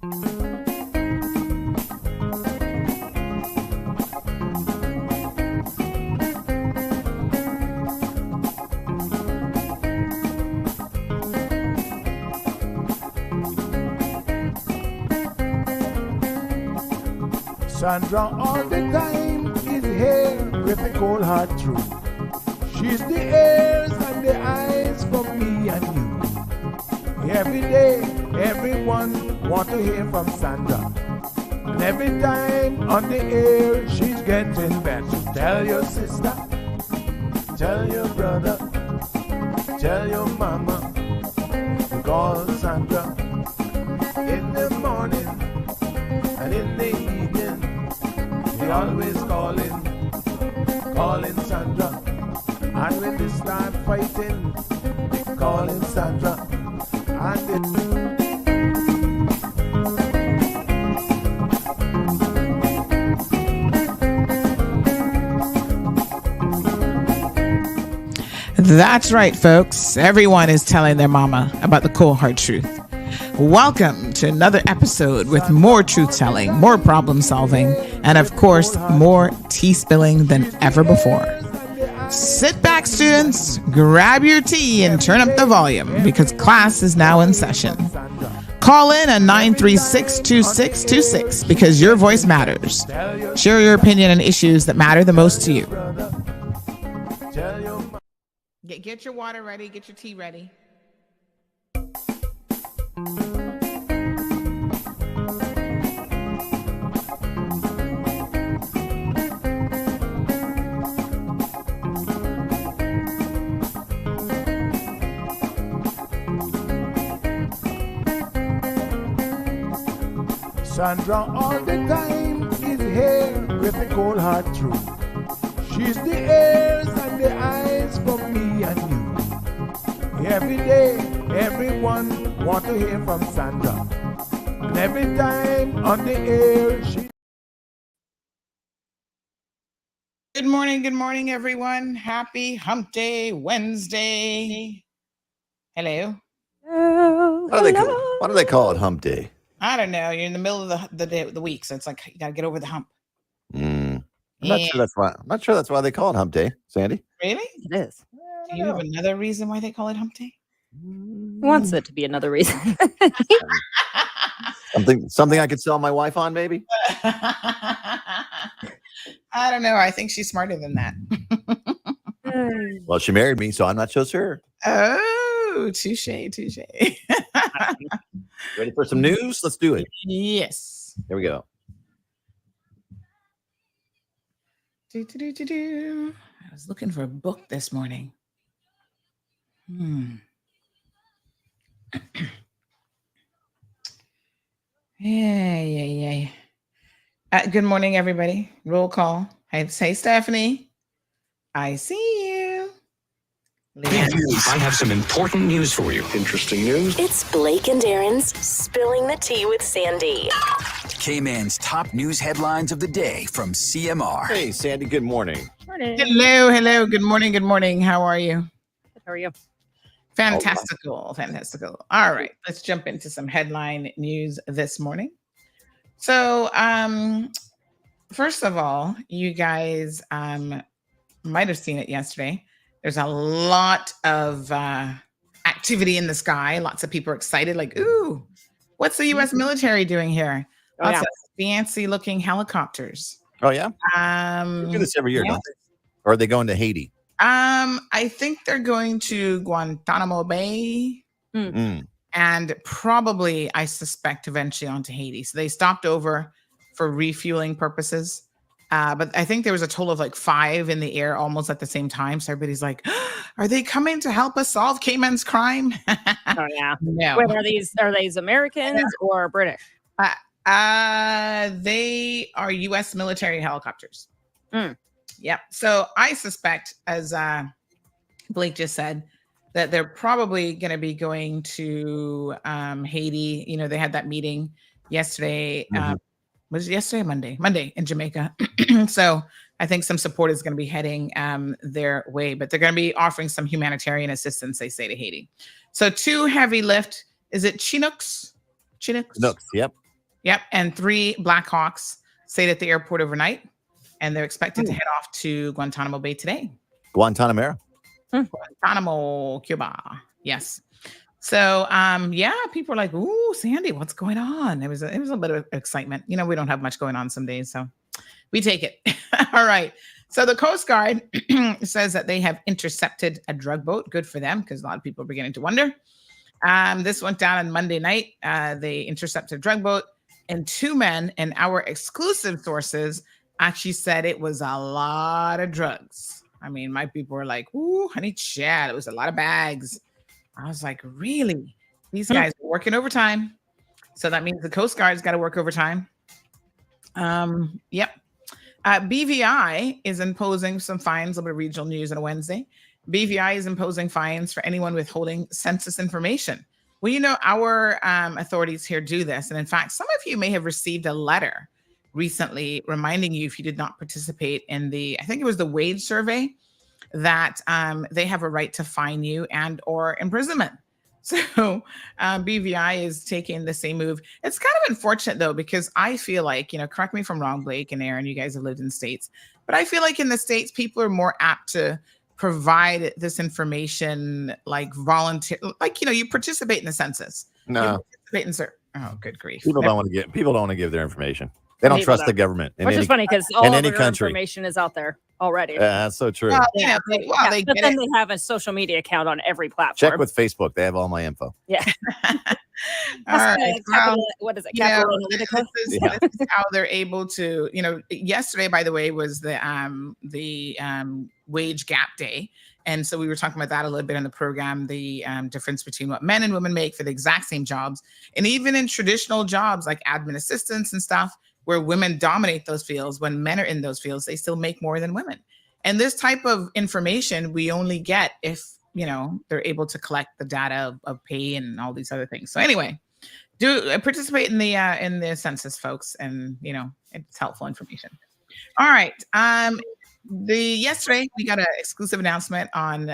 Sandra all the time is here with the cold hard truth. She's the ears and the eyes for me and you. Every day, everyone want to hear from Sandra. And every time on the air, she's getting better. Tell your sister, tell your brother, tell your mama, call Sandra in the morning and in the evening. They always calling Sandra. And when they start fighting, they calling Sandra. That's right, folks. Everyone is telling their mama about the cold hard truth. Welcome to another episode with more truth-telling, more problem-solving, and of course, more tea spilling than ever before. Sit back, students, grab your tea and turn up the volume because class is now in session. Call in at 936-2626 because your voice matters. Share your opinion on issues that matter the most to you. Get your water ready, get your tea ready. Sandra all the time is here with the cold hard truth. She's the ears and the eyes for me and you. Every day, everyone want to hear from Sandra. And every time on the air, she... Good morning, everyone. Happy Hump Day Wednesday. Hello. Why do they call it Hump Day? I don't know. You're in the middle of the week, so it's like you got to get over the hump. I'm not sure that's why they call it Hump Day, Sandy. Really? It is. Do you have another reason why they call it Hump Day? Who wants it to be another reason? something I could sell my wife on, maybe? I don't know. I think she's smarter than that. Well, she married me, so I'm not so sure. Oh, touche. Ready for some news? Let's do it. Yes. Here we go. I was looking for a book this morning. Yeah. Good morning, everybody. Roll call. Hey, Stephanie. I see you. I have some important news for you. Interesting news. It's Blake and Aaron's Spilling the Tea with Sandy. Cayman's top news headlines of the day from CMR. Hey, Sandy, good morning. Morning. Hello. Good morning. How are you? How are you? Fantastical. All right, let's jump into some headline news this morning. So, first of all, you guys might have seen it yesterday. There's a lot of activity in the sky. Lots of people are excited, like, ooh, what's the U.S. military doing here? Lots of fancy-looking helicopters. Oh, yeah? They do this every year, don't they? Or are they going to Haiti? I think they're going to Guantanamo Bay and probably, I suspect, eventually onto Haiti. So they stopped over for refueling purposes. But I think there was a total of like 5 in the air almost at the same time. So everybody's like, are they coming to help us solve Cayman's crime? Oh, yeah. No. Wait, are these Americans or British? They are U.S. military helicopters. Yep. So I suspect, as Blake just said, that they're probably going to be going to Haiti. You know, they had that meeting yesterday. Was it yesterday or Monday? Monday in Jamaica. So I think some support is going to be heading their way, but they're going to be offering some humanitarian assistance, they say, to Haiti. So 2 heavy lift. Is it Chinooks? Chinooks, yep. Yep. And 3 Black Hawks stayed at the airport overnight, and they're expected to head off to Guantanamo Bay today. Guantanamo. Guantanamo, Cuba. Yes. So, yeah, people are like, "Ooh, Sandy, what's going on?" It was a bit of excitement. You know, we don't have much going on some days, so we take it. All right. So the Coast Guard says that they have intercepted a drug boat. Good for them, because a lot of people are beginning to wonder. This went down on Monday night. They intercepted a drug boat, and 2 men, and our exclusive sources actually said it was a lot of drugs. I mean, my people were like, "Ooh, honey, chat, it was a lot of bags." I was like, really? These guys are working overtime. So that means the Coast Guard's got to work overtime. Yep. BVI is imposing some fines, a little bit of regional news on a Wednesday. BVI is imposing fines for anyone withholding census information. Well, you know, our authorities here do this. And in fact, some of you may have received a letter recently reminding you, if you did not participate in the, I think it was the wage survey, that they have a right to fine you and or imprisonment. So BVI is taking the same move. It's kind of unfortunate, though, because I feel like, you know, correct me if I'm wrong, Blake and Aaron, you guys have lived in States, but I feel like in the States, people are more apt to provide this information like volunteer, like, you know, you participate in the census. No. Oh, good grief. People don't want to give their information. They don't trust the government. Which is funny, because all of any their country. information is out there already. That's so true. Well, But then they have a social media account on every platform. Check with Facebook. They have all my info. Yeah. All right. What is it? Capital Analytica? This is how they're able to, you know, yesterday, by the way, was the wage gap day. And so we were talking about that a little bit in the program, the difference between what men and women make for the exact same jobs. And even in traditional jobs like admin assistants and stuff, where women dominate those fields, when men are in those fields, they still make more than women. And this type of information we only get if, you know, they're able to collect the data of pay and all these other things. So anyway, do participate in the census, folks, and, you know, it's helpful information. All right. Yesterday we got an exclusive announcement on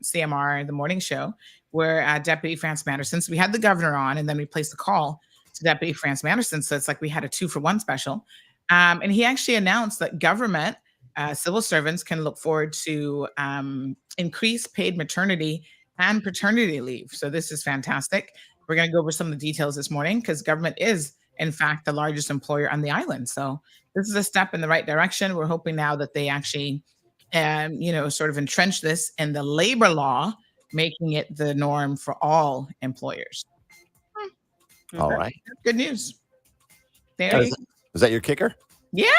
CMR, the morning show, where Deputy France Manderson, so we had the governor on, and then we placed the call to Deputy France Manderson. So it's like we had a 2-for-1 special. And he actually announced that government civil servants can look forward to increased paid maternity and paternity leave. So this is fantastic. We're going to go over some of the details this morning, because government is, in fact, the largest employer on the island. So this is a step in the right direction. We're hoping now that they actually, you know, sort of entrench this in the labor law, making it the norm for all employers. All right. Good news. There Is that your kicker? Yeah.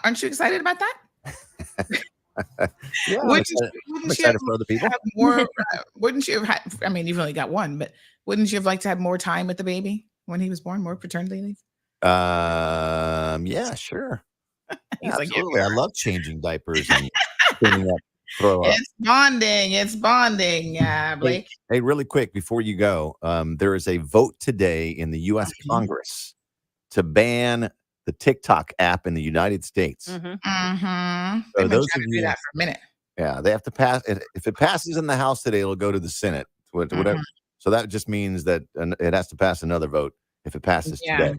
Aren't you excited about that? Yeah. Wouldn't I'm excited for other people. have more, wouldn't you have had, I mean, you've only got one, but wouldn't you have liked to have more time with the baby when he was born, more paternity leave? Yeah, sure. He's like, absolutely. I love changing diapers and cleaning up throw up. It's bonding, Blake. Hey, really quick before you go, there is a vote today in the U.S. Congress to ban the TikTok app in the United States. So those of you that for a minute. Yeah, they have to pass it. If it passes in the House today, it'll go to the Senate. Whatever. So that just means that it has to pass another vote if it passes today.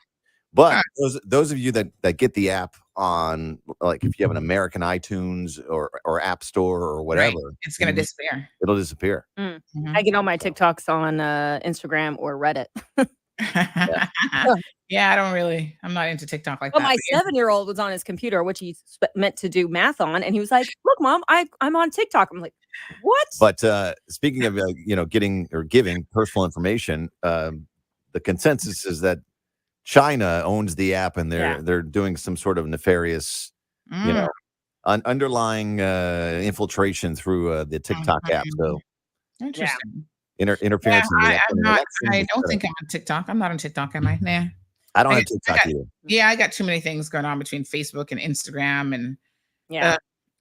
But those of you that get the app on, like if you have an American iTunes or App Store or whatever, it's going to disappear. It'll disappear. I get all my TikToks on Instagram or Reddit. Yeah, I'm not into TikTok like that. Well, my 7-year-old was on his computer, which he meant to do math on, and he was like, "Look, Mom, I'm on TikTok." I'm like, "What?" But speaking of getting or giving personal information, the consensus is that China owns the app, and they're doing some sort of nefarious, underlying infiltration through the TikTok app. So interesting. Interference. I don't think I'm on TikTok. I'm not on TikTok, am I? Nah. I don't have TikTok either. Yeah, I got too many things going on between Facebook and Instagram, and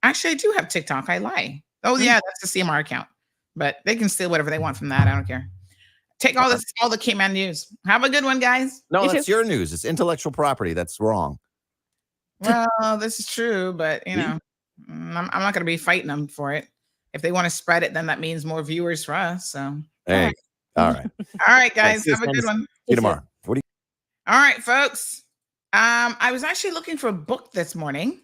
actually, I do have TikTok. I lie. Oh yeah, that's the CMR account, but they can steal whatever they want from that. I don't care. Take all the Cayman news. Have a good one, guys. No, that's your news. It's intellectual property. That's wrong. Well, this is true, but I'm not going to be fighting them for it. If they want to spread it, then that means more viewers for us. So, hey, all right, all right, guys, have a good one. See you tomorrow. All right, folks. I was actually looking for a book this morning,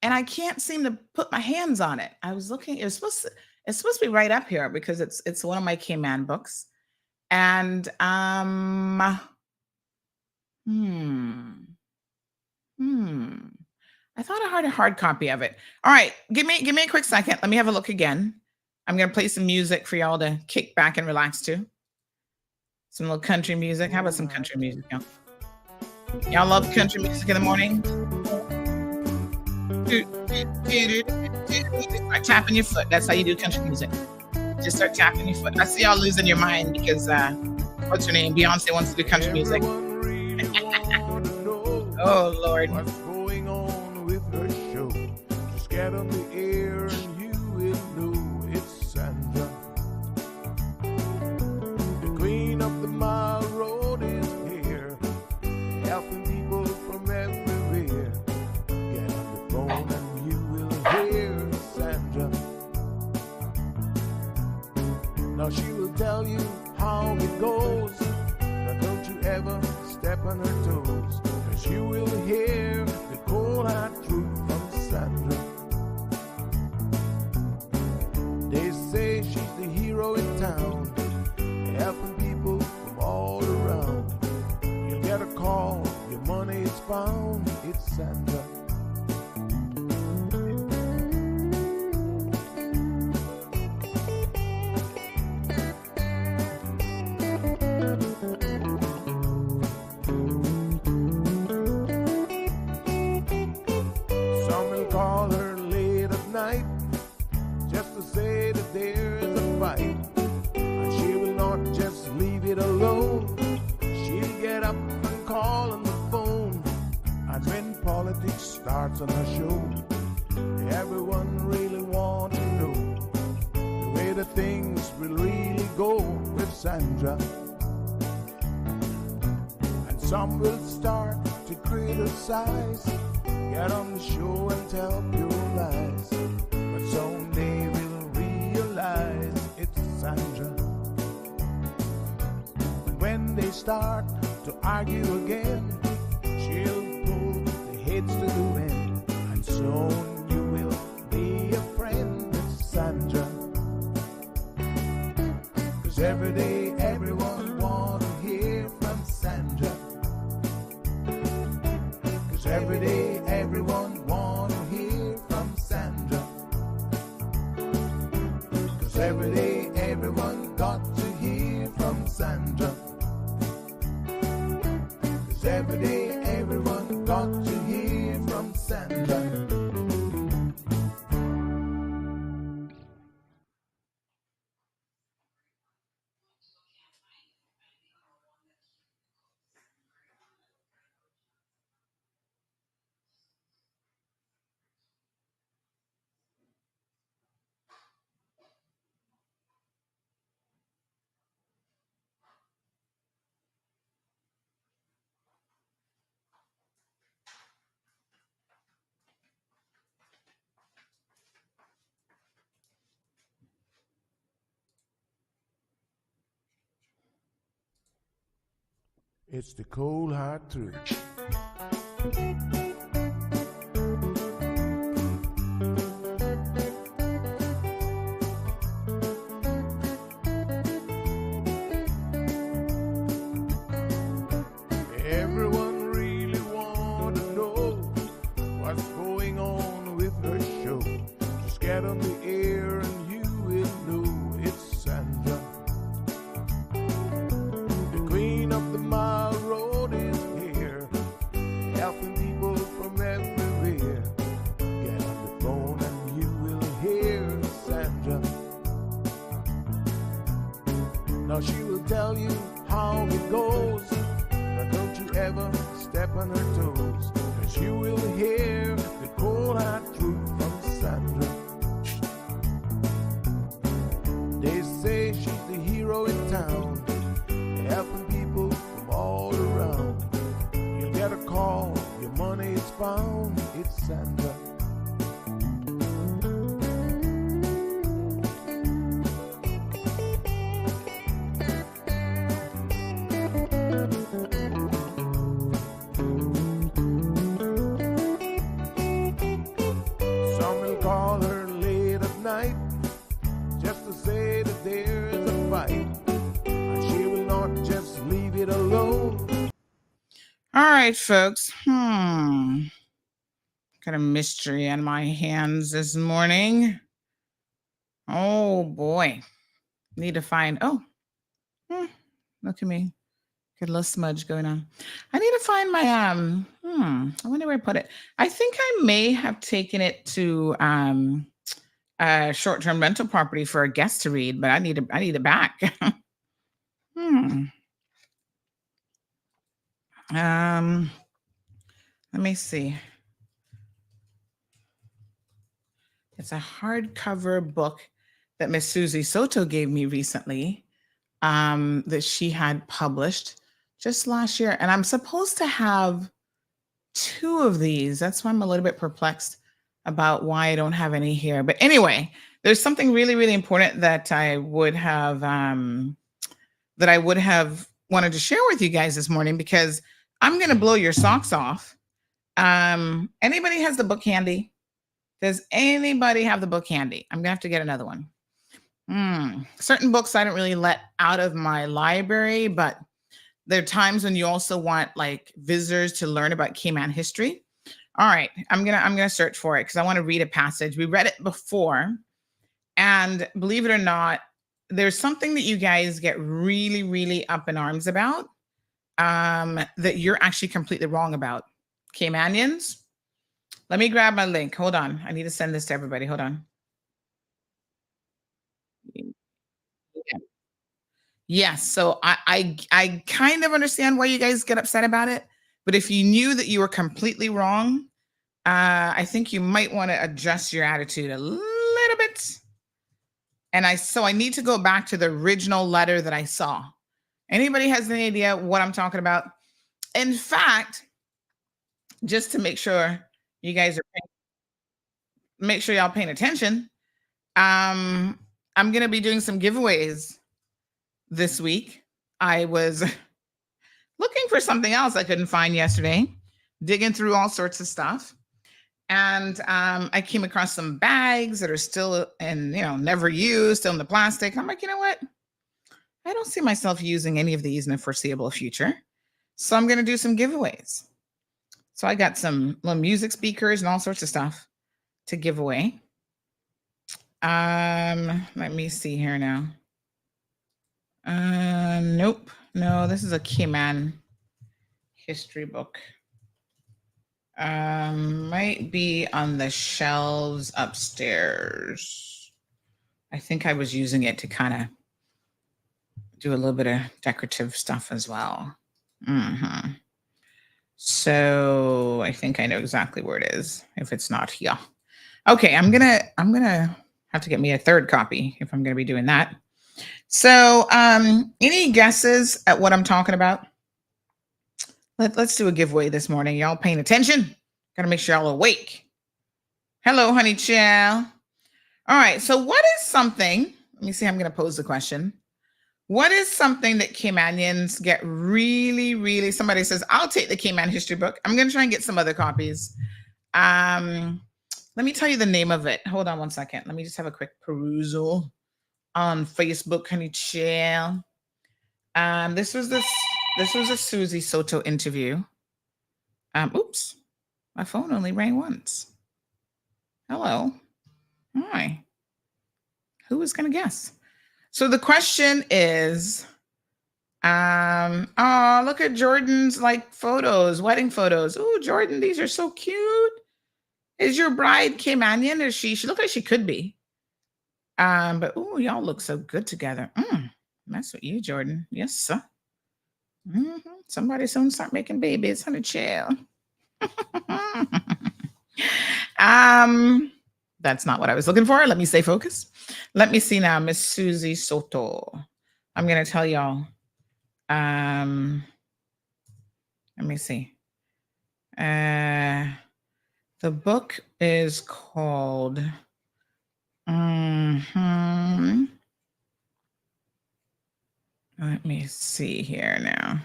and I can't seem to put my hands on it. I was looking. It's supposed to be right up here because it's one of my Cayman books, and I thought I had a hard copy of it. All right, give me a quick second. Let me have a look again. I'm gonna play some music for y'all to kick back and relax to. Some little country music. How about some country music, y'all? Y'all love country music in the morning? Just start tapping your foot. That's how you do country music. Just start tapping your foot. I see y'all losing your mind because what's her name? Beyonce wants to do country music. Oh Lord. What's going on with her show? Just get on the air and you will know it's Sandra. The queen of the mile road is here, helping people from everywhere. Get on the phone and you will hear Sandra. Now she will tell you how it goes. Now don't you ever step on her toes, 'cause you will hear the cold hard truth from Sandra. They say she's the hero in town, helping people from all around. You get a call, your money is found, it's Sandra. Some will call her late at night just to say that there is a fight, and she will not just leave it alone. She'll get up and call on the phone, and when politics starts on her show, everyone really want to know the way the things will really go with Sandra. And some will start to criticize, get on the show and tell pure lies, but someday we'll realize it's Sandra. And when they start to argue again, she'll pull the heads to the wind, and soon you will be a friend with Sandra. 'Cause every day everyone want to hear from Sandra. 'Cause every day everyone want to hear from Sandra. 'Cause every day everyone got to hear from Sandra. 'Cause every day everyone got to hear from Sandra. It's the cold hard truth. Everyone really want to know what's going on with her show. Just get on the air and you will know it's Sandra. The queen of the mile road is here, helping people from everywhere. Get on the phone and you will hear Sandra. Now she will tell you how it goes. Now don't you ever step on her toes, 'cause you will hear the cold hard truth from Sandra. They say she's the hero in town, helping people from all around. You get a call, your money is found, it's Sandra. right, folks. Got a mystery on my hands this morning. Oh boy. Need to find, look at me. Got a little smudge going on. I need to find my I wonder where I put it. I think I may have taken it to a short-term rental property for a guest to read, but I need it back. Let me see. It's a hardcover book that Miss Susie Soto gave me recently, that she had published just last year. And I'm supposed to have 2 of these. That's why I'm a little bit perplexed about why I don't have any here. But anyway, there's something really, really important that I would have wanted to share with you guys this morning, because I'm going to blow your socks off. Anybody has the book handy? Does anybody have the book handy? I'm going to have to get another one. Certain books I don't really let out of my library, but there are times when you also want like visitors to learn about Cayman history. All right, I'm gonna search for it because I want to read a passage. We read it before, and believe it or not, there's something that you guys get really, really up in arms about, that you're actually completely wrong about. Caymanians. Let me grab my link. Hold on. I need to send this to everybody. Hold on. Yes. So I kind of understand why you guys get upset about it. But if you knew that you were completely wrong, I think you might want to adjust your attitude a little bit. And I need to go back to the original letter that I saw. Anybody has any idea what I'm talking about? In fact, just to make sure you guys make sure y'all paying attention, I'm going to be doing some giveaways this week. I was looking for something else I couldn't find yesterday, digging through all sorts of stuff. And I came across some bags that are still never used, still in the plastic. I'm like, you know what? I don't see myself using any of these in the foreseeable future. So I'm going to do some giveaways. So I got some little music speakers and all sorts of stuff to give away. Let me see here now. Nope. No, this is a Cayman history book. Might be on the shelves upstairs. I think I was using it to kind of do a little bit of decorative stuff as well. So I think I know exactly where it is, if it's not here. Okay, I'm gonna have to get me a third copy if I'm gonna be doing that. So any guesses at what I'm talking about? Let's do a giveaway this morning. Y'all paying attention? Gotta make sure y'all awake. Hello, honey child. All right, so what is something, let me see, I'm gonna pose the question. What is something that Caymanians get really, really, somebody says, I'll take the Cayman history book. I'm going to try and get some other copies. Let me tell you the name of it. Hold on one second. Let me just have a quick perusal on Facebook, honey chill. This was a Susie Soto interview. Oops, my phone only rang once. Hello. Hi. Who was going to guess? So the question is, oh, look at Jordan's photos, wedding photos. Oh, Jordan, these are so cute. Is your bride Caymanian? Or she looked like she could be. But oh, y'all look so good together. That's what you, Jordan. Yes, sir. Somebody soon start making babies, honey chill. That's not what I was looking for. Let me stay focused. Let me see now, Miss Susie Soto. I'm going to tell y'all. Let me see. The book is called. Let me see here now.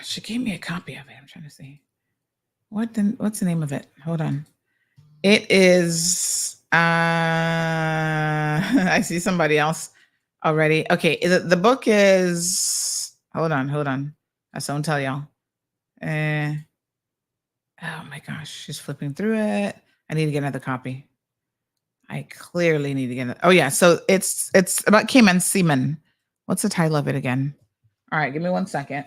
She gave me a copy of it. I'm trying to see. What's the name of it? Hold on. It is, I see somebody else already. Okay, the book is, hold on. That's what I'm telling y'all. Oh my gosh, she's flipping through it. I need to get another copy. I clearly need to get it. Oh yeah, so it's about Cayman seamen. What's the title of it again? All right, give me 1 second.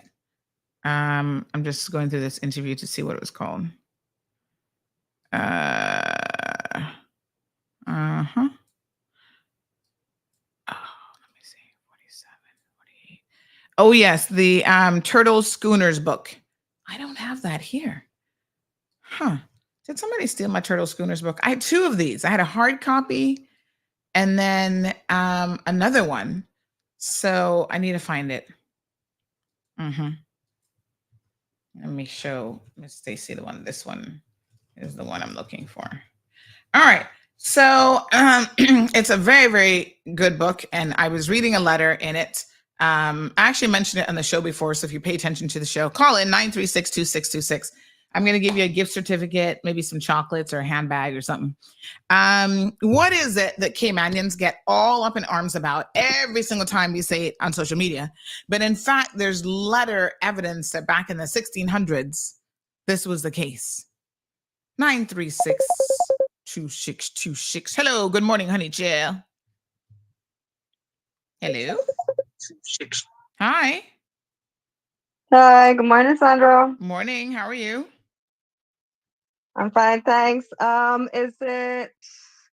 I'm just going through this interview to see what it was called. Uh-huh. Oh, let me see. 47, 48. Oh yes, the Turtle Schooners book. I don't have that here. Huh. Did somebody steal my Turtle Schooners book? I had 2 of these. I had a hard copy and then another one. So I need to find it. Mm-hmm. Let me show Miss Stacy the one. This one is the one I'm looking for. All right. So it's a very, very good book. And I was reading a letter in it. I actually mentioned it on the show before. So if you pay attention to the show, call in 936-2626. I'm going to give you a gift certificate, maybe some chocolates or a handbag or something. What is it that Caymanians get all up in arms about every single time we say it on social media? But in fact, there's letter evidence that back in the 1600s, this was the case. 936-2626. Hello. Good morning, honey chill. Hello. 6. Hi. Hi, good morning, Sandra. Morning. How are you? I'm fine, thanks. Is it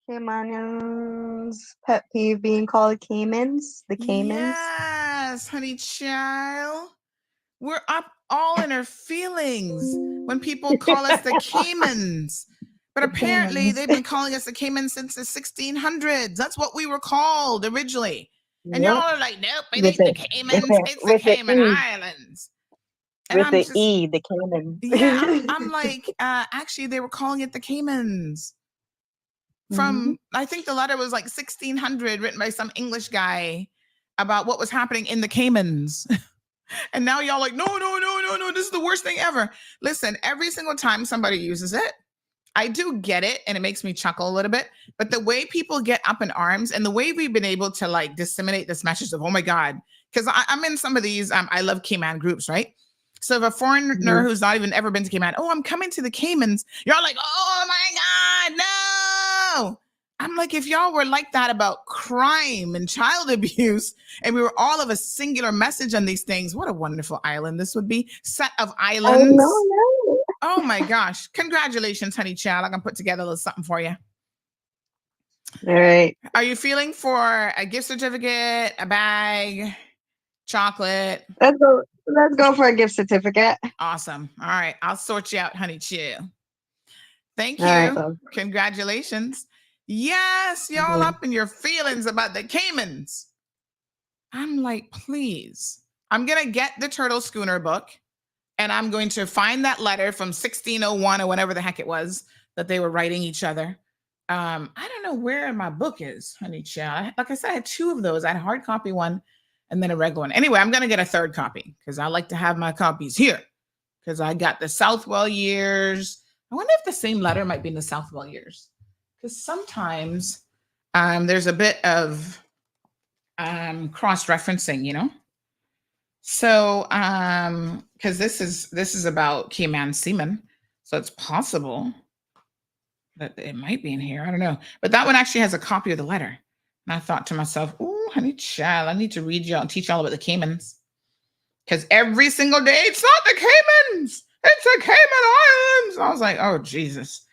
Caymanians' pet peeve being called Caymans? The Caymans? Yes, honey child. We're up all in our feelings when people call us the Caymans. But apparently they've been calling us the Caymans since the 1600s. That's what we were called originally. And y'all are like, nope, it ain't the Caymans. It's the Cayman Islands. And With I'm the just, E, the Caymans. yeah, I'm like, actually, they were calling it the Caymans. From, I think the letter was like 1600, written by some English guy about what was happening in the Caymans. And now y'all like, no, this is the worst thing ever. Listen, every single time somebody uses it, I do get it, and it makes me chuckle a little bit. But the way people get up in arms and the way we've been able to like disseminate this message of, oh my God, because I'm in some of these, I love Cayman groups, right? So if a foreigner who's not even ever been to Cayman, oh, I'm coming to the Caymans, you're like, oh my God, no. I'm like, if y'all were like that about crime and child abuse, and we were all of a singular message on these things, what a wonderful island this would be. Set of islands. I know. Oh my gosh. Congratulations, honey child. I'm going to put together a little something for you. All right. Are you feeling for a gift certificate, a bag, chocolate? Let's go for a gift certificate. Awesome. All right. I'll sort you out, honey chill. Thank you. All right, congratulations. Yes, y'all up in your feelings about the Caymans. I'm like, please. I'm going to get the Turtle Schooner book, and I'm going to find that letter from 1601 or whatever the heck it was that they were writing each other. I don't know where my book is, honey child. Like I said, I had 2 of those. I had a hard copy one and then a regular one. Anyway, I'm going to get a 3rd copy because I like to have my copies here because I got the Southwell years. I wonder if the same letter might be in the Southwell years because sometimes there's a bit of cross-referencing, you know? So, because this is about Cayman seamen, so it's possible that it might be in here. I don't know, but that one actually has a copy of the letter. And I thought to myself, "Oh, honey child, I need to read y'all and teach y'all about the Caymans, because every single day it's not the Caymans, it's the Cayman Islands." I was like, "Oh Jesus,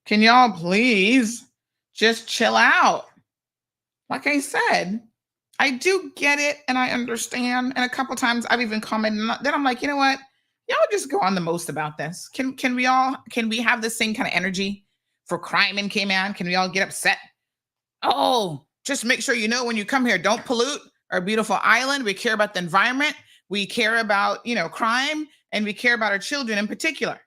can y'all please just chill out?" Like I said, I do get it and I understand. And a couple times I've even commented. Then I'm like, you know what? Y'all just go on the most about this. Can we have the same kind of energy for crime in Cayman? Can we all get upset? Oh, just make sure you know when you come here, don't pollute our beautiful island. We care about the environment. We care about, crime, and we care about our children in particular.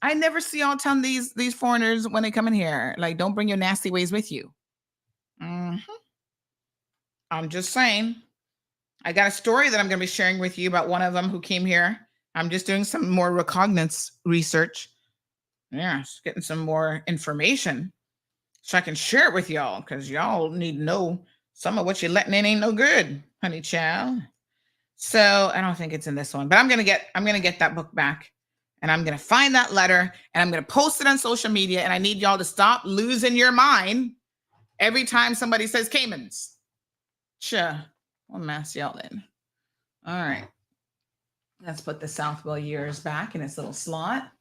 I never see y'all telling these foreigners when they come in here, like, don't bring your nasty ways with you. I'm just saying. I got a story that I'm going to be sharing with you about one of them who came here. I'm just doing some more recognizance research. Yes, getting some more information so I can share it with y'all, because y'all need to know some of what you're letting in ain't no good, honey child. So I don't think it's in this one, but I'm gonna get that book back, and I'm gonna find that letter, and I'm gonna post it on social media. And I need y'all to stop losing your mind every time somebody says Caymans. Sure, we'll mass y'all in. All right, let's put the Southwell years back in its little slot.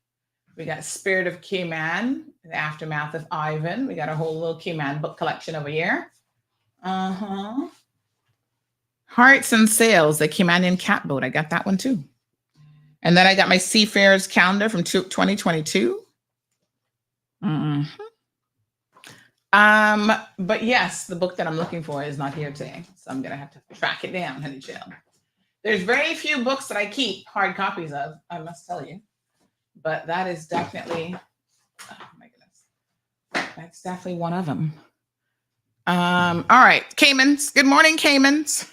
We got Spirit of Cayman, the aftermath of Ivan. We got a whole little Cayman book collection over here. Hearts and Sails, the Caymanian catboat. I got that one too. And then I got my Seafarers calendar from 2022. But yes, the book that I'm looking for is not here today. So I'm gonna have to track it down, honey chill. There's very few books that I keep hard copies of, I must tell you. But that is definitely, oh my goodness, that's definitely one of them. All right, Caymans. Good morning, Caymans.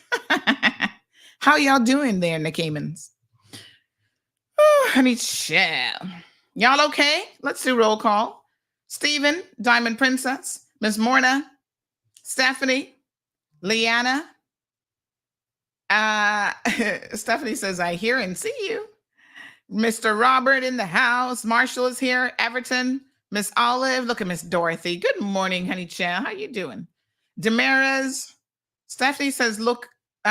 How y'all doing there in the Caymans? Oh, honey, chill. Y'all okay? Let's do roll call. Stephen, Diamond Princess, Miss Morna, Stephanie, Leanna. Stephanie says, I hear and see you. Mr. Robert in the house. Marshall is here. Everton, Miss Olive. Look at Miss Dorothy. Good morning, honey chill. How you doing? Damaris. Stephanie says, look,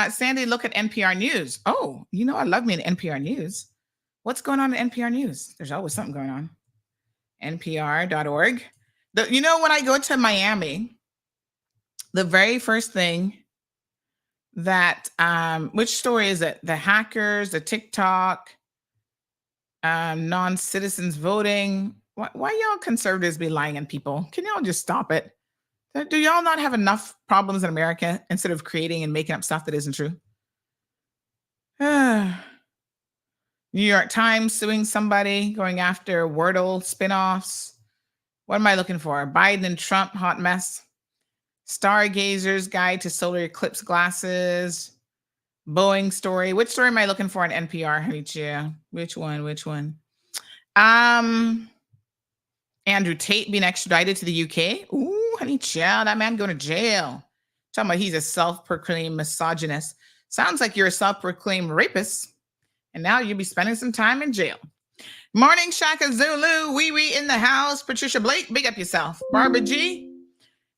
Sandy, look at NPR News. Oh, you know I love me in NPR News. What's going on in NPR News? There's always something going on. NPR.org. You know, when I go to Miami, the very first thing that, which story is it? The hackers, the TikTok, non-citizens voting. Why y'all conservatives be lying on people? Can y'all just stop it? Do y'all not have enough problems in America instead of creating and making up stuff that isn't true? New York Times suing somebody, going after Wordle spinoffs. What am I looking for? Biden and Trump, hot mess. Stargazer's Guide to Solar Eclipse Glasses. Boeing story. Which story am I looking for on NPR, honey? Which one? Andrew Tate being extradited to the UK. Ooh, honey, child, that man going to jail. Talking about he's a self-proclaimed misogynist. Sounds like you're a self-proclaimed rapist. And now you'll be spending some time in jail. Morning, Shaka Zulu. Wee in the house. Patricia Blake, big up yourself. Barbara G.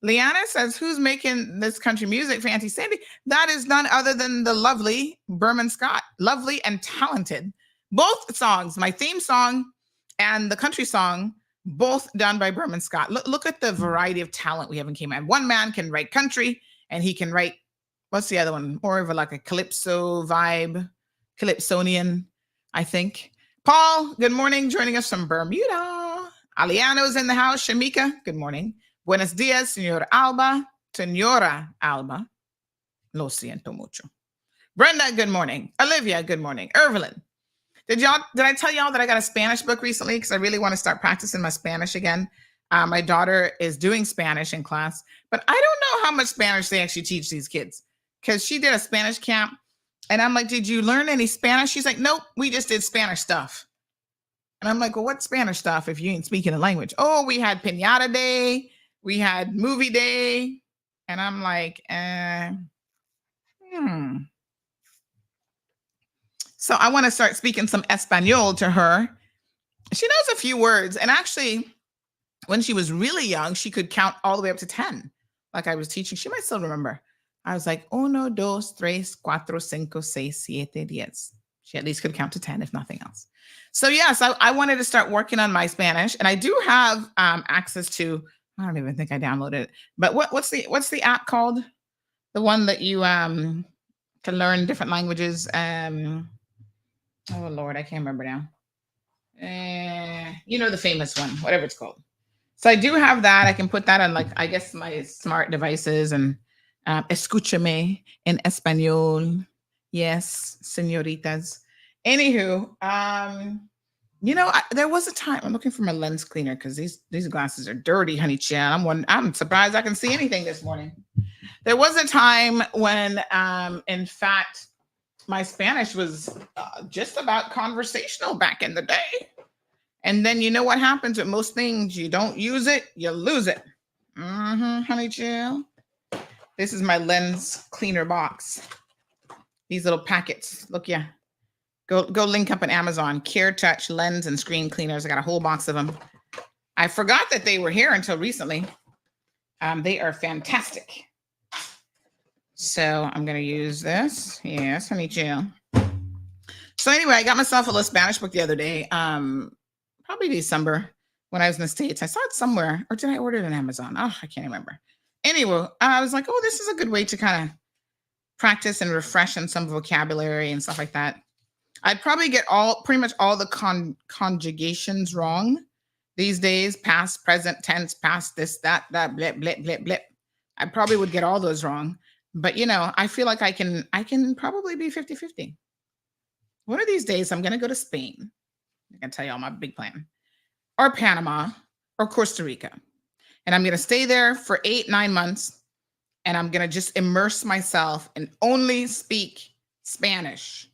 Liana says, who's making this country music for Auntie Sandy? That is none other than the lovely Berman Scott. Lovely and talented. Both songs, my theme song and the country song, both done by Berman Scott. Look at the variety of talent we have in Cayman. One man can write country, and he can write, what's the other one? More of like a calypso vibe, calypsonian, I think. Paul, good morning, joining us from Bermuda. Aliano's in the house. Shamika, good morning. Buenos dias, Senora Alba. Lo siento mucho. Brenda, good morning. Olivia, good morning. Evelyn. Did I tell y'all that I got a Spanish book recently? Because I really want to start practicing my Spanish again. My daughter is doing Spanish in class, but I don't know how much Spanish they actually teach these kids. Because she did a Spanish camp, and I'm like, did you learn any Spanish? She's like, nope, we just did Spanish stuff. And I'm like, well, what's Spanish stuff if you ain't speaking the language? Oh, we had Piñata Day. We had movie day. And I'm like, So I want to start speaking some Espanol to her. She knows a few words. And actually, when she was really young, she could count all the way up to 10. Like I was teaching. She might still remember. I was like, 1, 2, 3, 4, 5, 6, 7, 10. She at least could count to 10, if nothing else. So yes, I wanted to start working on my Spanish. And I do have access to, I don't even think I downloaded it. But what's the app called? The one that you can learn different languages. Oh Lord, I can't remember now. You know, the famous one, whatever it's called. So I do have that. I can put that on, like, I guess my smart devices, and escúchame en español. Yes, señoritas. Anywho, you know, there was a time, I'm looking for my lens cleaner because these glasses are dirty, honey child. I'm surprised I can see anything this morning. There was a time when, in fact, my Spanish was just about conversational back in the day. And then you know what happens with most things? You don't use it, you lose it. Honey chill. This is my lens cleaner box. These little packets. Look, yeah. Go link up on Amazon. Care Touch lens and screen cleaners. I got a whole box of them. I forgot that they were here until recently. They are fantastic. So I'm going to use this. Yes, honey chill. So anyway, I got myself a little Spanish book the other day. Probably December when I was in the States. I saw it somewhere. Or did I order it on Amazon? Oh, I can't remember. Anyway, I was like, oh, this is a good way to kind of practice and refresh on some vocabulary and stuff like that. I'd probably get pretty much all the conjugations wrong these days. Past, present tense, past, this, that, blip, blip, blip, blip. I probably would get all those wrong. But, you know, I feel like I can probably be 50-50. One of these days, I'm going to go to Spain. I can tell you all my big plan. Or Panama or Costa Rica. And I'm going to stay there for 8-9 months. And I'm going to just immerse myself and only speak Spanish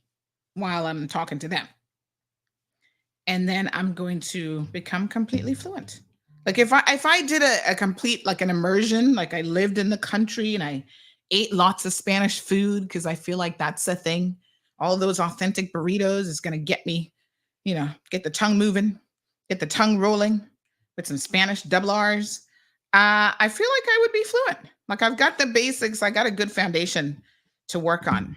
while I'm talking to them. And then I'm going to become completely fluent. Like if I did a complete, like an immersion, like I lived in the country and I ate lots of Spanish food because I feel like that's a thing. All those authentic burritos is going to get me, you know, get the tongue moving, get the tongue rolling with some Spanish double R's. I feel like I would be fluent. Like I've got the basics. I got a good foundation to work on.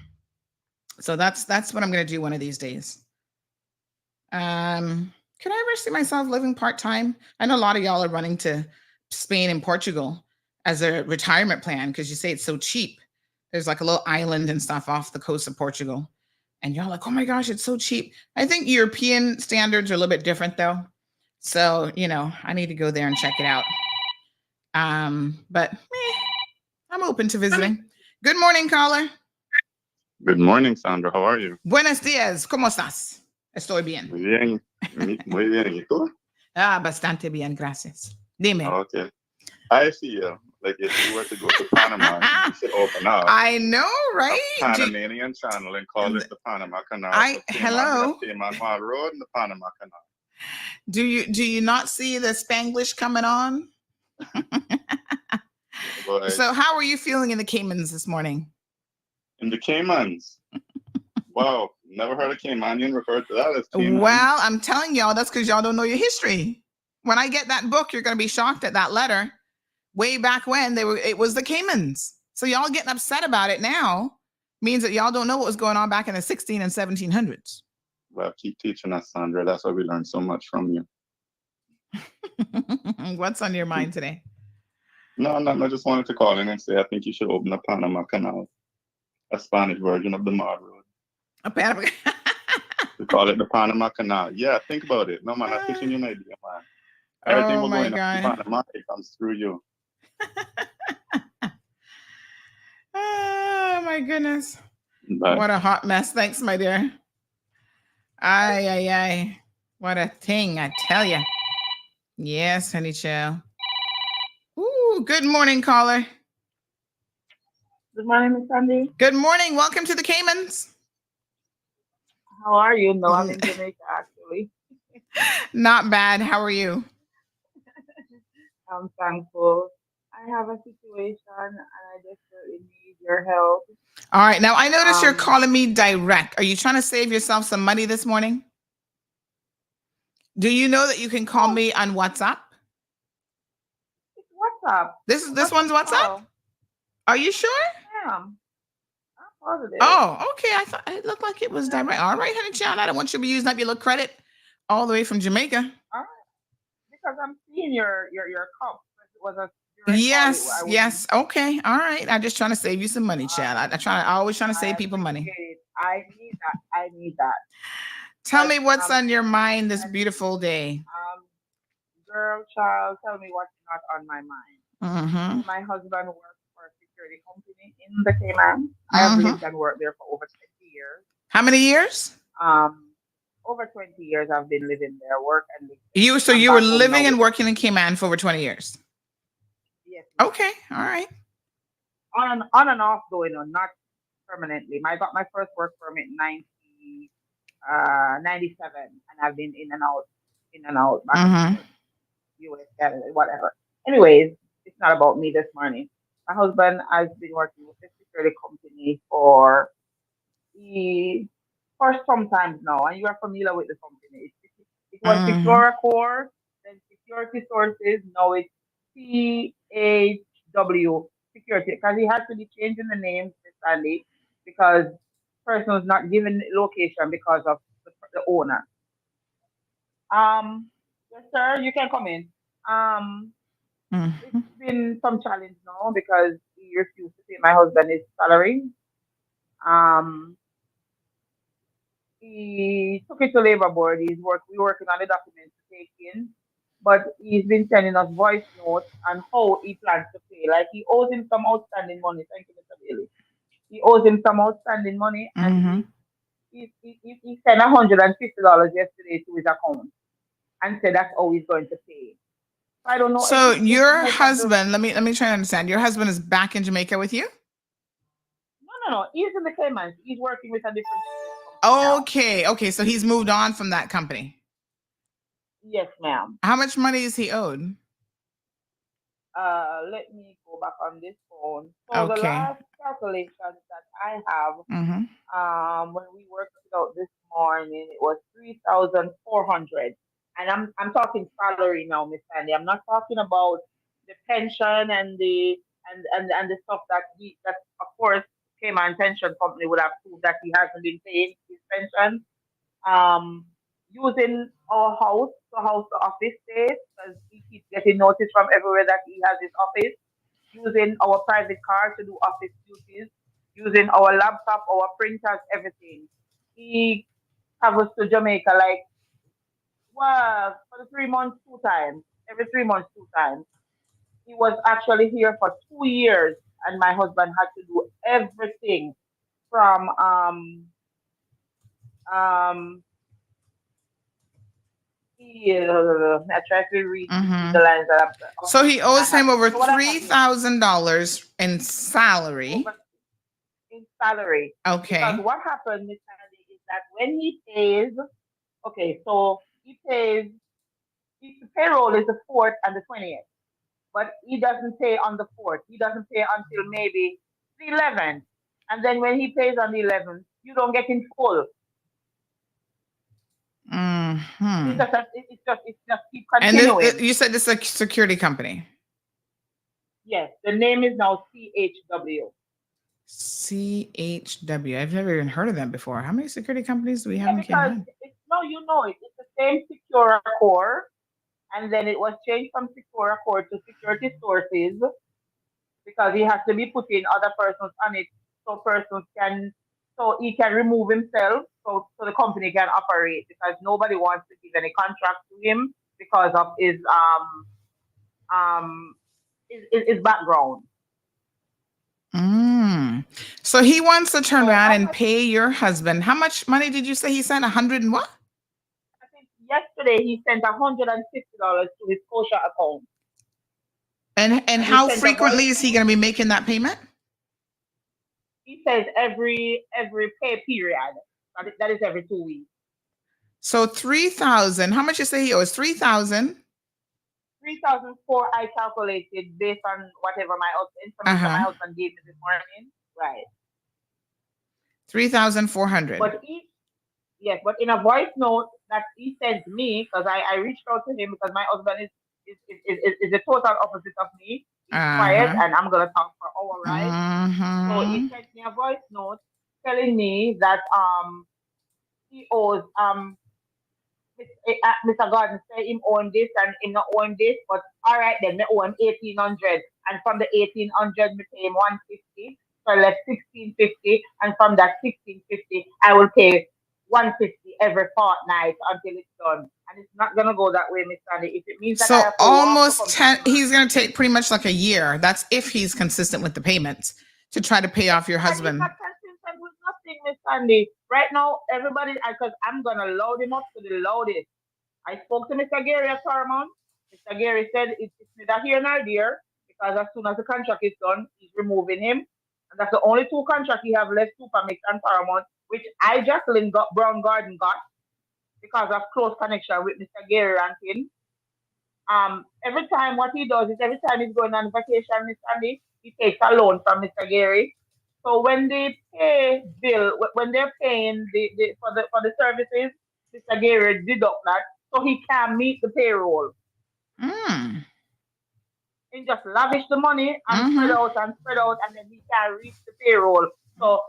So that's what I'm going to do one of these days. Could I ever see myself living part-time? I know a lot of y'all are running to Spain and Portugal as a retirement plan because you say it's so cheap. There's like a little island and stuff off the coast of Portugal. And y'all like, oh my gosh, it's so cheap. I think European standards are a little bit different though. So, you know, I need to go there and check it out. But I'm open to visiting. Good morning, caller. Good morning, Sandra. How are you? Buenos días. ¿Cómo estás? Estoy bien. Muy bien. Muy bien. ¿Y tú? Bastante bien, gracias. Dime. Okay. I feel like if you were to go to Panama, you should open up. I know, right? A Panamanian channel and call it the Panama Canal. Hello. The Cayman Road and the Panama Canal. Do you not see the Spanglish coming on? So how are you feeling in the Caymans this morning? In the Caymans? Wow. Never heard a Caymanian refer to that as Cayman. Well, I'm telling y'all, that's because y'all don't know your history. When I get that book, you're going to be shocked at that letter. Way back when it was the Caymans. So y'all getting upset about it now means that y'all don't know what was going on back in the 16 and 1700s. Well, keep teaching us, Sandra. That's why we learned so much from you. What's on your mind today? No, I just wanted to call in and say I think you should open a Panama Canal, a Spanish version of the Mar Road. A Panama. We call it the Panama Canal. Yeah, think about it. No man, I'm pitching you an idea, man. Everything we're going to Panama, it comes through you. Oh my goodness. Bye. What a hot mess. Thanks, my dear. Ay. What a thing, I tell you. Yes, honey child. Ooh, good morning, caller. Good morning, Miss Sandy. Good morning. Welcome to the Caymans. How are you? No, I'm in Jamaica, actually. Not bad. How are you? I'm thankful. I have a situation and I desperately need your help. All right. Now, I notice you're calling me direct. Are you trying to save yourself some money this morning? Do you know that you can call me on WhatsApp? It's WhatsApp. This one's WhatsApp? Are you sure? Yeah. I'm positive. Oh, okay. I thought it looked like it was direct. All right, honey child. I don't want you to be using up your little credit all the way from Jamaica. All right. Because I'm seeing your cup. It was a Yes. Okay. All right. I'm just trying to save you some money, child. I always trying to save people money. I need that. Tell me what's on your mind this beautiful day. Girl, child, tell me what's not on my mind. Mm-hmm. My husband works for a security company in the Cayman. I have lived and worked there for over 20 years. How many years? Over 20 years I've been living there, work and live. You were living and working in Cayman for over 20 years? Yes. Okay. All right. On and off going on, not permanently. I got my first work permit in 97, and I've been in and out, back and forth, US, Canada, whatever. Anyways, it's not about me this morning. My husband has been working with the security company for for some time now, and you are familiar with the company. It was Mm-hmm. Secura Core, then Security Sources. Now it's CHW Security, because he has to be changing the name, Stanley, because person was not given location because of the owner. Yes, sir, you can come in. Um, it's Mm-hmm. been some challenge now because he refused to pay my husband his salary. Um, he took it to labor board. We're working on the documents to take in, but he's been sending us voice notes on how he plans to pay. Like he owes him some outstanding money. Thank you, Mr. Bailey. He owes him some outstanding money, and Mm-hmm. he sent $150 yesterday to his account and said that's how he's going to pay. I don't know So if your you have the husband, let me try to understand. Your husband is back in Jamaica with you? no. He's in the Cayman. He's working with a different security company now. Okay, okay. So he's moved on from that company. Yes, ma'am. How much money is he owed? Let me go back on this phone. So the Okay. last calculations that I have, Mm-hmm. when we worked it out this morning, it was 3,400, and I'm talking salary now, Miss Sandy. I'm not talking about the pension and the stuff that of course Cayman Pension Company would have proved that he hasn't been paying his pension. um, Using our house to house the office space because he keeps getting notice from everywhere that he has his office. Using our private car to do office duties. Using our laptop, our printers, everything. He travels to Jamaica like, well, for the 3 months, two times. Every 3 months, two times. He was actually here for 2 years, and my husband had to do everything from um yeah, I try to read between Mm-hmm. the lines that of So he I owes have. him over So what I have here $3,000 in salary. over in salary, because Okay. what happened, Miss Sandy, is that when he pays, okay, so he pays. His payroll is the 4th and the 20th, but he doesn't pay on the 4th. He doesn't pay until maybe the 11th, and then when he pays on the 11th, you don't get in full. And Mm-hmm. it's just keep And continuing. you said this is a security company. Yes, the name is now CHW. CHW. I've never even heard of them before. How many security companies do we have Yeah, in because Cayman? it's no, you know it. It's the same Secura core, and then it was changed from Secura core to security sources because he has to be putting other persons on it, so persons can, so he can remove himself, so the company can operate because nobody wants to give any contract to him because of um his background. Mm. So he wants to turn So around how and much? pay your husband. How much money did you say he sent? 100 and what? I think yesterday he sent $150 to his Scotia account, And and he how sent a voice frequently is he note. going to be making that payment? He says every pay period. That is every 2 weeks. So 3,000. How much you say he owes? 3,000. 3,004 I calculated based on whatever information my Uh-huh. husband gave me this morning. Right. 3,400. But yes, but in a voice note that he sent me, because I reached out to him because my husband is the total opposite of me. He's quiet Uh-huh. and I'm gonna talk for hour, right? So he Mm-hmm. sent me a voice note telling me that he owes Mr. Gordon say him own this and him not own this, but all right then, me own 1,800, and from the 1,800 me pay him 150, so left 1,650, and from that 1,650 I will pay 150 every fortnight until it's done. And it's not gonna go that way, Miss Sandy. If it means that I So have to walk to almost come to 10, Cayman, he's going to take pretty much like a year. That's if he's consistent with the payments to try to pay off your and he's husband. not consistent with nothing, Miss Sandy. Right now, everybody, because I'm gonna load him up to the loudest. I spoke to Mr. Gary at Paramount. Mr. Gary said it's neither here nor there because as soon as the contract is done, he's removing him. And that's the only two contracts he have left, Supermix and Paramount, which I, Jacqueline Brown Garden, got because of close connection with Mr. Gary Rankin. Every time what he does is every time he's going on vacation, Miss Sandy, he takes a loan from Mr. Gary So when they pay bill, when they're paying for the services, Mr. Gary deduct that, so he can meet the payroll. He just lavish the money and spread out, and then he can reach the payroll. So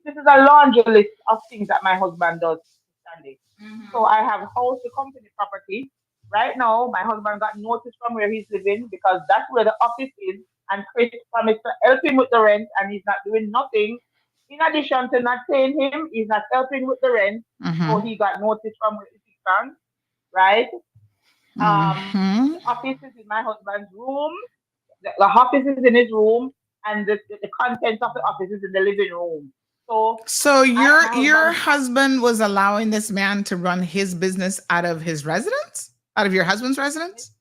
this is a laundry list of things that my husband does, Sandy. So I have house the company property. Right now, my husband got notice from where he's living because that's where the office is, and Chris promised to help him with the rent, and he's not doing nothing. In addition to not paying him, he's not helping with the rent. So he got notice from where he stands, right? The office is in my husband's room. The office is in his room, and the contents of the office is in the living room. So your husband was allowing this man to run his business out of his residence, out of your husband's residence?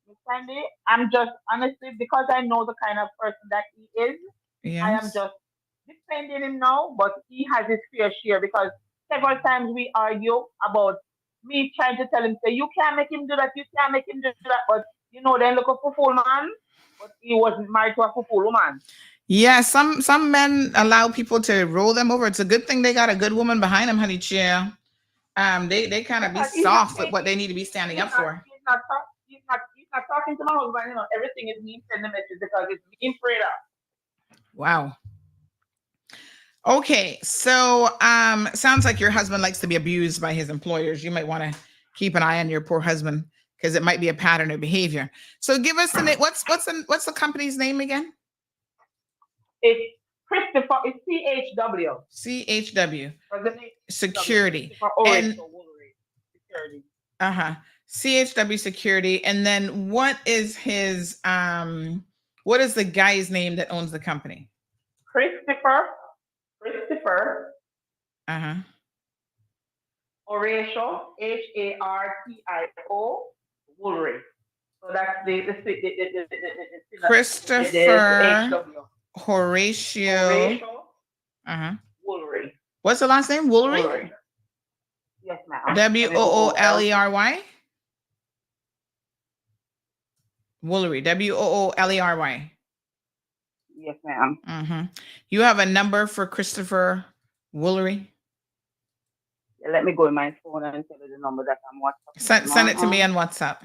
Miss Sandy, I'm just honestly, because I know the kind of person that he is. Yes. I am just defending him now, but he has his fair share, because several times we argue about me trying to tell him, say, you can't make him do that, you can't make him do that, but then look up for fool man, but he wasn't married to a fool woman. Yeah, some men allow people to roll them over. It's a good thing they got a good woman behind them, honey chill. They kind of be soft with what they need to be standing up for. He's not talking to my husband. Everything is me sending the message because it's me prayed up. Wow. Okay, so sounds like your husband likes to be abused by his employers. You might want to keep an eye on your poor husband, because it might be a pattern of behavior. So give us the name. What's the company's name again? It's Christopher. It's CHW. CHW. Security. And Security. CHW Security. And then what is his what is the guy's name that owns the company? Christopher. Horatio. HARTIO. Woolery. So that's the Christopher Horatio. Woolery. What's the last name? Woolery? Yes, ma'am. WOOLERY. Woolery. WOOLERY. Yes, ma'am. You have a number for Christopher Woolery? Yeah, let me go in my phone and tell you the number that I'm WhatsApp. Send it to me on WhatsApp.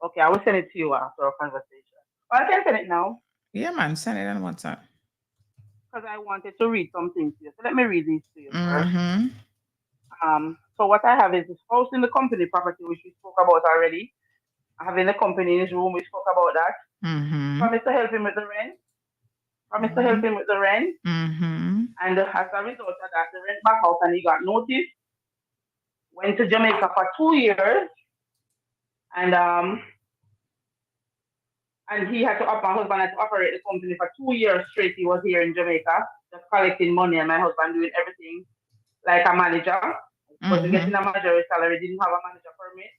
Okay, I will send it to you after our conversation. Well, I can send it now. Yeah, man, send it on WhatsApp. Because I wanted to read some things to you. So let me read these to you first. So what I have is this house in the company property, which we spoke about already. I have in the company in his room, we spoke about that. Promise to help him with the rent. And as a result of that, the rent back out, and he got notice. Went to Jamaica for 2 years. And he had to my husband had to operate the company for 2 years straight. He was here in Jamaica, just collecting money, and my husband doing everything like a manager. Wasn't getting a manager salary, didn't have a manager permit.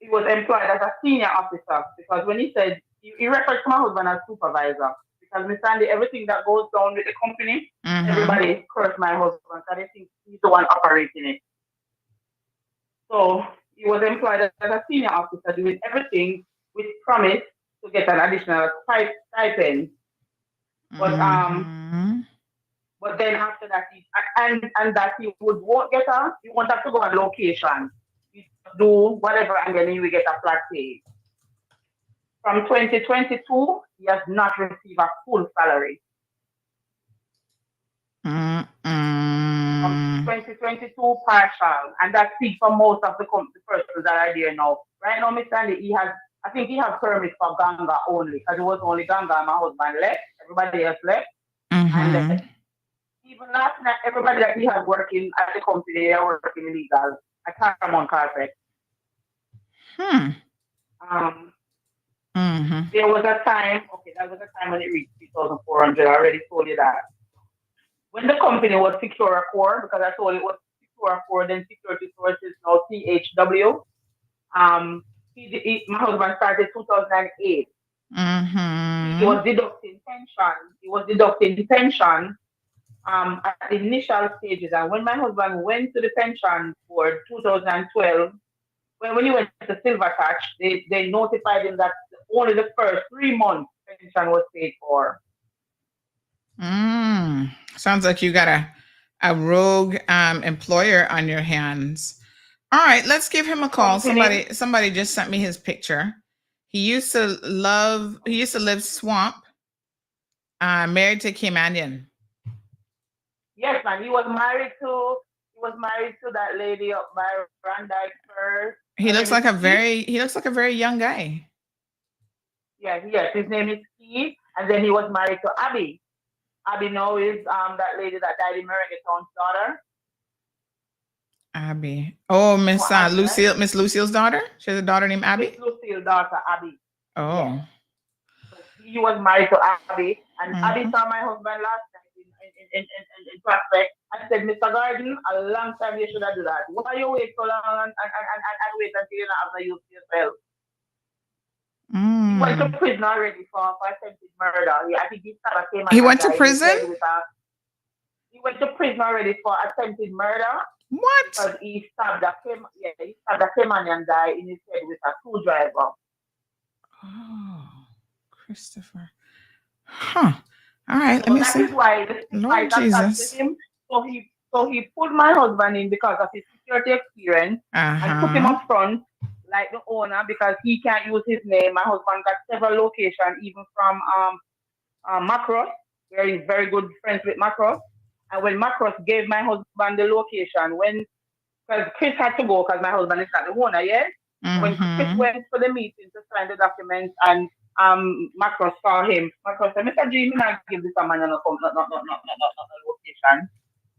He was employed as a senior officer, because when he said, he referred to my husband as supervisor, because Miss Sandy, everything that goes down with the company, everybody cursed my husband, because they think he's the one operating it. So he was employed as a senior officer, doing everything with promise to get an additional stipend. But then after that, he won't have to go on location. You do whatever, and then he will get a flat pay. From 2022, he has not received a full salary. From 2022, partial, and that speaks for most of the persons that are there now. Right now, Mr. Andy, I think he has permit for Ganga only, because it was only Ganga and my husband left. Everybody else left. And then, even last night, everybody that he had working at the company, they are working illegal. I can't come on carpet. There was a time, that was a time when it reached 3,400. I already told you that. When the company was Secura Core, because I told it was Secura Core, then Security Sources, now CHW. My husband started 2008. He was deducting pension. At the initial stages, and when my husband went to the pension for 2012, when he went to Silver Touch, they notified him that only the first 3 months pension was paid for. Sounds like you got a rogue employer on your hands. All right, let's give him a call. Somebody just sent me his picture. He used to live swamp, married to Cayman. Yes, man. He was married to that lady up by Randike first. He looks like a very young guy. Yes, his name is Steve, and then he was married to Abby. Abby now is that lady that died in Merenguetown's daughter. Abby. Oh, Miss Lucille, Miss Lucille's daughter? She has a daughter named Abby? Miss Lucille's daughter, Abby. Oh. Yes. He was married to Abby, and Abby saw my husband last night in Prospect. I said, Mr. Garden, a long time you should have done that. Why you wait so long and wait until you don't have the use yourself? He went to prison already for attempted murder. I think he went to prison? He went to prison already for attempted murder. What? Because he stabbed a Caymanian guy in his head with a screwdriver. Oh, Christopher. Huh. All right, let me see. That is why Lord Jesus. Him. So he pulled my husband in because of his security experience and put him up front like the owner because he can't use his name. My husband got several locations, even from Macross, where he's very good friends with Macross. And when Macross gave my husband the location, because Chris had to go because my husband is not the owner yet. When Chris went for the meeting to sign the documents and Macross saw him, Macross said, Mr. G, I give this a man no location.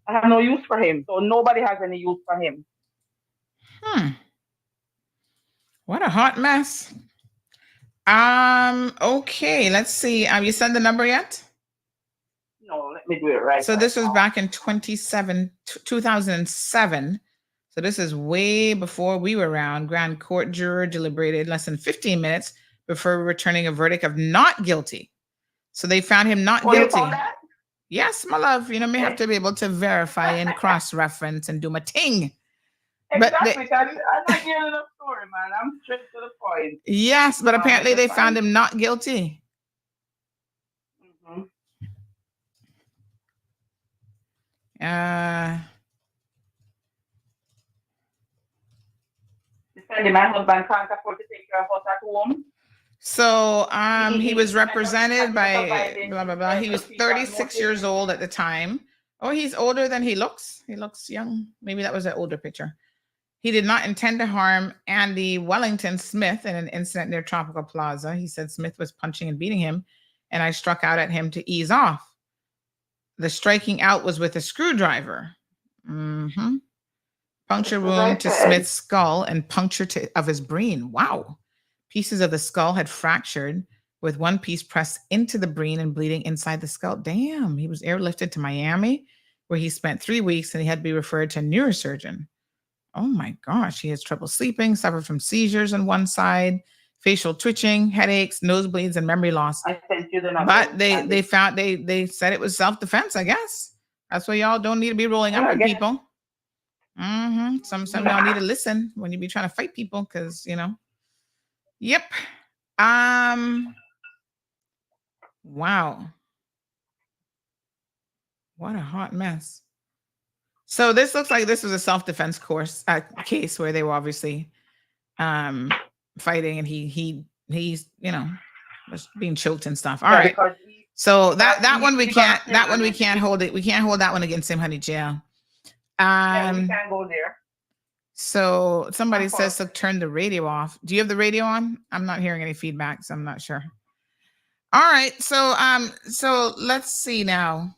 I have no use for him. So nobody has any use for him. What a hot mess. Okay, let's see. You sent the number yet? No, let me do it right. So this was back in 2007. So this is way before we were around. Grand Court juror deliberated less than 15 minutes before returning a verdict of not guilty. So they found him not guilty. You found that? Yes, my love. You know, may have to be able to verify and cross-reference and do my thing. Exactly. I'm not giving a story, man. I'm straight to the point. Yes, but apparently they found him not guilty. My husband can't afford to take care of us at home. So he was represented by blah blah blah. He was 36 years old at the time. Oh, he's older than he looks. He looks young. Maybe that was an older picture. He did not intend to harm Andy Wellington Smith in an incident near Tropical Plaza. He said Smith was punching and beating him, and I struck out at him to ease off. The striking out was with a screwdriver. Puncture wound to Smith's skull and puncture of his brain. Wow. Pieces of the skull had fractured with one piece pressed into the brain and bleeding inside the skull. Damn. He was airlifted to Miami, where he spent 3 weeks, and he had to be referred to a neurosurgeon. Oh my gosh. He has trouble sleeping, suffered from seizures on one side, facial twitching, headaches, nosebleeds, and memory loss. I sent you the number. But they said it was self-defense, I guess. That's why y'all don't need to be rolling up on people. Some y'all need to listen when you be trying to fight people, because Yep. Wow. What a hot mess. So this looks like this was a self-defense case where they were obviously fighting, and he's was being choked and stuff. All right. So that one we can't hold it. We can't hold that one against him, honey. Jail. We can't go there. So somebody says to turn the radio off. Do you have the radio on? I'm not hearing any feedback, so I'm not sure. All right. So let's see now.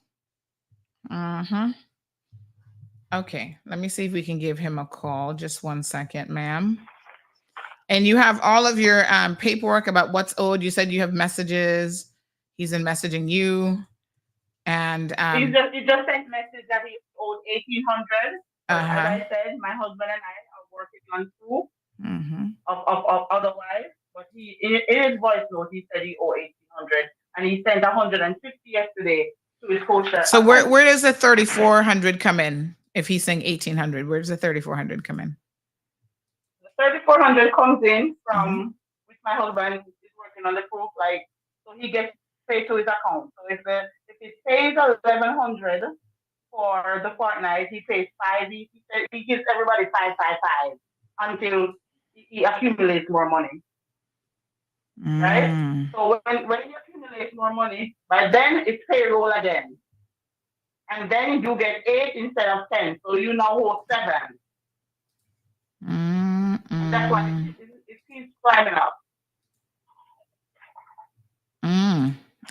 Okay. Let me see if we can give him a call. Just 1 second, ma'am. And you have all of your paperwork about what's owed. You said you have messages. He's been messaging you. And he just sent message that he owed $1,800. As I said, my husband and I are working on proof of otherwise. But in his voice note, he said he owed $1,800, and he sent $150 yesterday to his coach. So where does the $3,400 come in? If he's saying $1,800, where does the $3,400 come in? The $3,400 comes in from which my husband is working on the proof, like so he gets paid to his account. So if he pays $1,100 for the fortnight, he pays five. He gives everybody 555 until he accumulates more money. Right? So when you accumulate more money, by then it's payroll again. And then you get 8 instead of 10. So you now hold 7. And that's why it keeps climbing up.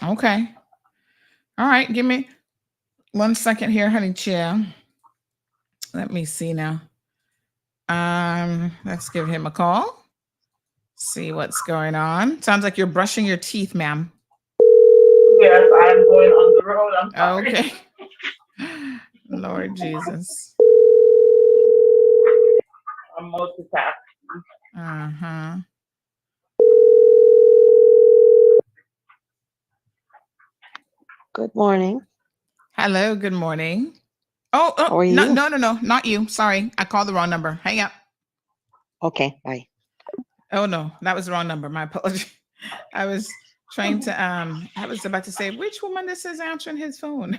Okay. All right. Give me 1 second here, honey chill. Let me see now. Let's give him a call. See what's going on. Sounds like you're brushing your teeth, ma'am. Yes, I'm going on the road. I'm sorry. Okay. Lord Jesus. I'm multitasking. Good morning. Hello, good morning. Oh, How are no, you? no, not you. Sorry, I called the wrong number. Hang up. Okay, bye. Oh no, that was the wrong number. My apology. I was trying to I was about to say which woman this is answering his phone.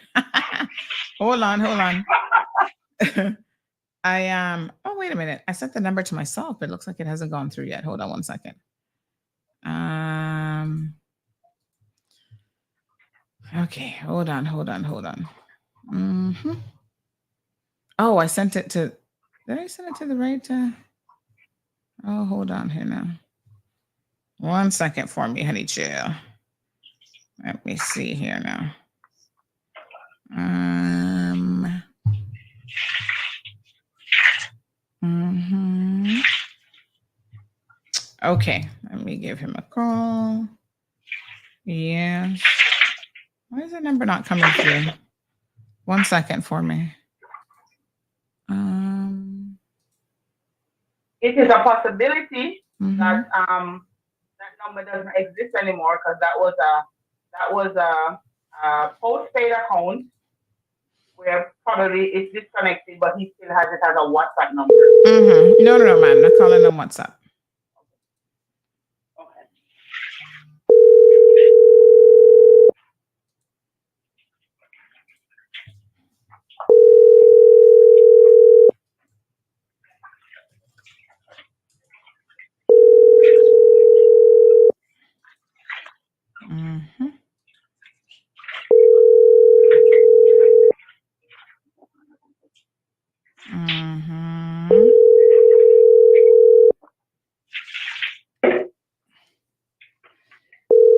hold on. Oh wait a minute. I sent the number to myself, but it looks like it hasn't gone through yet. Hold on 1 second. Okay, hold on. Oh, I sent it to, did I send it to the right? Oh, hold on here now. 1 second for me, honey chill. Let me see here now. Okay, let me give him a call. Yes. Why is the number not coming through? 1 second for me. It is a possibility that that number doesn't exist anymore because that was a postpaid account where probably it's disconnected, but he still has it as a WhatsApp number. No, man. I'm not calling on WhatsApp.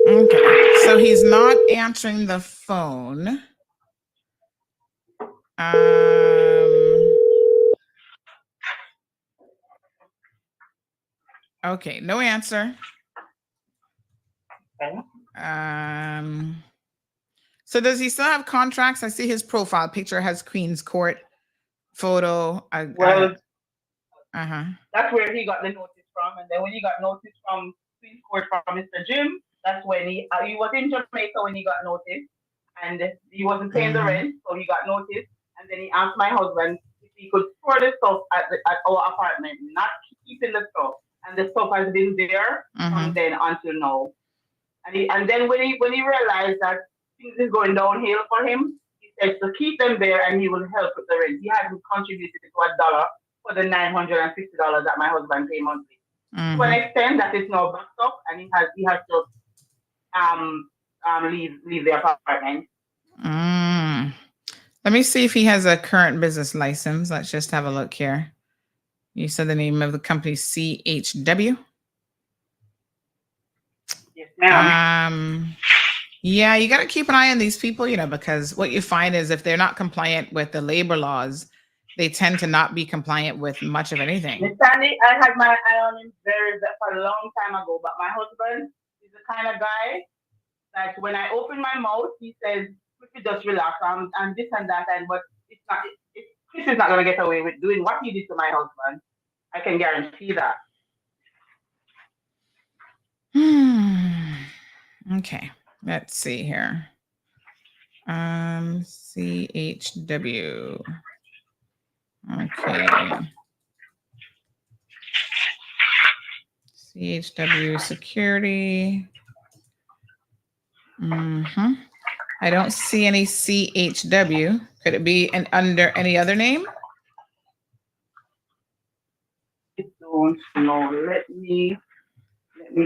Okay, so he's not answering the phone. Okay, no answer. Okay. So does he still have contracts? I see his profile picture has Queen's Court photo. That's where he got the notice from, and then when he got notice from Queen's Court from Mr. Jim, that's when he was in Jamaica when he got notice, and he wasn't paying the rent, so he got notice, and then he asked my husband if he could store the stuff at our apartment, not keeping the stuff, and the stuff has been there from then until now. And then when he realized that things is going downhill for him, he said to keep them there and he will help with the rent. He hasn't contributed to $1 for the $950 that my husband paid monthly. To an extent that is now backed up, and he has to leave the apartment. Let me see if he has a current business license. Let's just have a look here. You said the name of the company CHW. Yes, ma'am. Yeah, you got to keep an eye on these people, because what you find is if they're not compliant with the labor laws, they tend to not be compliant with much of anything. Miss Sandy, I had my eye on him for a long time ago, but my husband is the kind of guy that when I open my mouth, he says, just relax, and this and that, but Chris is not going to get away with doing what he did to my husband. I can guarantee that. Okay, let's see here. CHW. Okay. CHW Security. I don't see any CHW. Could it be under any other name? I don't know. Let me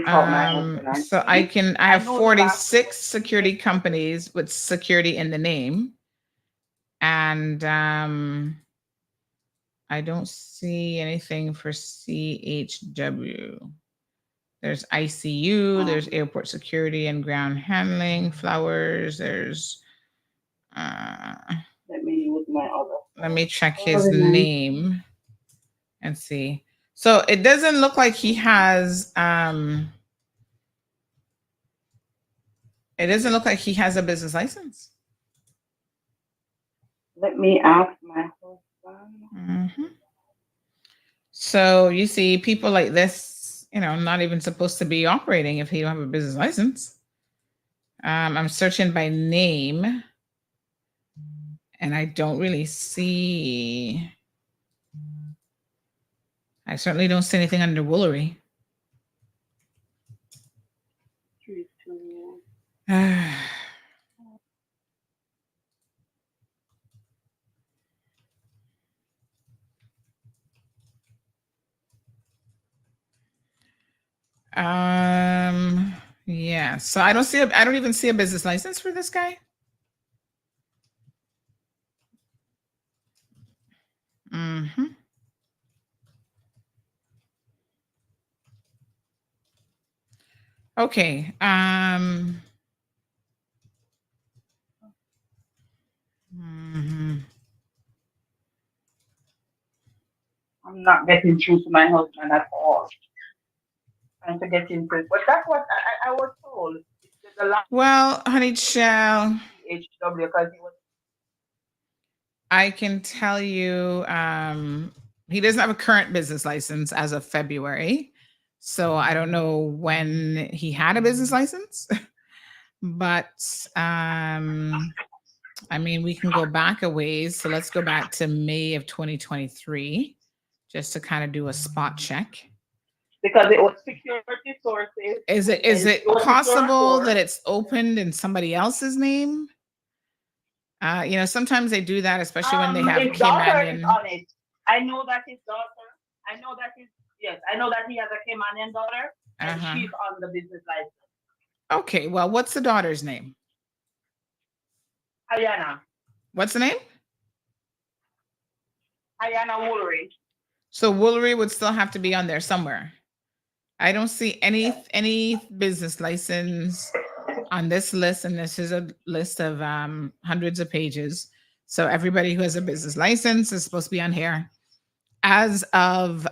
call my husband. So I have 46 security companies with security in the name. And I don't see anything for CHW. There's ICU, there's airport security and ground handling, flowers, there's let me check his name and see. So it doesn't look like he has it doesn't look like he has a business license. Let me ask my husband. So you see people like this, not even supposed to be operating if you don't have a business license. I'm searching by name and I don't really see. I certainly don't see anything under Woolery. Yeah. So I don't even see a business license for this guy. Okay. I'm not getting through to my husband at all. Trying to get into it, but that's what I was told. Well, honey child, HW because he was. I can tell you, he doesn't have a current business license as of February. So I don't know when he had a business license, but we can go back a ways. So let's go back to May of 2023, just to kind of do a spot check. Because it was security sources. Is it possible that it's opened in somebody else's name? Sometimes they do that, especially when they have his daughter Cayman. Is on it. I know that his daughter. I know that he has a Caymanian daughter, and she's on the business license. Okay, well, what's the daughter's name? Ayana. What's the name? Ayana Woolery. So Woolery would still have to be on there somewhere. I don't see any business license on this list, and this is a list of hundreds of pages. So everybody who has a business license is supposed to be on here. As of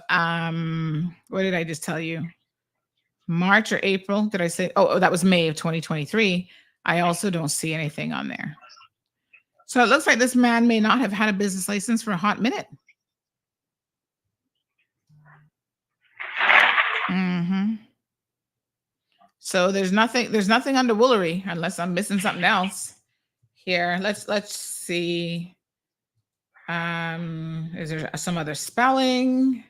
what did I just tell you? March or April? Did I say? Oh, that was May of 2023. I also don't see anything on there. So it looks like this man may not have had a business license for a hot minute. So there's nothing under Woolery unless I'm missing something else here. Let's see. Is there some other spelling?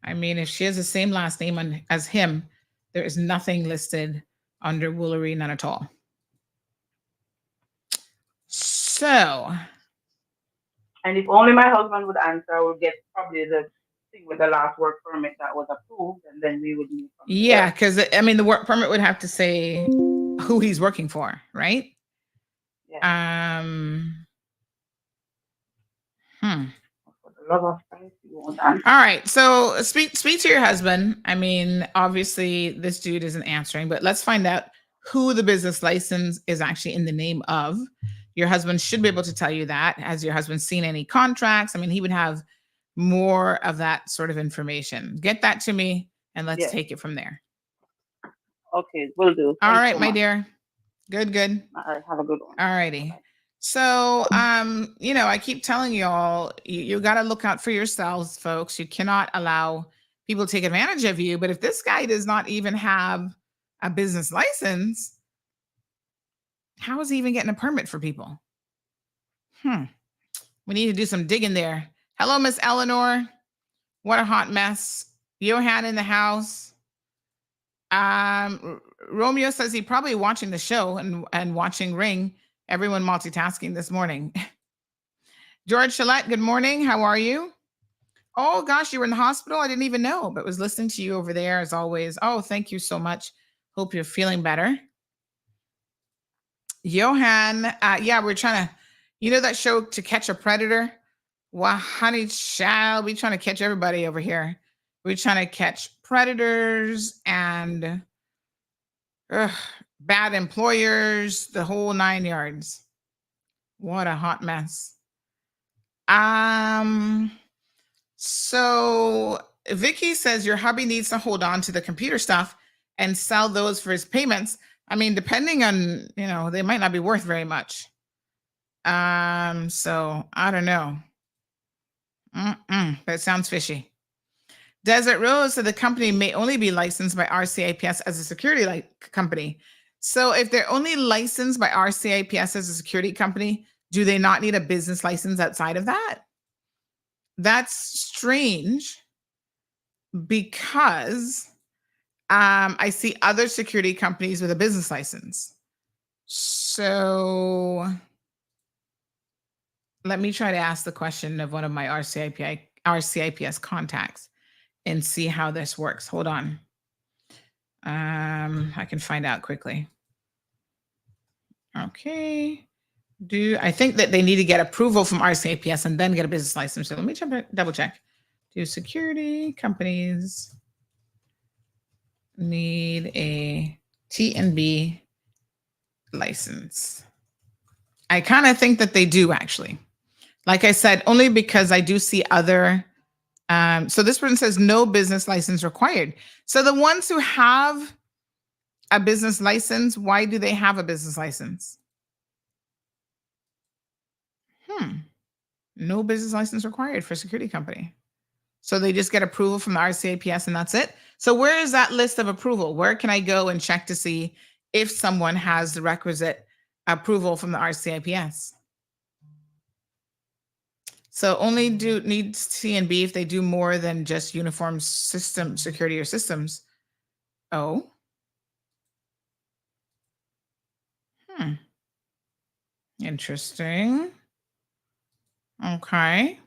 If she has the same last name as him, there is nothing listed under Woolery, none at all. So. And if only my husband would answer, I would get probably the thing with the last work permit that was approved, and then we would move from there. Because the work permit would have to say who he's working for, right? Yeah. All right. So speak to your husband. Obviously this dude isn't answering, but let's find out who the business license is actually in the name of. Your husband should be able to tell you that. Has your husband seen any contracts? He would have more of that sort of information. Get that to me and let's take it from there. Okay, will do. All right, my dear. Good. All right, have a good one. All righty. So, I keep telling you all, you got to look out for yourselves, folks. You cannot allow people to take advantage of you. But if this guy does not even have a business license, how is he even getting a permit for people? We need to do some digging there. Hello, Miss Eleanor. What a hot mess. Johan in the house. Romeo says he probably watching the show and watching Ring. Everyone multitasking this morning. George Chalette, good morning. How are you? Oh gosh, you were in the hospital. I didn't even know, but was listening to you over there as always. Oh, thank you so much. Hope you're feeling better. Johan, yeah, we're trying to, that show To Catch a Predator? Well, honey child, we trying to catch everybody over here. We're trying to catch predators and bad employers, the whole 9 yards. What a hot mess. So Vicky says your hubby needs to hold on to the computer stuff and sell those for his payments. I mean, depending on, they might not be worth very much. So I don't know. That sounds fishy. Desert Rose said the company may only be licensed by RCIPS as a security company. So if they're only licensed by RCIPS as a security company, do they not need a business license outside of that? That's strange because I see other security companies with a business license. So let me try to ask the question of one of my RCIPS contacts and see how this works. Hold on. I can find out quickly. Okay. I think that they need to get approval from RCIPS and then get a business license. So let me double check. Do security companies need a T&B license? I kind of think that they do, actually. Like I said, only because I do see other. So this person says no business license required. So the ones who have a business license, why do they have a business license? No business license required for a security company. So they just get approval from the RCIPS and that's it. So where is that list of approval? Where can I go and check to see if someone has the requisite approval from the RCIPS? So only needs C&B if they do more than just uniform system security or systems. Oh. Interesting. Okay.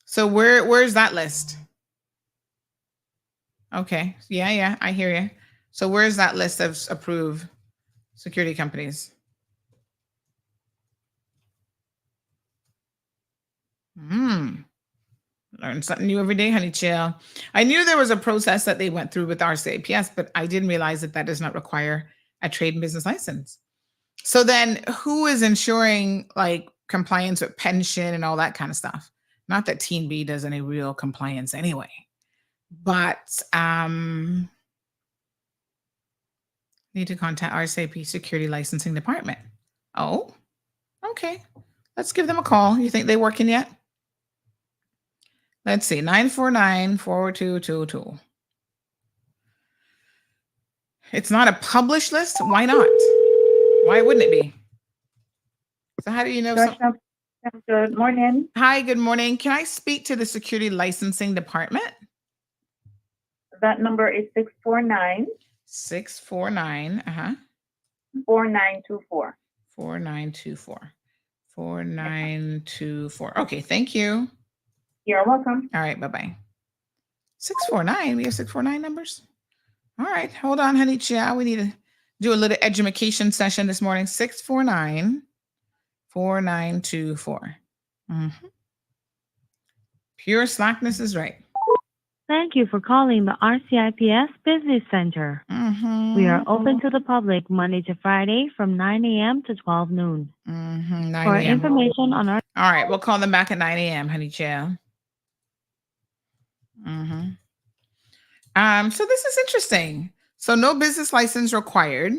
So where's that list? Okay. Yeah, I hear you. So where's that list of approved security companies? Learn something new every day, honey chill. I knew there was a process that they went through with RCIPS, but I didn't realize that does not require a trade and business license. So then who is ensuring like compliance with pension and all that kind of stuff? Not that T&B does any real compliance anyway, but need to contact RCIP Security Licensing Department. Oh, okay. Let's give them a call. You think they're working yet? Let's see, 949-42222. It's not a published list? Why not? Why wouldn't it be? So how do you know? Good morning. Hi, good morning. Can I speak to the Security Licensing Department? That number is 649. 649, 4924. 4924. 4924. Okay, thank you. You're welcome. All right, bye-bye. 649. We have 649 numbers? All right, hold on, honey child. We need to do a little education session this morning. 649-4924. Pure slackness is right. Thank you for calling the RCIPS Business Center. We are open to the public Monday to Friday from 9 a.m. to 12 noon. 9 For a.m. information on our... All right, we'll call them back at 9 a.m., honey child. So this is interesting. So no business license required.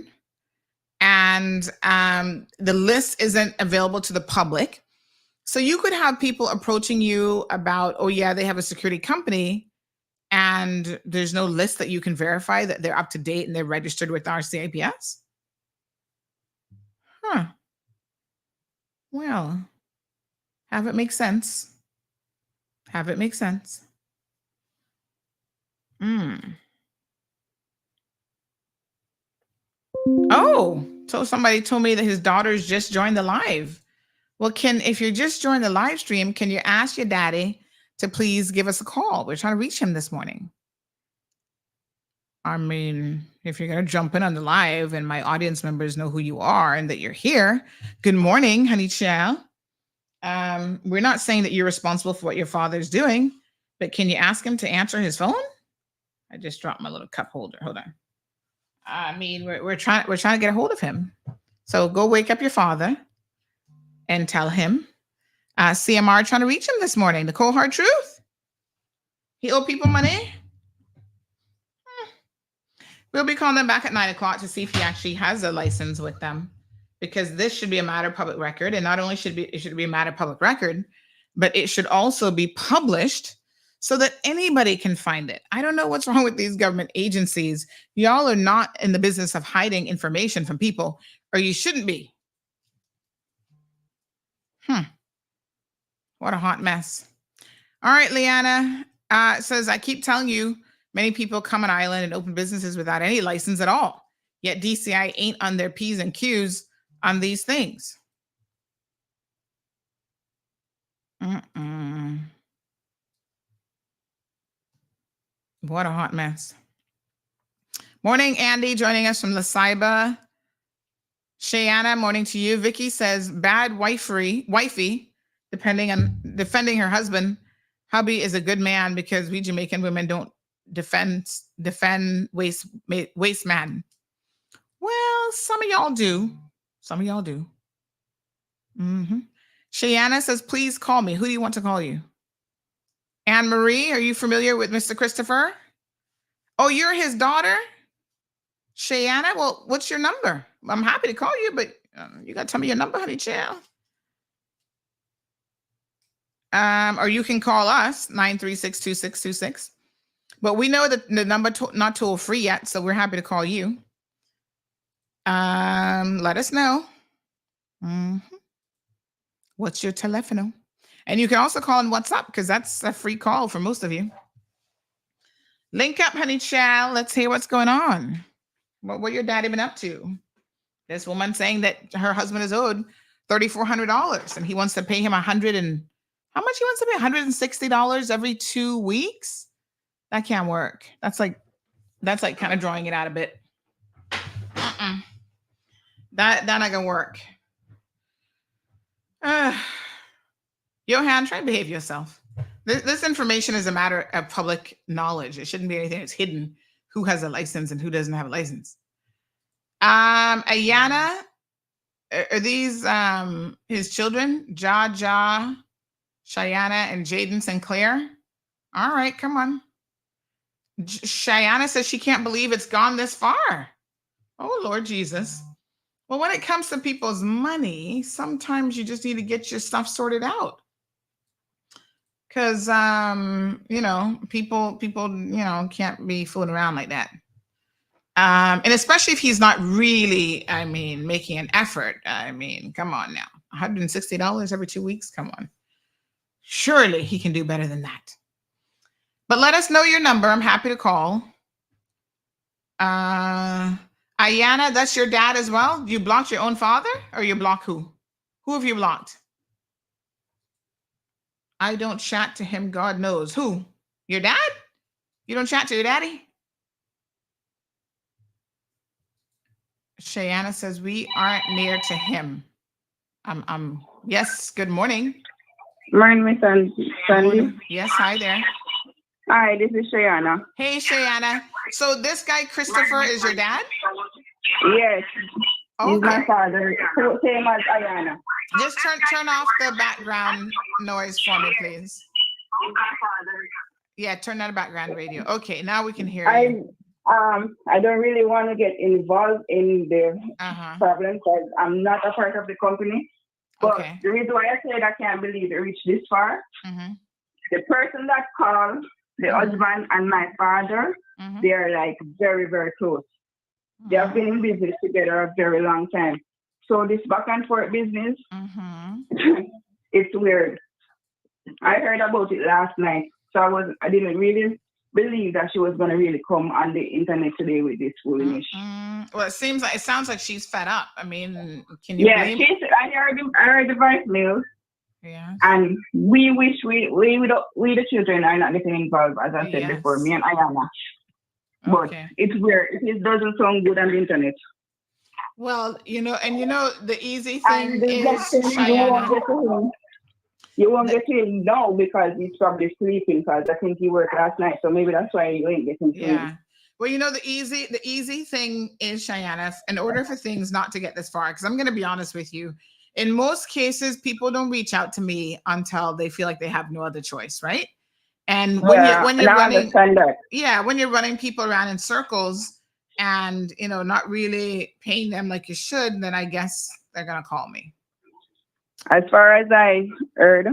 And the list isn't available to the public. So you could have people approaching you about, oh yeah, they have a security company and there's no list that you can verify that they're up to date and they're registered with RCIPS. Well, have it make sense. Have it make sense. Oh, so somebody told me that his daughter's just joined the live. Well, if you're just joining the live stream, can you ask your daddy to please give us a call? We're trying to reach him this morning. I mean, if you're going to jump in on the live and my audience members know who you are and that you're here, good morning, honey child. We're not saying that you're responsible for what your father's doing, but can you ask him to answer his phone? I just dropped my little cup holder. Hold on. I mean, we're trying to get a hold of him. So go wake up your father and tell him. CMR trying to reach him this morning. The cold hard truth. He owe people money. We'll be calling them back at 9 o'clock to see if he actually has a license with them, because this should be a matter of public record. And not only should it be a matter of public record, but it should also be published so that anybody can find it. I don't know what's wrong with these government agencies. Y'all are not in the business of hiding information from people, or you shouldn't be. What a hot mess. All right, Leanna says, I keep telling you, many people come on island and open businesses without any license at all. Yet DCI ain't on their P's and Q's on these things. What a hot mess. Morning, Andy, joining us from La Ceiba. Shayana, morning to you. Vicky says, bad wifey, defending her husband. Hubby is a good man because we Jamaican women don't defend waste man. Well, some of y'all do. Shayana says, please call me. Who do you want to call you? Anne Marie, are you familiar with Mr. Christopher? Oh, you're his daughter? Shayana, well, what's your number? I'm happy to call you, but you got to tell me your number, honey child. Or you can call us, 936-2626. But we know that the number not toll free yet, so we're happy to call you. Let us know. What's your telephone? And you can also call on WhatsApp, because that's a free call for most of you. Link up, honey child. Let's hear what's going on. What your daddy been up to? This woman saying that her husband is owed $3,400 and he wants to pay him $100 and how much he wants to pay? $160 every 2 weeks? That can't work. That's like kind of drawing it out a bit. That not gonna work. Johan, try and behave yourself. This information is a matter of public knowledge. It shouldn't be anything that's hidden. Who has a license and who doesn't have a license? Ayana, are these his children? Shayana, and Jaden Sinclair? All right, come on. Shayana says she can't believe it's gone this far. Oh, Lord Jesus. Well, when it comes to people's money, sometimes you just need to get your stuff sorted out. Because, people, can't be fooling around like that. And especially if he's not really, making an effort. Come on now. $160 every 2 weeks? Come on. Surely he can do better than that. But let us know your number. I'm happy to call. Ayana, that's your dad as well? You blocked your own father, or you block who? Who have you blocked? I don't chat to him, God knows. Who? Your dad? You don't chat to your daddy? Shayana says we aren't near to him. Yes, good morning. Morning, Miss Sandy. Yes, hi there. Hi, this is Shayana. Hey, Shayana. So this guy, Christopher, is your dad? Yes. Okay. He's my father. Same as Ayana. Just turn off the background noise for me, please. Yeah, turn on the background radio. Okay, now we can hear you. I don't really want to get involved in the problem because I'm not a part of the company. But the reason why I said I can't believe it reached this far, the person that called, the husband and my father, they are like very, very close. They have been in business together a very long time. So this back and forth business, it's weird. I heard about it last night, so I didn't really believe that she was going to really come on the internet today with this foolishness. Well, it sounds like she's fed up. I mean, can you blame? I heard the voicemail. Yeah. And we wish we the children are not getting involved, as I said before, me and Ayana. But it's where it doesn't sound good on the internet. Well, the easy thing is Cheyenne. You won't get to him now because he's probably sleeping because I think he worked last night. So maybe that's why you ain't getting to him. Well, the easy thing is, Cheyenne, in order for things not to get this far, because I'm going to be honest with you, in most cases, people don't reach out to me until they feel like they have no other choice, right? And when you're running, when you're running people around in circles and not really paying them like you should, then I guess they're going to call me. As far as I heard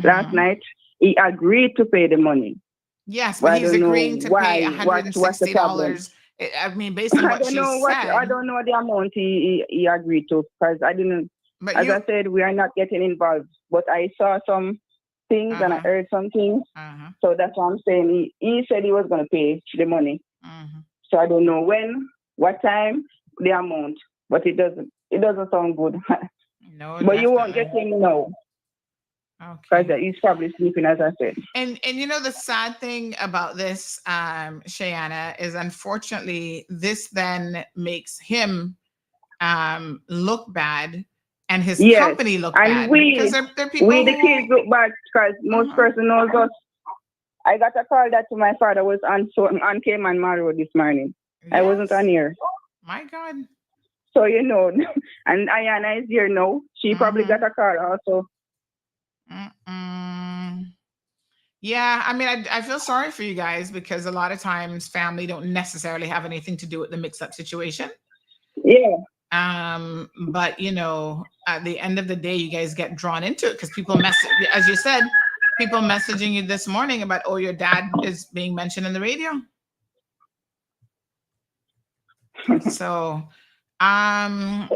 last night, he agreed to pay the money. Yes, but he's agreeing to pay $160. I mean, based on what she said. I don't know the amount he agreed to because I didn't. But I said, we are not getting involved. But I saw some things and I heard some things. So that's what I'm saying. He said he was going to pay the money. So I don't know when, what time, the amount. But it doesn't sound good. No, but you won't get him now. Because he's probably sleeping, as I said. And the sad thing about this, Cheyenne, is unfortunately this then makes him look bad and his company look bad. Because they're people the kids look bad because most person knows us. I got a call that my father was on Cayman Road this morning. I wasn't on here. My God. So, and Ayana is here now. She probably got a call also. Yeah, I mean, I feel sorry for you guys because a lot of times family don't necessarily have anything to do with the mix-up situation. Yeah. But at the end of the day, you guys get drawn into it because people as you said, people messaging you this morning about, your dad is being mentioned in the radio. So, I'm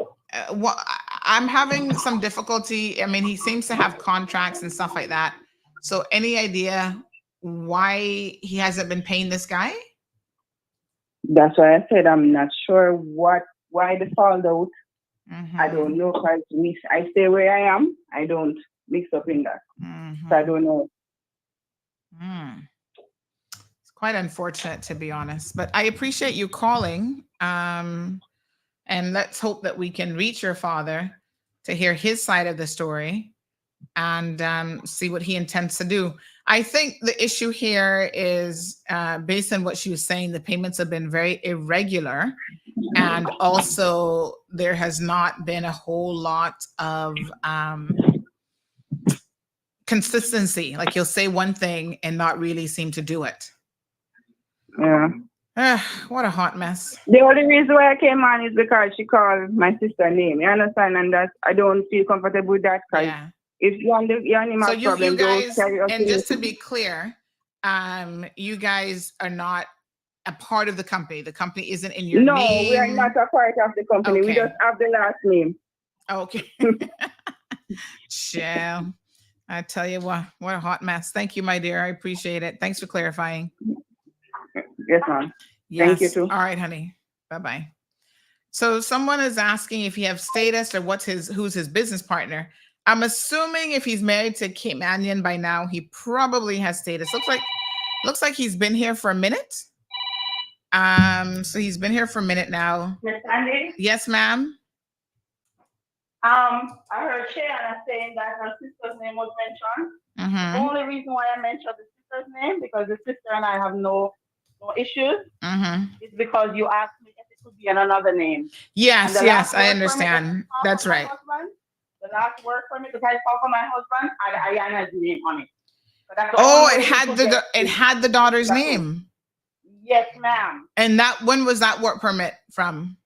having some difficulty. I mean, he seems to have contracts and stuff like that. So any idea why he hasn't been paying this guy? That's why I said I'm not sure why the fallout. I don't know because I stay where I am. I don't mix up in that. So I don't know. It's quite unfortunate, to be honest. But I appreciate you calling. And let's hope that we can reach your father to hear his side of the story and see what he intends to do. I think the issue here is based on what she was saying, the payments have been very irregular. And also there has not been a whole lot of consistency. Like you'll say one thing and not really seem to do it. Yeah. What a hot mess. The only reason why I came on is because she called my sister's name. You understand? And that I don't feel comfortable with that. If you're on the animal problem, you guys, and just to be clear, you guys are not a part of the company. The company isn't in your name. No, we are not a part of the company. We just have the last name. Okay. Chill. I tell you what a hot mess. Thank you, my dear. I appreciate it. Thanks for clarifying. Yes, ma'am. Yes. Thank you too. All right, honey. Bye-bye. So someone is asking if he has status or who's his business partner. I'm assuming if he's married to Cayman by now, he probably has status. Looks like he's been here for a minute. So he's been here for a minute now. Miss Sandy? Yes, ma'am. I heard Cheyenne saying that her sister's name was mentioned. The only reason why I mentioned the sister's name because the sister and I have no issues. It's because you asked me if it could be in another name. Yes, I understand. That's right. The last word for me, because I called for my husband, and Ayana's name on it. It had the daughter's name. Yes, ma'am. And when was that work permit from?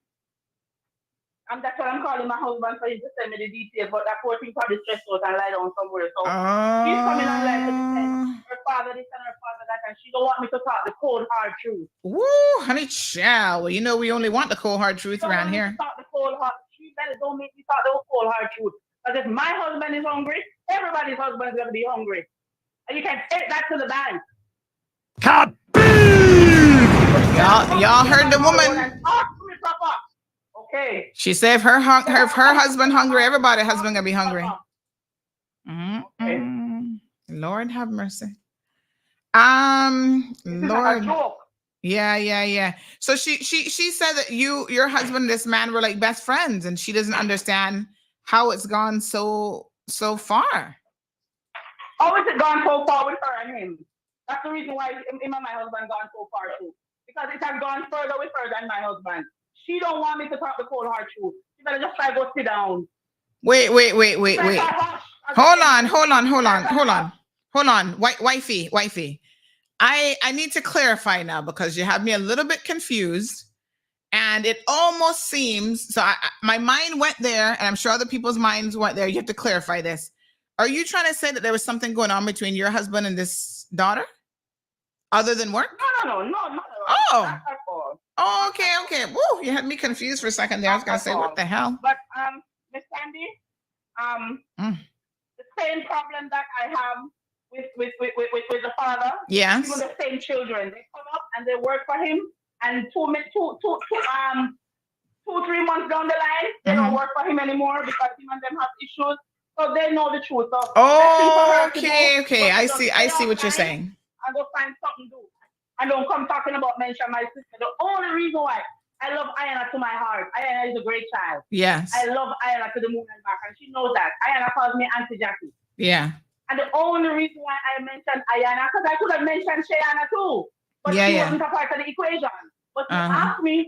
That's what I'm calling my husband for him to send me the details, but that poor thing probably stressed out and lie down somewhere. So she's coming online to defend her father this and her father that, and she don't want me to talk the cold hard truth. Woo, honey, child. Well, we only want the cold hard truth around here. Talk the cold hard truth. Don't make me talk the cold hard truth. Because if my husband is hungry, everybody's husband is going to be hungry. And you can take that to the bank. Kaboom! Y'all heard the woman. Okay. She said if her husband hungry, everybody husband gonna be hungry. Lord have mercy. Lord. Yeah. So she said that your husband and this man were like best friends, and she doesn't understand how it's gone so far. How is it gone so far with her and him? That's the reason why him and my husband gone so far too. Because it has gone further with her than my husband. She don't want me to talk the cold hard truth. She better just try to go sit down. Wait. Hold on. Wifey. I need to clarify now because you have me a little bit confused. And it almost seems, so my mind went there, and I'm sure other people's minds went there. You have to clarify this. Are you trying to say that there was something going on between your husband and this daughter? Other than work? No. Oh, okay. Woo, you had me confused for a second there. I was going to say, what the hell? But, Miss Sandy, the same problem that I have with the father. Yes. Even the same children. They come up and they work for him, and 2-3 months down the line, they don't work for him anymore because him and them have issues. So they know the truth. So okay. I see what you're saying. And go find something to do. And don't come talking about mention my sister. The only reason why I love Ayana to my heart. Ayana is a great child. Yes. I love Ayana to the moon and back, and she knows that. Ayana calls me Auntie Jackie. Yeah. And the only reason why I mentioned Ayana, because I could have mentioned Shayana too, but she wasn't a part of the equation. But she asked me if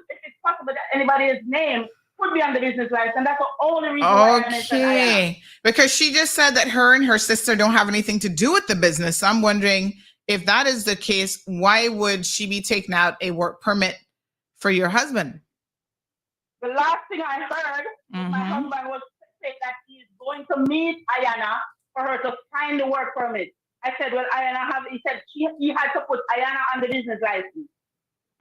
it's possible that anybody's name could be on the business license, and that's the only reason why I mentioned Ayana. Because she just said that her and her sister don't have anything to do with the business. So I'm wondering if that is the case, why would she be taking out a work permit for your husband? The last thing I heard, my husband was saying that he's going to meet Ayana for her to sign the work permit. I said, well, he said he had to put Ayana on the business license.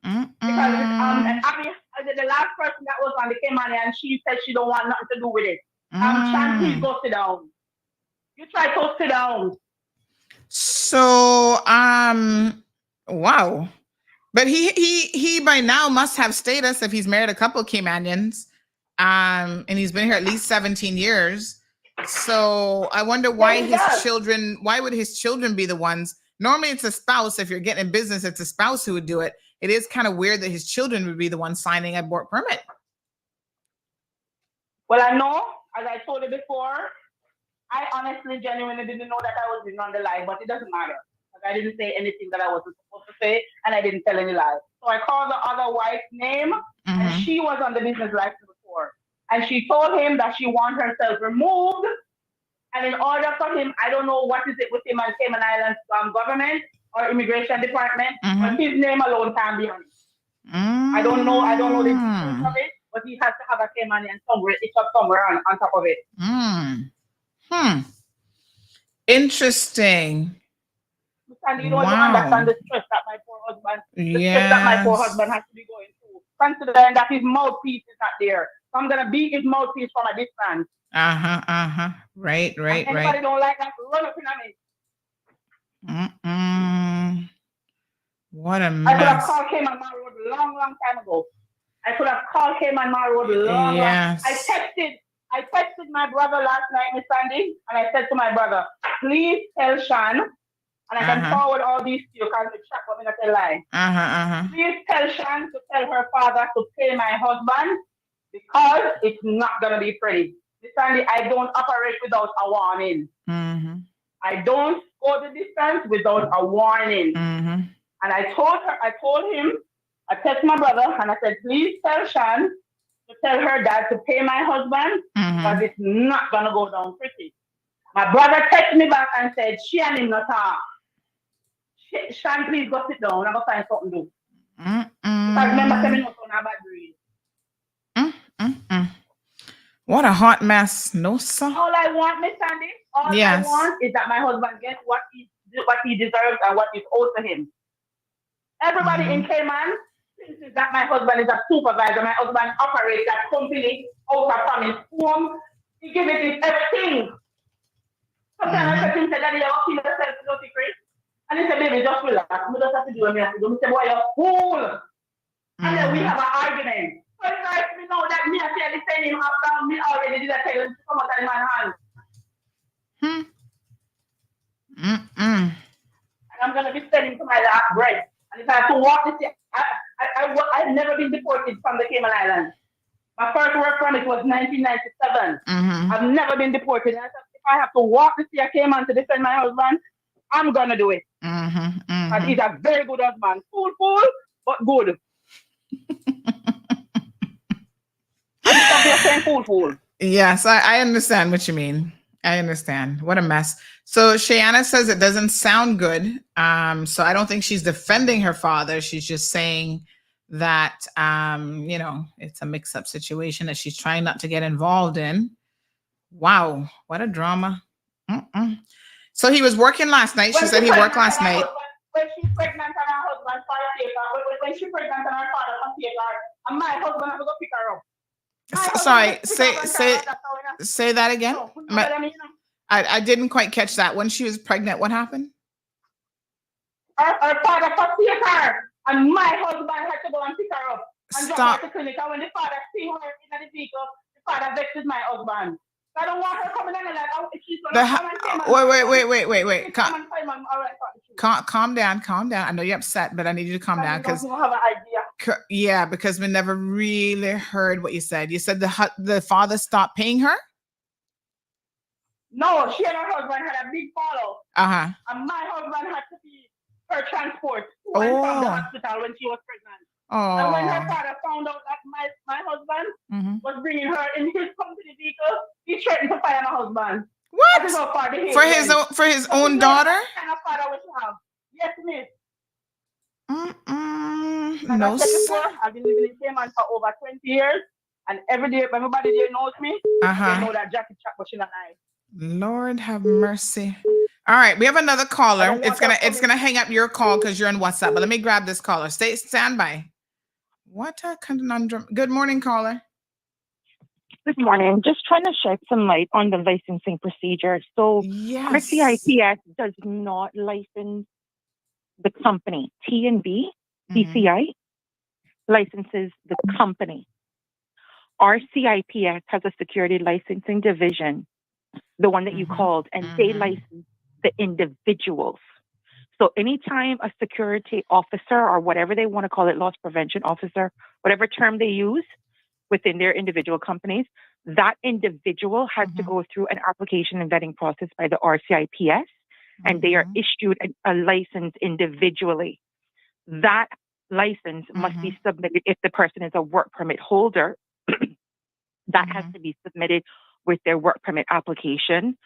Because and Abby, the last person that was on the Cayman, and she said she don't want nothing to do with it. Chan, please go sit down. You try to sit down. So, wow. But he by now must have status if he's married a couple of Caymanians. And he's been here at least 17 years. So I wonder why why would his children be the ones? Normally it's a spouse. If you're getting in business, it's a spouse who would do it. It is kind of weird that his children would be the ones signing a work permit. Well, I know, as I told you before, I honestly, genuinely didn't know that I was in on the lie, but it doesn't matter. I didn't say anything that I wasn't supposed to say, and I didn't tell any lies. So I called the other wife's name, and she was on the business license before. And she told him that she wants herself removed. And in order for him, I don't know what is it with him and Cayman Islands government or immigration department, but his name alone can't be on it. I don't know the details of it, but he has to have a Cayman and somewhere, it's up somewhere on top of it. Interesting. And you don't understand the stress that my poor husband, stress that my poor husband has to be going through. Considering that his mouthpiece is not there. So I'm gonna beat his mouthpiece from a distance. Right. Anybody don't like that, run up in on me. What a mess. I could have called Cayman Road long time ago. I could have called Cayman Road long. I texted my brother last night, Miss Sandy, and I said to my brother, please tell Sean, and I can forward all these to you because the chat for me not a lie. Please tell Sean to tell her father to pay my husband because it's not gonna be pretty. Miss Sandy, I don't operate without a warning. I don't go the distance without a warning. And I told him, I texted my brother and I said, please tell Sean to tell her dad to pay my husband because it's not gonna go down pretty. My brother texted me back and said, she and him not talk. Sean, please go sit down. I'm gonna find something to do. Because remember, tell me not on a bad breed. What a hot mess. No, sir. All I want, Miss Sandy, I want is that my husband gets what he deserves and what is owed to him. Everybody in Cayman thinks that my husband is a supervisor. My husband operates that company out from his home. He gives it everything. Sometimes I think that he ever feel yourself no secret. And he said, baby, just relax. We just have to do what we have to do. I said, boy, you're a fool. And then we have an argument. So it's like, we know that me and Kelly send him after me already did a tell him to come out of my hand. And I'm going to be sending to my last breath. And if I have to walk this year, I've never been deported from the Cayman Islands. My first work permit was 1997. I've never been deported. And I said, if I have to walk this year Cayman to defend my husband, I'm going to do it. And he's a very good husband. Fool, but good. Fool. Yes, I understand what you mean. I understand. What a mess. So Shayana says it doesn't sound good. So I don't think she's defending her father. She's just saying that, you know, it's a mix-up situation that she's trying not to get involved in. Wow, what a drama. So he was working last night. She said he worked last night. When she's pregnant and her husband when she's pregnant and her father comes here, and my husband has to go pick her up. Sorry, say that again. I didn't quite catch that. When she was pregnant, what happened? Her father comes to her, and my husband had to go and pick her up and drop her to clinic. And when the father see her in the vehicle, the father vexes my husband. I don't want her coming in and like, oh, she's gonna wait. Calm down. I know you're upset, but I need you to calm down because yeah, because we never really heard what you said. You said the father stopped paying her. No, she and her husband had a big fallout. And my husband had to be her transport to and from the hospital when she was pregnant. And when her father found out that my husband was bringing her in his company vehicle, he threatened to fire my husband. What? For his own daughter? What kind of father would you have? Yes, miss. No, sir. I've been living in Cayman for over 20 years, and every day, everybody there knows me. They know that Jackie Chap was in an eye. Lord have mercy. All right, we have another caller. It's gonna hang up your call because you're on WhatsApp. But let me grab this caller. Stand by. What a conundrum. Good morning, caller. Good morning. Just trying to shed some light on the licensing procedure. So RCIPS does not license the company. T&B, DCI, licenses the company. RCIPS has a security licensing division, the one that you called, and they license the individuals. So anytime a security officer or whatever they want to call it, loss prevention officer, whatever term they use within their individual companies, that individual has to go through an application and vetting process by the RCIPS, and they are issued a license individually. That license must be submitted if the person is a work permit holder. That has to be submitted with their work permit application,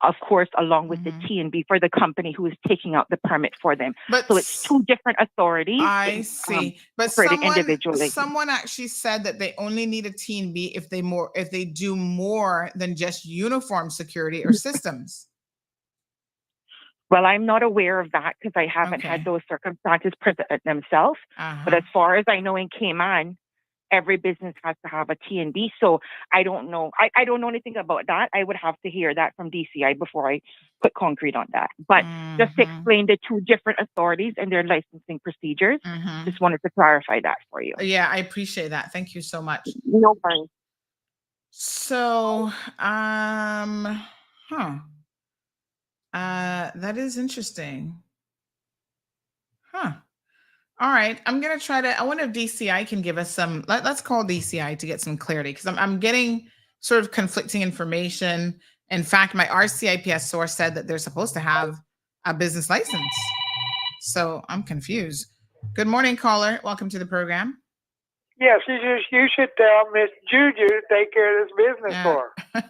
of course, along with the T&B for the company who is taking out the permit for them. So it's two different authorities. I see. But someone actually said that they only need a T&B if they do more than just uniform security or systems. Well, I'm not aware of that because I haven't had those circumstances present themselves. But as far as I know in Cayman, every business has to have a T&B. So I don't know. I don't know anything about that. I would have to hear that from DCI before I put concrete on that. But just to explain the two different authorities and their licensing procedures, just wanted to clarify that for you. Yeah, I appreciate that. Thank you so much. No worries. So, that is interesting. All right, I'm gonna try to. I wonder if DCI can give us some. Let's call DCI to get some clarity because I'm getting sort of conflicting information. In fact, my RCIPS source said that they're supposed to have a business license, so I'm confused. Good morning, caller. Welcome to the program. Yes, you should tell Miss Juju to take care of this business for her.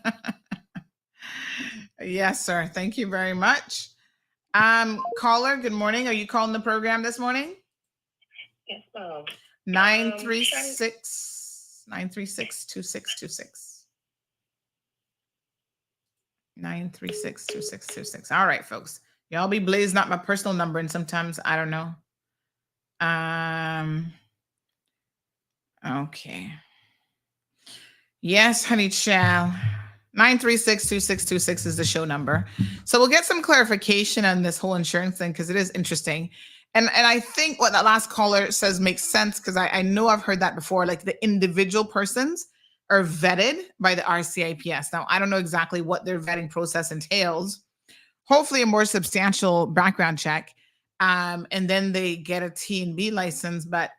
Yes, sir. Thank you very much. Caller, good morning. Are you calling the program this morning? Yes, ma'am. 936-2626. 936-2626. All right, folks. Y'all be blazing up my personal number, and sometimes I don't know. Okay. Yes, honey child. 936-2626 is the show number. So we'll get some clarification on this whole insurance thing because it is interesting. And I think what that last caller says makes sense because I know I've heard that before. Like the individual persons are vetted by the RCIPS. Now, I don't know exactly what their vetting process entails. Hopefully a more substantial background check. And then they get a T&B license. But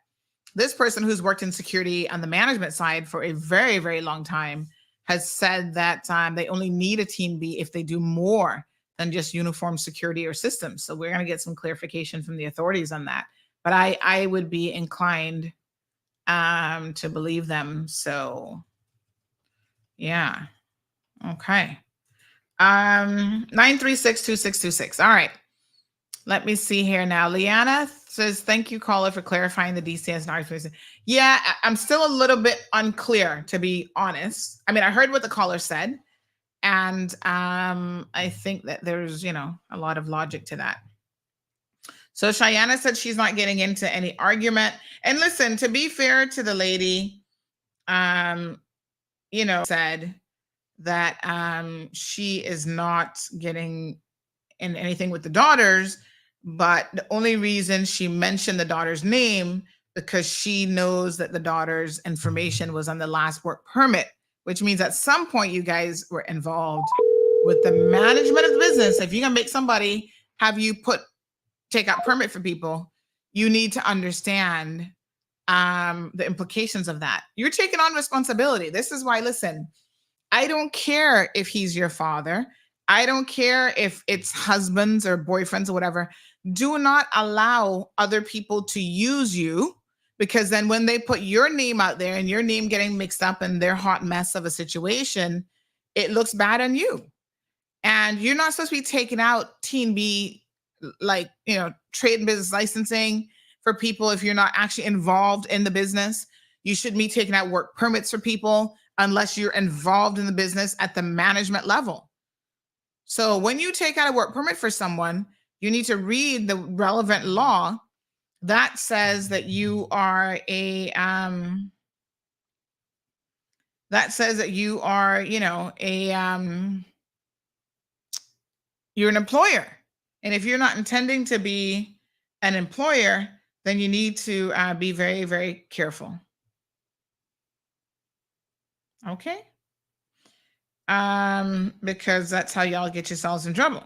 this person who's worked in security on the management side for a very, very long time has said that they only need a T&B if they do more than just uniform security or systems. So we're going to get some clarification from the authorities on that. But I would be inclined to believe them. So, yeah. Okay. 936-2626. All right. Let me see here now. Liana says, thank you, caller, for clarifying the DCS and RCIPS. Yeah, I'm still a little bit unclear, to be honest. I mean, I heard what the caller said, and I think that there's, a lot of logic to that. So Cheyenne said she's not getting into any argument. And listen, to be fair to the lady, said that she is not getting in anything with the daughters, but the only reason she mentioned the daughter's name because she knows that the daughter's information was on the last work permit, which means at some point you guys were involved with the management of the business. If you're gonna make somebody have you take out permit for people, you need to understand the implications of that. You're taking on responsibility. This is why, listen, I don't care if he's your father. I don't care if it's husbands or boyfriends or whatever. Do not allow other people to use you, because then when they put your name out there and your name getting mixed up in their hot mess of a situation, it looks bad on you. And you're not supposed to be taking out T&B, like, trade and business licensing for people if you're not actually involved in the business. You shouldn't be taking out work permits for people unless you're involved in the business at the management level. So when you take out a work permit for someone, you need to read the relevant law that says that you are you're an employer. And if you're not intending to be an employer, then you need to be very, very careful. Okay? Because that's how y'all get yourselves in trouble.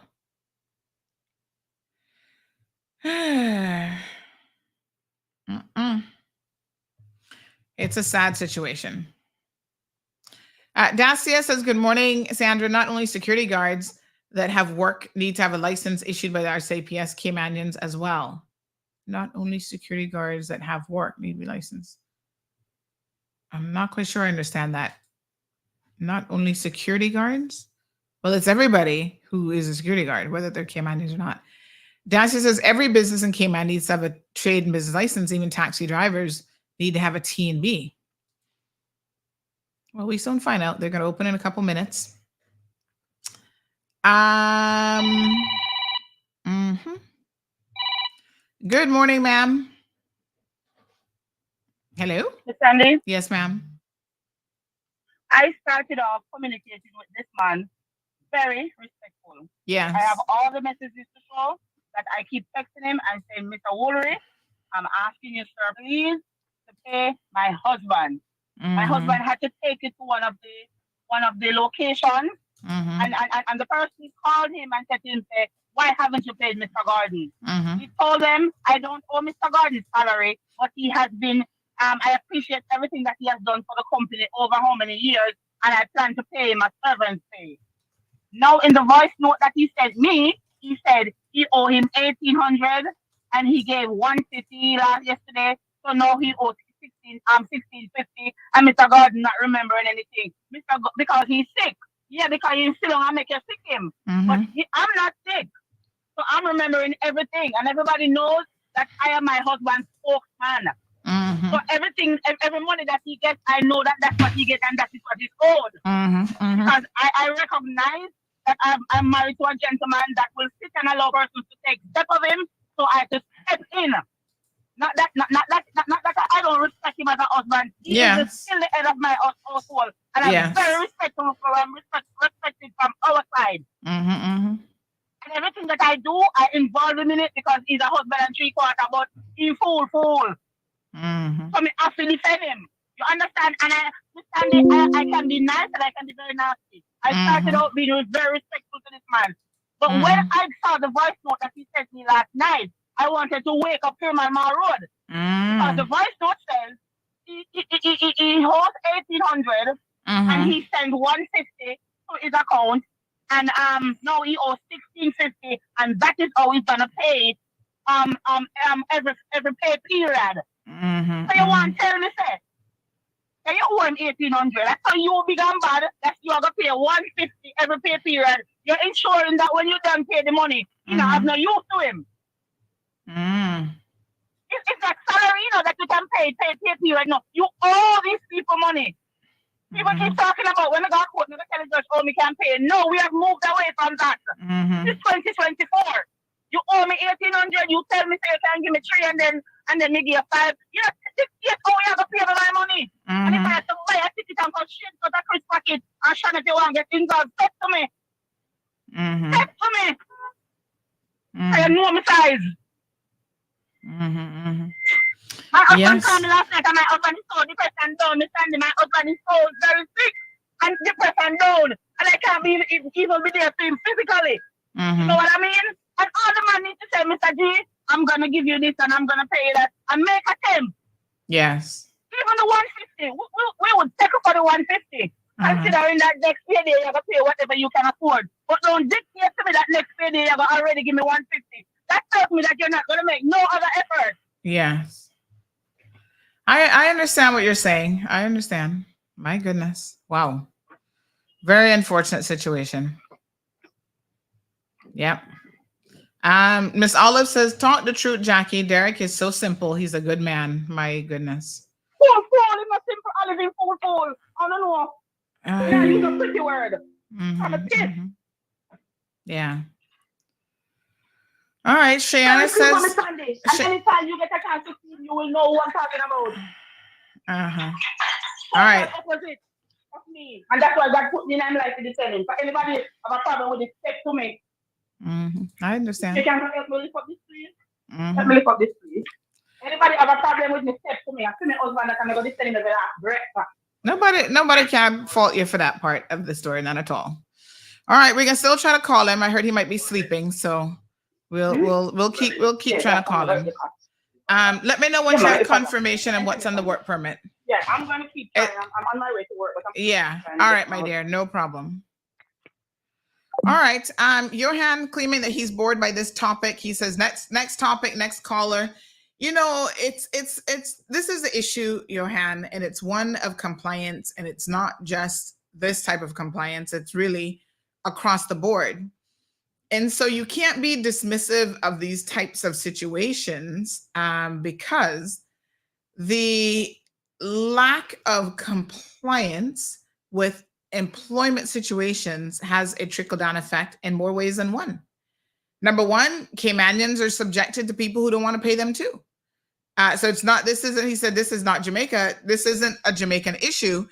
It's a sad situation. Dacia says, good morning, Sandra. Not only security guards that have work need to have a license issued by the RCIPS, Caymanians as well. Not only security guards that have work need to be licensed. I'm not quite sure I understand that. Not only security guards? Well, it's everybody who is a security guard, whether they're Caymanians or not. Dacia says every business in Cayman needs to have a trade and business license. Even taxi drivers need to have a T&B. Well, we soon find out. They're going to open in a couple minutes. Good morning, ma'am. Hello? Miss Sandy? Yes, ma'am. I started off communicating with this man, very respectful. Yes. I have all the messages to show that I keep texting him and saying, Mr. Woolery, I'm asking you, sir, please, to pay my husband. My husband had to take it to one of the locations, and the person called him and said to him, why haven't you paid Mr. Gordon? He told them, I don't owe Mr. Gordon's salary, but he has been, I appreciate everything that he has done for the company over how many years, and I plan to pay him a servant's pay. Now, in the voice note that he sent me, he said he owe him $1,800 and he gave $150 yesterday. So now he owes $1,650, and Mr. Gordon not remembering anything. Because he's sick. Yeah, because he's still gonna make you sick him. But I'm not sick. So I'm remembering everything, and everybody knows that I am my husband's spokesman. So everything, every money that he gets, I know that that's what he gets and that is what he's owed. Because I recognize that I'm married to a gentleman that will sit and allow persons to take step of him, so I have to step in. Not that I don't respect him as a husband. He is still the head of my household, and I'm very respectful for him. from our side. And everything that I do, I involve him in it because he's a husband and 3/4, but he fool. So me have to defend him. You understand? And I can be nice and I can be very nasty. I started out being very respectful to this man. But when I saw the voice note that he sent me last night, I wanted to wake up him on my road. Because the voice note says he owes 1,800 and he sent 150 to his account. And now he owes 1,650, and that is how he's gonna pay every pay period. So you want to tell me, say, you owe him 1,800. That's how you big and bad. That's you are gonna pay 150 every pay period. You're ensuring that when you done pay the money, you know, have no use to him. It's that salary, you know, that you can pay period. No, you owe these people money. People keep talking about when I got caught, the judge, oh, me can't pay. No, we have moved away from that. It's 2024. You owe me 1,800. You tell me, say, you can give me 3 and then me give you 5. You know, 6 years, oh, you have to pay me my money. And if I have to buy a ticket and go shit to the Chris pocket and Sean, if you want to get involved, step to me. Step to me. I know my size. My husband called me last night and my husband is so depressed and down. My husband is so very sick and depressed and down. And I can't be even be there for him physically. You know what I mean? And all the man needs to say, Mr. G, I'm going to give you this and I'm going to pay you that. And make a attempt. Yes. Even the 150. We would take up for the 150. Considering that next payday you're going to pay whatever you can afford. But don't dictate to me that next payday you're going to already give me 150. That tells me that you're not going to make no other effort. Yes. I understand what you're saying. I understand. My goodness. Wow. Very unfortunate situation. Yep. Miss Olive says, talk the truth, Jackie. Derek is so simple. He's a good man. My goodness. Fool. He's not simple. Olive in fool. I don't know. Yeah, use a pretty word. I'm a kid. Yeah. All right, Shayana says. And anytime you get a chance to see, you will know what I'm talking about. All right. Opposite of me, and that's why God put me in life to descending. For anybody have a problem with it, step to me. I understand. You can help me lift up this, please. Help me lift up this, please. Anybody have a problem with me, step to me. I see my husband that can go descending the last breakfast. Nobody can fault you for that part of the story, none at all. All right, we can still try to call him. I heard he might be sleeping, so we'll keep trying to call him. Let me know when you have confirmation and what's on the work permit. Yeah, I'm going to keep trying. I'm on my way to work. But all right, my dear, no problem. All right, Johan claiming that he's bored by this topic. He says next topic, next caller. You know, it's this is the issue, Johan, and it's one of compliance, and it's not just this type of compliance. It's really across the board. And so you can't be dismissive of these types of situations because the lack of compliance with employment situations has a trickle-down effect in more ways than one. Number one, Caymanians are subjected to people who don't want to pay them too. So it's not, he said, this is not Jamaica. This isn't a Jamaican issue.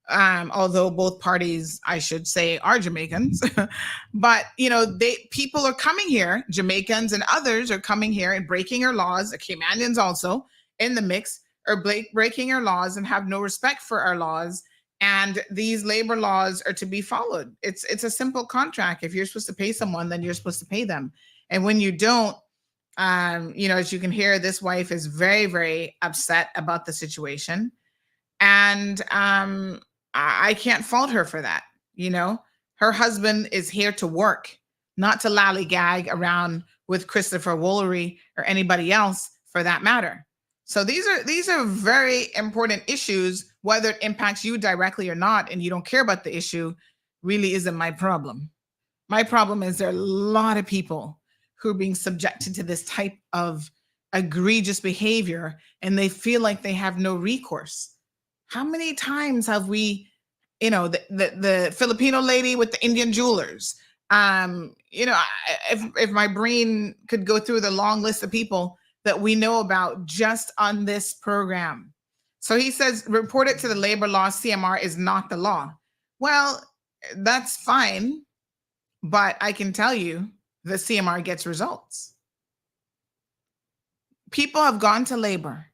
Although both parties, I should say, are Jamaicans, but you know, people are coming here, Jamaicans and others are coming here and breaking our laws. The Caymanians also in the mix are breaking our laws and have no respect for our laws. And these labor laws are to be followed. It's a simple contract. If you're supposed to pay someone, then you're supposed to pay them. And when you don't, you know, as you can hear, this wife is very, very upset about the situation. And I can't fault her for that. You know, her husband is here to work, not to lollygag around with Christopher Woolery or anybody else for that matter. So these are very important issues. Whether it impacts you directly or not, and you don't care about the issue, really isn't my problem. My problem is there are a lot of people who are being subjected to this type of egregious behavior, and they feel like they have no recourse. How many times have we, you know, the Filipino lady with the Indian jewelers? You know, if my brain could go through the long list of people that we know about just on this program. So he says, report it to the labor law. CMR is not the law. Well, that's fine. but I can tell you the CMR gets results. People have gone to labor,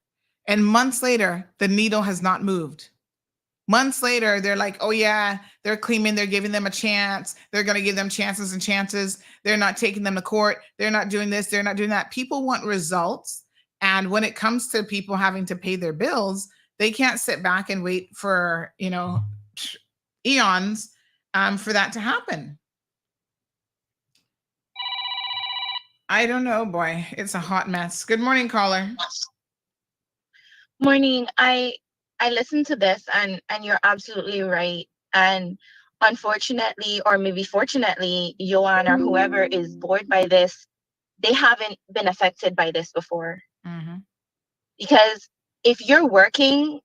and months later, the needle has not moved. Months later, they're like, oh yeah, they're claiming they're giving them a chance. They're going to give them chances and chances. They're not taking them to court. They're not doing this. They're not doing that. People want results. And when it comes to people having to pay their bills, they can't sit back and wait for, eons for that to happen. I don't know, boy. It's a hot mess. Good morning, caller. Morning. I listened to this and you're absolutely right. And unfortunately, or maybe fortunately, Joanne or whoever is bored by this, they haven't been affected by this before. Because if you're working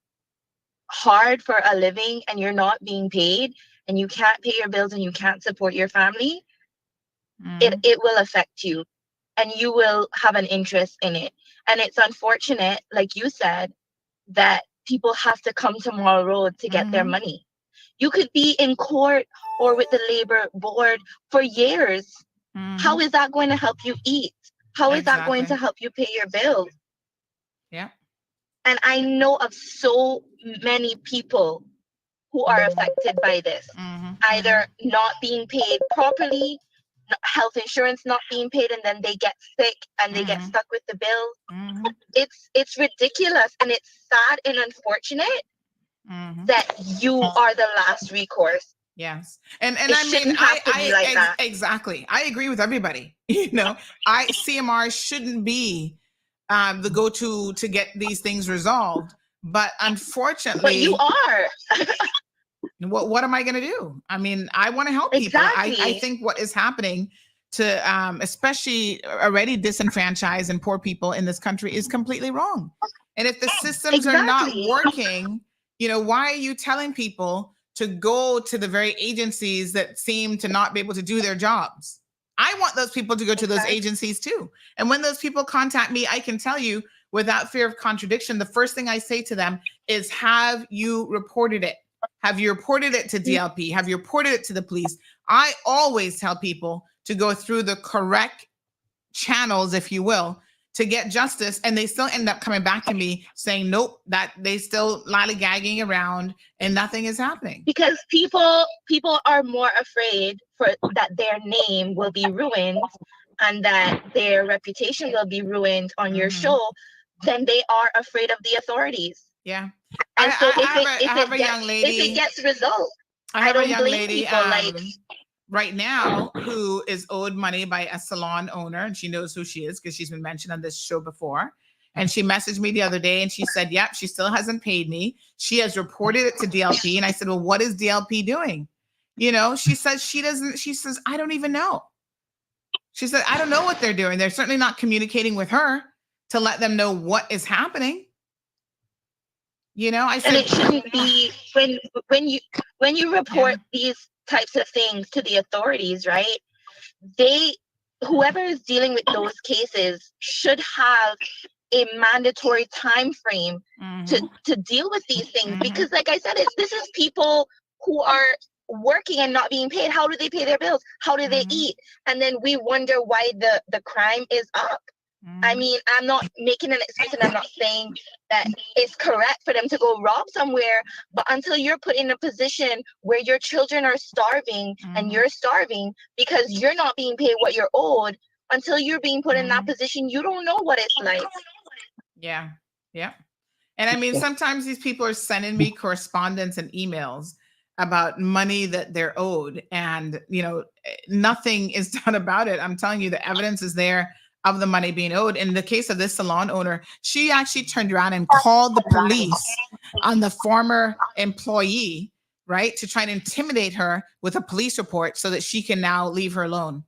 hard for a living and you're not being paid and you can't pay your bills and you can't support your family, it will affect you and you will have an interest in it. And it's unfortunate, like you said, that people have to come to Mall Road to get their money. You could be in court or with the labor board for years. How is that going to help you eat? How is that going to help you pay your bills? Yeah. And I know of so many people who are affected by this, either not being paid properly, health insurance not being paid, and then they get sick and they get stuck with the bill. It's ridiculous, and it's sad and unfortunate that you are the last recourse. Yes. And I mean, I exactly. I agree with everybody. CMR shouldn't be the go-to to get these things resolved. But unfortunately, but you are. What am I going to do? I mean, I want to help people. I think what is happening to especially already disenfranchised and poor people in this country is completely wrong. And if the systems are not working, why are you telling people to go to the very agencies that seem to not be able to do their jobs? I want those people to go to those agencies too. And when those people contact me, I can tell you without fear of contradiction, the first thing I say to them is, have you reported it? Have you reported it to DLP? Have you reported it to the police? I always tell people to go through the correct channels, if you will, to get justice. And they still end up coming back to me saying, nope, that they still lollygagging around and nothing is happening. Because people are more afraid that their name will be ruined and that their reputation will be ruined on your show than they are afraid of the authorities. Yeah. And so I have a young lady. If it gets resolved, I have a young lady right now who is owed money by a salon owner, and she knows who she is because she's been mentioned on this show before. And she messaged me the other day and she said, yep, she still hasn't paid me. She has reported it to DLP. And I said, well, what is DLP doing? She says she says, I don't even know. She said, I don't know what they're doing. They're certainly not communicating with her to let them know what is happening. I said, and it shouldn't be when you report these types of things to the authorities, right? Whoever is dealing with those cases should have a mandatory time frame to deal with these things, because like I said, this is people who are working and not being paid. How do they pay their bills? How do they eat? And then we wonder why the crime is up. I mean, I'm not making an excuse and I'm not saying that it's correct for them to go rob somewhere, but until you're put in a position where your children are starving and you're starving because you're not being paid what you're owed, until you're being put in that position, you don't know what it's like. Yeah. Yeah. And I mean, sometimes these people are sending me correspondence and emails about money that they're owed, and, nothing is done about it. I'm telling you, the evidence is there of the money being owed. In the case of this salon owner, she actually turned around and called the police on the former employee, right, to try and intimidate her with a police report so that she can now leave her alone.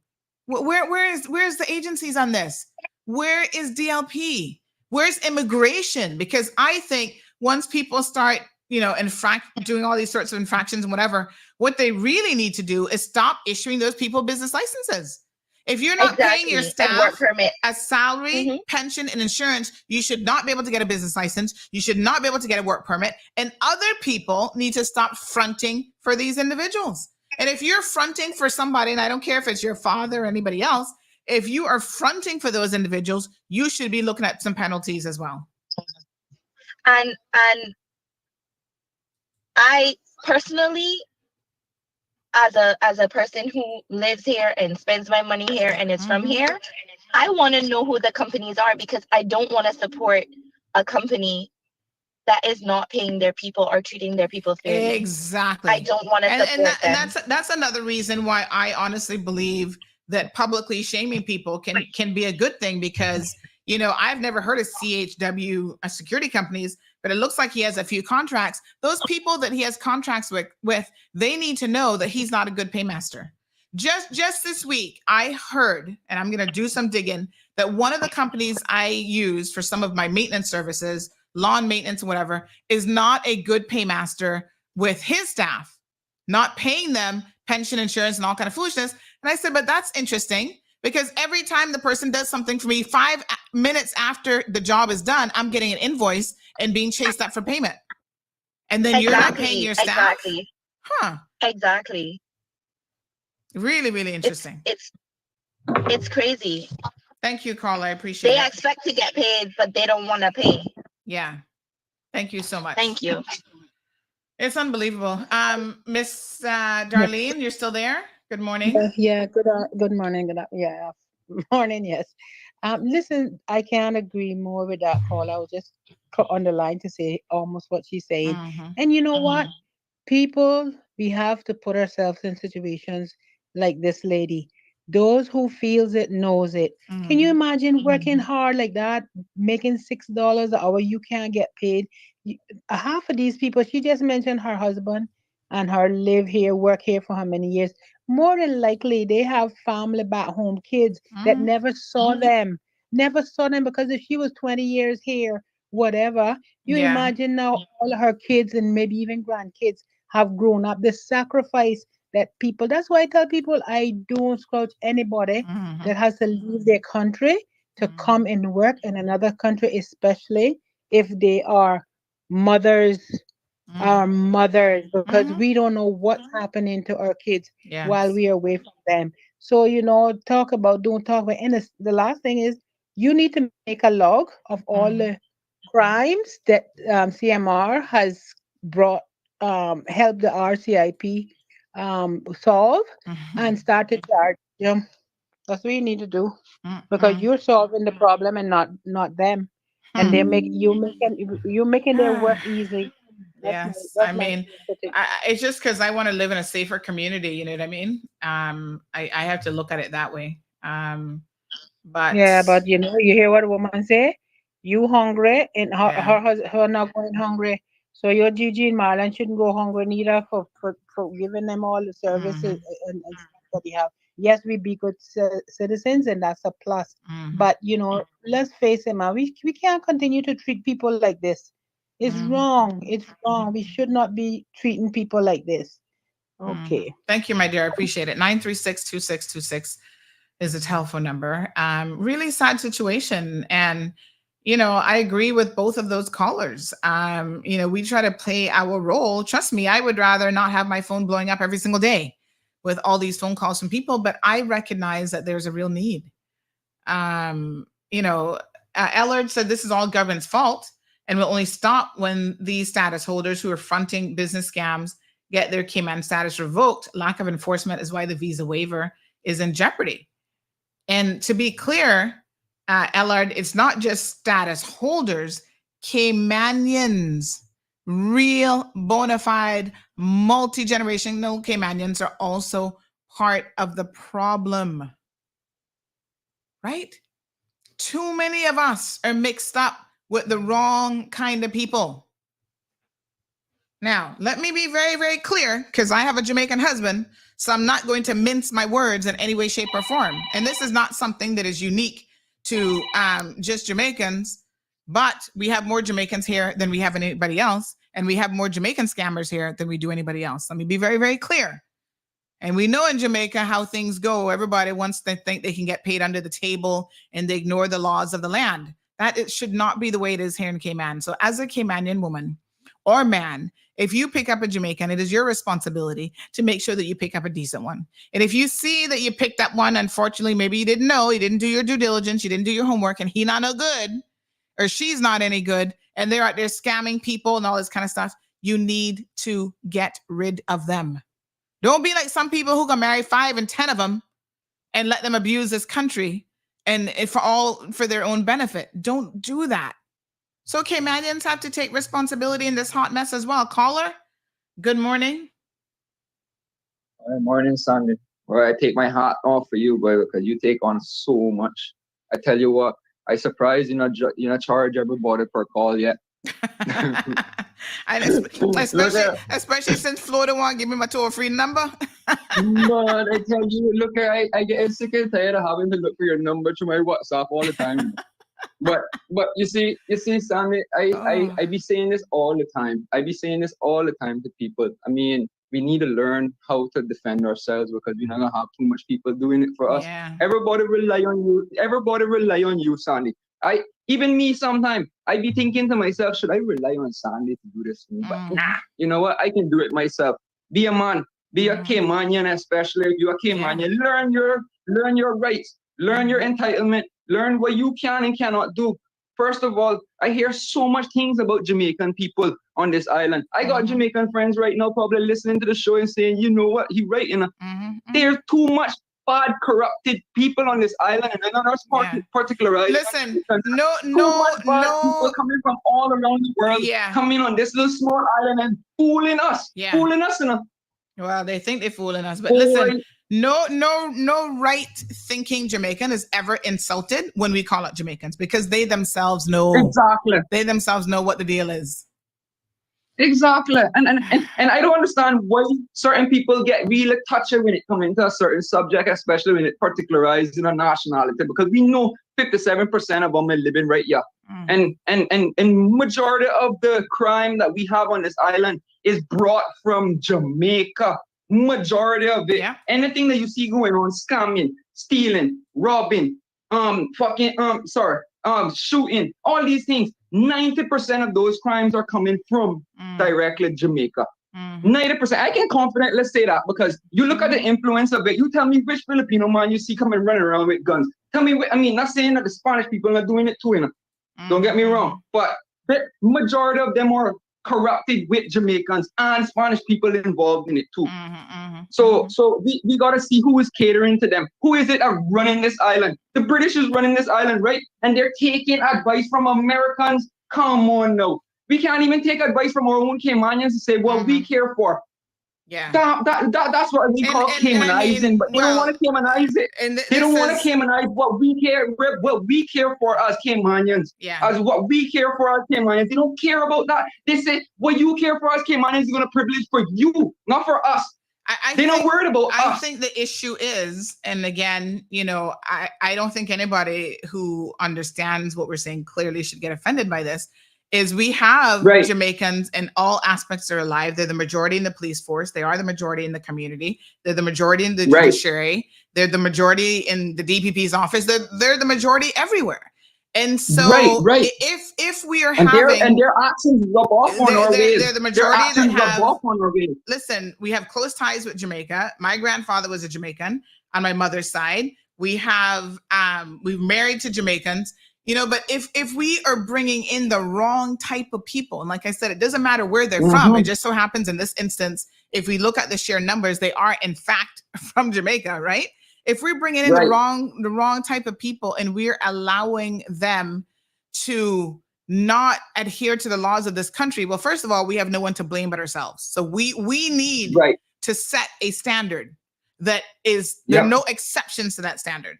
Where's the agencies on this? Where is DLP? Where's immigration? Because I think once people start, doing all these sorts of infractions and whatever, what they really need to do is stop issuing those people business licenses. If you're not paying your staff a salary, pension, and insurance, you should not be able to get a business license. You should not be able to get a work permit. And other people need to stop fronting for these individuals. And if you're fronting for somebody, and I don't care if it's your father or anybody else, if you are fronting for those individuals, you should be looking at some penalties as well. And I personally, as a person who lives here and spends my money here and is from here, I want to know who the companies are, because I don't want to support a company that is not paying their people or treating their people fairly. Exactly. I don't want to support them. And that's another reason why I honestly believe that publicly shaming people can be a good thing, because you know, I've never heard of CHW security companies, but it looks like he has a few contracts. Those people that he has contracts with, they need to know that he's not a good paymaster. Just this week, I heard, and I'm going to do some digging, that one of the companies I use for some of my maintenance services, lawn maintenance, whatever, is not a good paymaster with his staff, not paying them pension, insurance, and all kind of foolishness. And I said, but that's interesting, because every time the person does something for me, 5 minutes after the job is done, I'm getting an invoice and being chased up for payment. And then you're not paying your staff? Exactly. Huh. Exactly. Really, really interesting. It's crazy. Thank you, Carla. I appreciate it. They expect to get paid, but they don't want to pay. Yeah. Thank you so much. Thank you. It's unbelievable. Miss Darlene, you're still there? Good morning. Good morning. Morning, yes. Listen, I can't agree more with that call. I was just on the line to say almost what she's saying. And you know what? People, we have to put ourselves in situations like this lady. Those who feels it knows it. Can you imagine working hard like that, making $6 an hour? You can't get paid. Half of these people, she just mentioned her husband and her live here, work here for how many years. More than likely, they have family back home, kids that never saw them, because if she was 20 years here, whatever, you imagine now all of her kids and maybe even grandkids have grown up. The sacrifice that people, that's why I tell people I don't scourge anybody that has to leave their country to come and work in another country, especially if they are mothers, because we don't know what's happening to our kids while we are away from them. So, you know, don't talk about. And the last thing is, you need to make a log of all the crimes that CMR has brought, helped the RCIP solve, and start to charge them. That's what you need to do, because you're solving the problem and not them, and they're making their work easy. Yes, I mean, it's just because I want to live in a safer community. You know what I mean? I have to look at it that way. But you know, you hear what a woman say? You hungry, and her not going hungry. So your Gigi and Marlon shouldn't go hungry neither for giving them all the services and stuff that they have. Yes, we be good citizens, and that's a plus. But you know, let's face it, man. We can't continue to treat people like this. It's wrong. It's wrong. We should not be treating people like this. Okay. Thank you, my dear. I appreciate it. 936-2626 is the telephone number. Really sad situation. And, you know, I agree with both of those callers. You know, we try to play our role. Trust me, I would rather not have my phone blowing up every single day with all these phone calls from people, but I recognize that there's a real need. You know, Ellard said this is all government's fault and will only stop when these status holders who are fronting business scams get their Cayman status revoked. Lack of enforcement is why the visa waiver is in jeopardy. And to be clear, Ellard, it's not just status holders, Caymanians, real bona fide multi-generational Caymanians are also part of the problem, right? Too many of us are mixed up with the wrong kind of people. Now, let me be very, very clear, because I have a Jamaican husband, so I'm not going to mince my words in any way, shape, or form. And this is not something that is unique to just Jamaicans, but we have more Jamaicans here than we have anybody else, and we have more Jamaican scammers here than we do anybody else. Let me be very, very clear. And we know in Jamaica how things go. Everybody wants to think they can get paid under the table, and they ignore the laws of the land. That it should not be the way it is here in Cayman. So as a Caymanian woman, or man, if you pick up a Jamaican, it is your responsibility to make sure that you pick up a decent one. And if you see that you picked up one, unfortunately, maybe you didn't know, you didn't do your due diligence, you didn't do your homework, and he not no good, or she's not any good, and they're out there scamming people and all this kind of stuff, you need to get rid of them. Don't be like some people who can marry 5 and 10 of them and let them abuse this country and for their own benefit. Don't do that. So Caymanians have to take responsibility in this hot mess as well. Caller, good morning. Good morning, Sandy. Well, I take my hat off for you, boy, because you take on so much. I tell you what, I surprised you not charge everybody per call yet. And especially since Florida won't give me my toll-free number. But I tell you, look, I get sick and tired of having to look for your number through my WhatsApp all the time. But you see, Sammy, I be saying this all the time. I be saying this all the time to people. I mean, we need to learn how to defend ourselves because we're not gonna have too much people doing it for us. Yeah. Everybody rely on you. Everybody rely on you, Sandy. Even me sometimes, I be thinking to myself, should I rely on Sandy to do this for me? But nah, you know what? I can do it myself. Be a man. Be a Caymanian, especially if you're a Caymanian. Learn your rights. Learn your entitlement. Learn what you can and cannot do. First of all, I hear so much things about Jamaican people on this island. I got Jamaican friends right now probably listening to the show and saying, you know what, he right, you know. There's too much bad, corrupted people on this island, and on our particular island. Listen, no, people coming from all around the world, coming on this little small island and fooling us, you know. Well, they think they're fooling us, but listen, no right-thinking Jamaican is ever insulted when we call out Jamaicans because they themselves know exactly. They themselves know what the deal is. Exactly, and I don't understand why certain people get really touchy when it comes into a certain subject, especially when it particularizes in a nationality, because we know 57% of them are living right here, and majority of the crime that we have on this island is brought from Jamaica. Majority of it, anything that you see going on, scamming, stealing, robbing, shooting, all these things. 90% of those crimes are coming from directly Jamaica. 90%. I can confidently say that because you look at the influence of it. You tell me which Filipino man you see coming running around with guns. Tell me, not saying that the Spanish people are doing it too, you know. Don't get me wrong, but the majority of them are corrupted with Jamaicans and Spanish people involved in it too. So we gotta see who is catering to them. Who is it running this island? The British is running this island, right? And they're taking advice from Americans. Come on now. We can't even take advice from our own Caymanians to say what we care for. Yeah. That's what we call Caymanizing, but they don't want to Caymanize it. They don't want to Caymanize what we care for as Caymanians. As what we care for as Caymanians. They don't care about that. They say what you care for as Caymanians is gonna privilege for you, not for us. They're not worried about us. I think the issue is, and again, you know, I don't think anybody who understands what we're saying clearly should get offended by this, is we have Jamaicans in all aspects of their life. They're the majority in the police force. They are the majority in the community. They're the majority in the judiciary. They're the majority in the DPP's office. They're the majority everywhere. And so if we are having their actions rub off on our ways. They're the majority that have rub off on our ways. Listen, we have close ties with Jamaica. My grandfather was a Jamaican on my mother's side. We have we've married to Jamaicans. You know, but if we are bringing in the wrong type of people, and like I said, it doesn't matter where they're from. It just so happens in this instance, if we look at the sheer numbers, they are in fact from Jamaica, right? If we're bringing in the wrong type of people and we're allowing them to not adhere to the laws of this country, well, first of all, we have no one to blame but ourselves. So we need to set a standard that is there are no exceptions to that standard.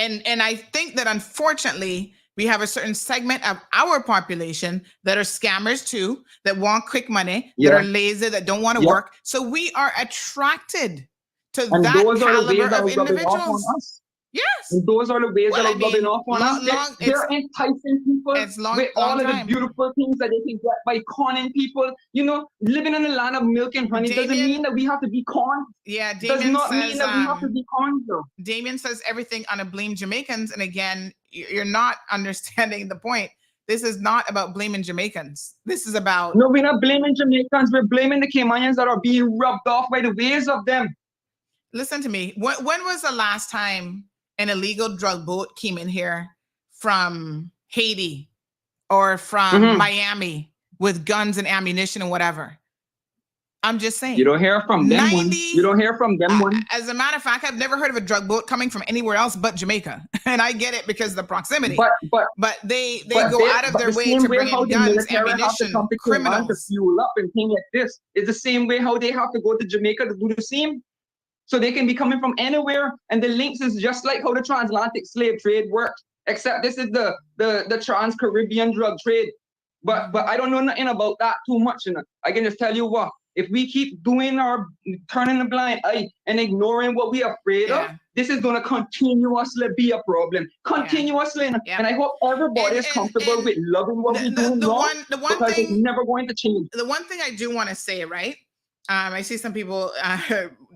And I think that unfortunately, we have a certain segment of our population that are scammers too, that want quick money, that are lazy, that don't want to work. So we are attracted to that caliber of individuals. Yes. And those are the ways that are rubbing off on us. They're enticing people with all of the beautiful things that they can get by conning people. You know, living in a land of milk and honey doesn't mean that we have to be conned. Yeah, Damien does not mean that we have to be conned, though. Damien says everything on a blame Jamaicans. And again, you're not understanding the point. This is not about blaming Jamaicans. This is about... No, we're not blaming Jamaicans. We're blaming the Caymanians that are being rubbed off by the ways of them. Listen to me. When was the last time an illegal drug boat came in here from Haiti or from Miami with guns and ammunition and whatever? I'm just saying. You don't hear from them one. You don't hear from them one. As a matter of fact, I've never heard of a drug boat coming from anywhere else but Jamaica. And I get it because of the proximity. But they go out of their way to bring in guns, ammunition, criminals. To fuel up and things like this. It's the same way how they have to go to Jamaica to do the same. So they can be coming from anywhere. And the links is just like how the transatlantic slave trade works. Except this is the trans-Caribbean drug trade. But I don't know nothing about that too much. You know? I can just tell you what. If we keep turning a blind eye and ignoring what we are afraid of, this is going to continuously be a problem. Continuously. And I hope everybody is comfortable with loving what we're doing wrong, because it's never going to change. The one thing I do want to say, right? I see some people,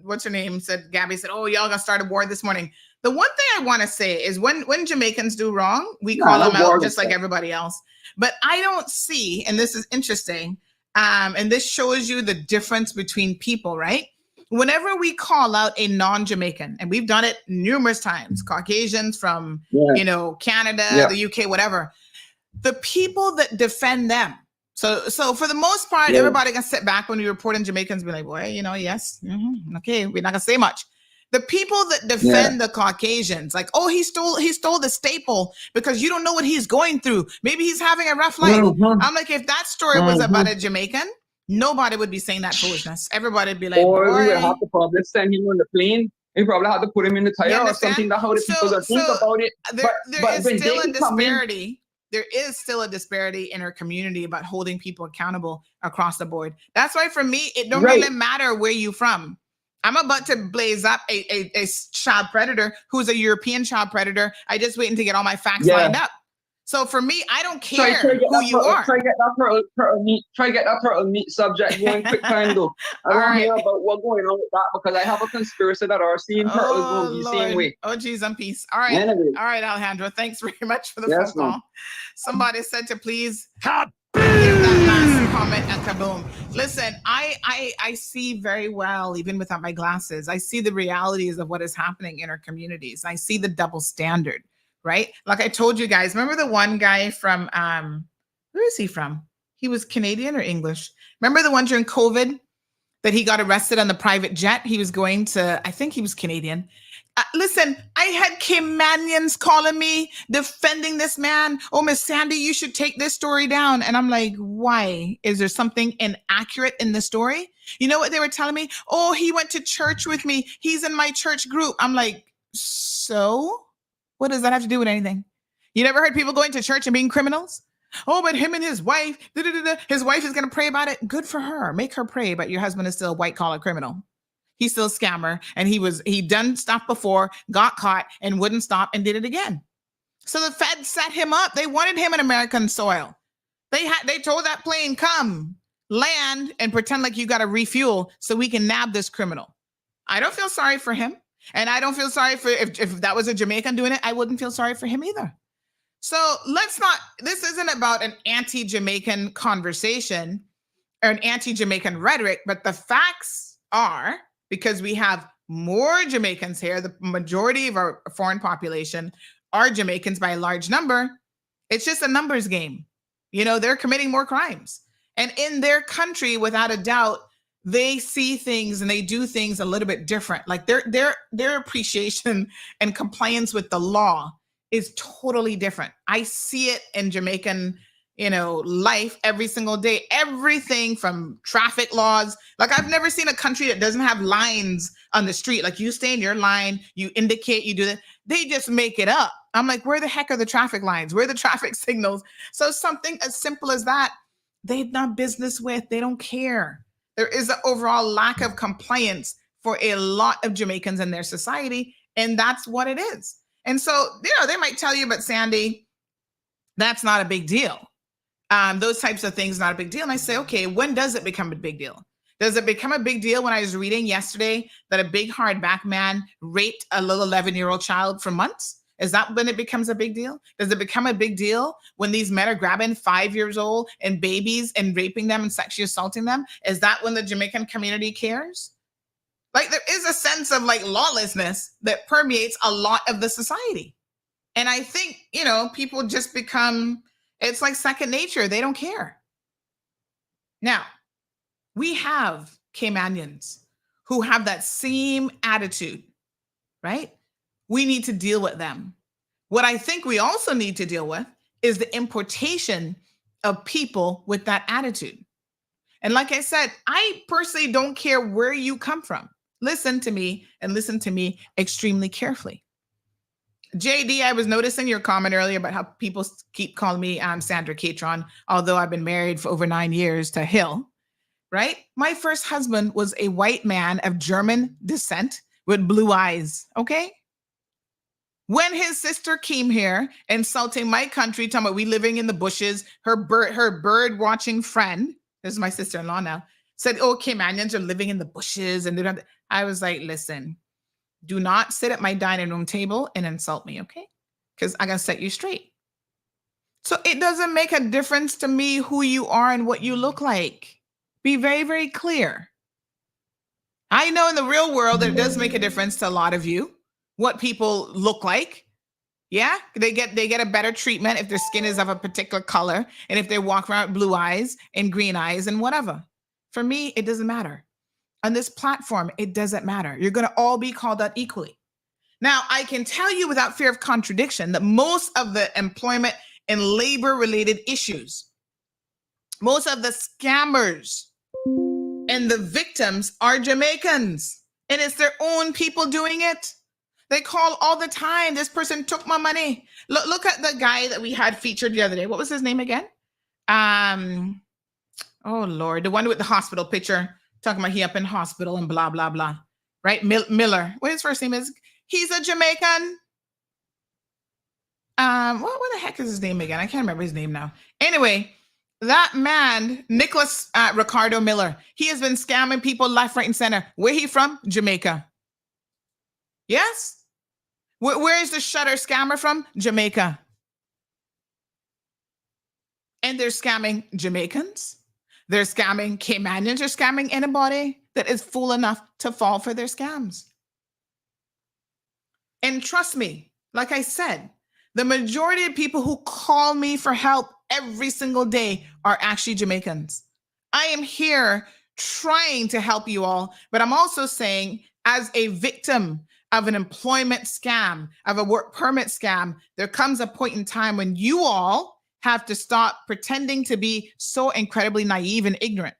what's her name, Gabby said, oh, y'all got started war this morning. The one thing I want to say is when Jamaicans do wrong, we call them out just like everybody else. But I don't see, and this is interesting, and this shows you the difference between people, right? Whenever we call out a non-Jamaican, and we've done it numerous times, Caucasians from, Canada, the UK, whatever, the people that defend them. So for the most part, everybody can sit back when we report on Jamaicans, be like, boy, yes, okay, we're not gonna say much. The people that defend the Caucasians, like, oh, he stole the staple because you don't know what he's going through. Maybe he's having a rough life. I'm like, if that story was about a Jamaican, nobody would be saying that foolishness. Everybody would be like, or we would have to probably send him on the plane. We probably have to put him in the tire or something. That's how the people don't think about it. There is still a disparity. There is still a disparity in our community about holding people accountable across the board. That's why for me, it don't really matter where you're from. I'm about to blaze up a child predator who's a European child predator. I just waiting to get all my facts lined up. So for me, I don't care who you are. Try to get that for a neat subject going quick time though. I don't hear about what's going on with that because I have a conspiracy that our same turtle is going to be the same way. Oh geez, I'm peace. All right. All right, Alejandro. Thanks very much for the phone call. Somebody said to please give that last comment and kaboom. Listen, I see very well, even without my glasses. I see the realities of what is happening in our communities. I see the double standard, right? Like I told you guys, remember the one guy from, where is he from? He was Canadian or English? Remember the one during COVID that he got arrested on the private jet? He was going to, I think he was Canadian. Listen, I had Caymanians calling me, defending this man. Oh, Miss Sandy, you should take this story down. And I'm like, why? Is there something inaccurate in the story? You know what they were telling me? Oh, he went to church with me. He's in my church group. I'm like, so what does that have to do with anything? You never heard people going to church and being criminals? Oh, but him and his wife, his wife is going to pray about it. Good for her. Make her pray, but your husband is still a white collar criminal. He's still a scammer, and he done stuff before, got caught, and wouldn't stop and did it again. So the Fed set him up. They wanted him in American soil. They told that plane, come, land, and pretend like you got to refuel so we can nab this criminal. I don't feel sorry for him. And I don't feel sorry for, if that was a Jamaican doing it, I wouldn't feel sorry for him either. So this isn't about an anti-Jamaican conversation or an anti-Jamaican rhetoric, but the facts are, because we have more Jamaicans here, the majority of our foreign population are Jamaicans by a large number. It's just a numbers game. They're committing more crimes. And in their country, without a doubt, they see things and they do things a little bit different. Like their appreciation and compliance with the law is totally different. I see it in Jamaican life every single day, everything from traffic laws. Like I've never seen a country that doesn't have lines on the street. Like you stay in your line, you indicate, you do that. They just make it up. I'm like, where the heck are the traffic lines? Where are the traffic signals? So something as simple as that, they've done business with, they don't care. There is an overall lack of compliance for a lot of Jamaicans in their society. And that's what it is. And so, they might tell you, but Sandy, that's not a big deal. Those types of things, not a big deal. And I say, okay, when does it become a big deal? Does it become a big deal when I was reading yesterday that a big hardback man raped a little 11-year-old child for months? Is that when it becomes a big deal? Does it become a big deal when these men are grabbing 5 years old and babies and raping them and sexually assaulting them? Is that when the Jamaican community cares? Like, there is a sense of like lawlessness that permeates a lot of the society. And I think, people just become, it's like second nature. They don't care. Now, we have Caymanians who have that same attitude, right? We need to deal with them. What I think we also need to deal with is the importation of people with that attitude. And like I said, I personally don't care where you come from. Listen to me and listen to me extremely carefully. JD, I was noticing your comment earlier about how people keep calling me Sandra Catron, although I've been married for over 9 years to Hill, right? My first husband was a white man of German descent with blue eyes, okay? When his sister came here insulting my country, talking about we living in the bushes, her bird watching friend, this is my sister-in-law now, said, oh, Caymanians are living in the bushes. And I was like, listen, do not sit at my dining room table and insult me, okay? Because I'm going to set you straight. So it doesn't make a difference to me who you are and what you look like. Be very, very clear. I know in the real world that it does make a difference to a lot of you, what people look like. Yeah, they get a better treatment if their skin is of a particular color and if they walk around with blue eyes and green eyes and whatever. For me, it doesn't matter. On this platform, it doesn't matter. You're going to all be called out equally. Now, I can tell you without fear of contradiction that most of the employment and labor-related issues, most of the scammers and the victims are Jamaicans, and it's their own people doing it. They call all the time, this person took my money. Look at the guy that we had featured the other day. What was his name again? Oh, Lord, the one with the hospital picture. Talking about he up in hospital and blah, blah, blah, right? Miller, what his first name is? He's a Jamaican. What the heck is his name again? I can't remember his name now. Anyway, that man, Nicholas Ricardo Miller, he has been scamming people left, right, and center. Where he from? Jamaica. Yes? Where is the shutter scammer from? Jamaica. And they're scamming Jamaicans. They're scamming Caymanians. They're scamming anybody that is fool enough to fall for their scams. And trust me, like I said, the majority of people who call me for help every single day are actually Jamaicans. I am here trying to help you all, but I'm also saying as a victim of an employment scam, of a work permit scam, there comes a point in time when you all have to stop pretending to be so incredibly naive and ignorant,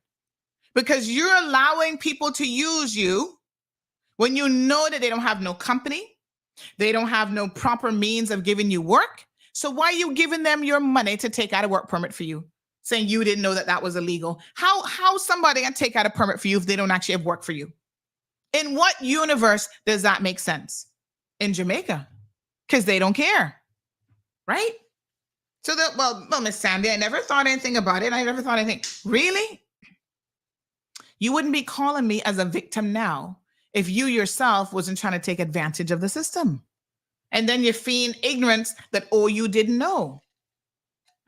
because you're allowing people to use you when you know that they don't have no company, they don't have no proper means of giving you work. So why are you giving them your money to take out a work permit for you, saying you didn't know that that was illegal? How somebody can take out a permit for you if they don't actually have work for you? In what universe does that make sense? In Jamaica, because they don't care, right? So well, Miss Sandy, I never thought anything about it. I never thought anything. Really? You wouldn't be calling me as a victim now if you yourself wasn't trying to take advantage of the system. And then you feign ignorance that, oh, you didn't know.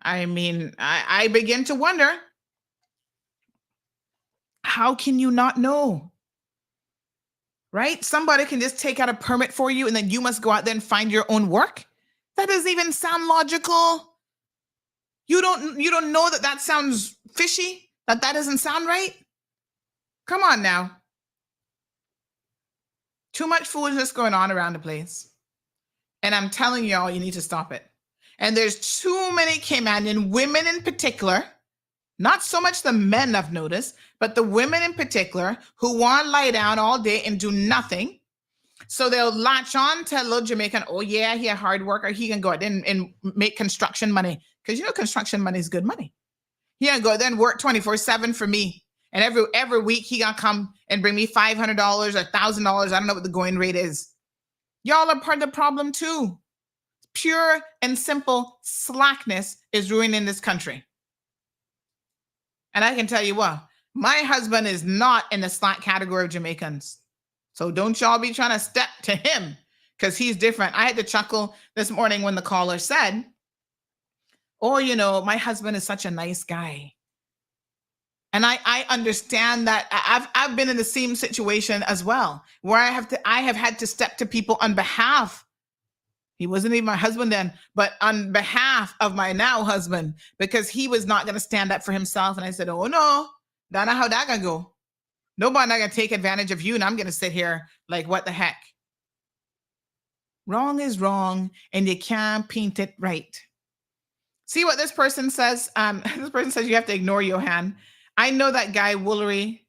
I mean, I begin to wonder, how can you not know? Right? Somebody can just take out a permit for you and then you must go out there and find your own work? That doesn't even sound logical. You don't know that sounds fishy? That doesn't sound right? Come on now. Too much foolishness going on around the place. And I'm telling y'all, you need to stop it. And there's too many Caymanian women in particular, not so much the men I've noticed, but the women in particular who want to lie down all day and do nothing. So they'll latch on to a little Jamaican, oh yeah, he a hard worker, he can go out and make construction money. Because you know construction money is good money. He can go out there and work 24/7 for me. And every week he gonna come and bring me $500 or $1,000. I don't know what the going rate is. Y'all are part of the problem too. Pure and simple slackness is ruining this country. And I can tell you what, my husband is not in the slack category of Jamaicans. So don't y'all be trying to step to him, because he's different. I had to chuckle this morning when the caller said, oh, you know, my husband is such a nice guy. And I understand that. I've been in the same situation as well, where I have had to step to people on behalf. He wasn't even my husband then, but on behalf of my now husband, because he was not going to stand up for himself. And I said, oh no, that's not how that gonna go. Nobody not gonna take advantage of you, and I'm gonna sit here like, what the heck? Wrong is wrong, and you can't paint it right. See what this person says? This person says you have to ignore Johan. I know that guy Woolery,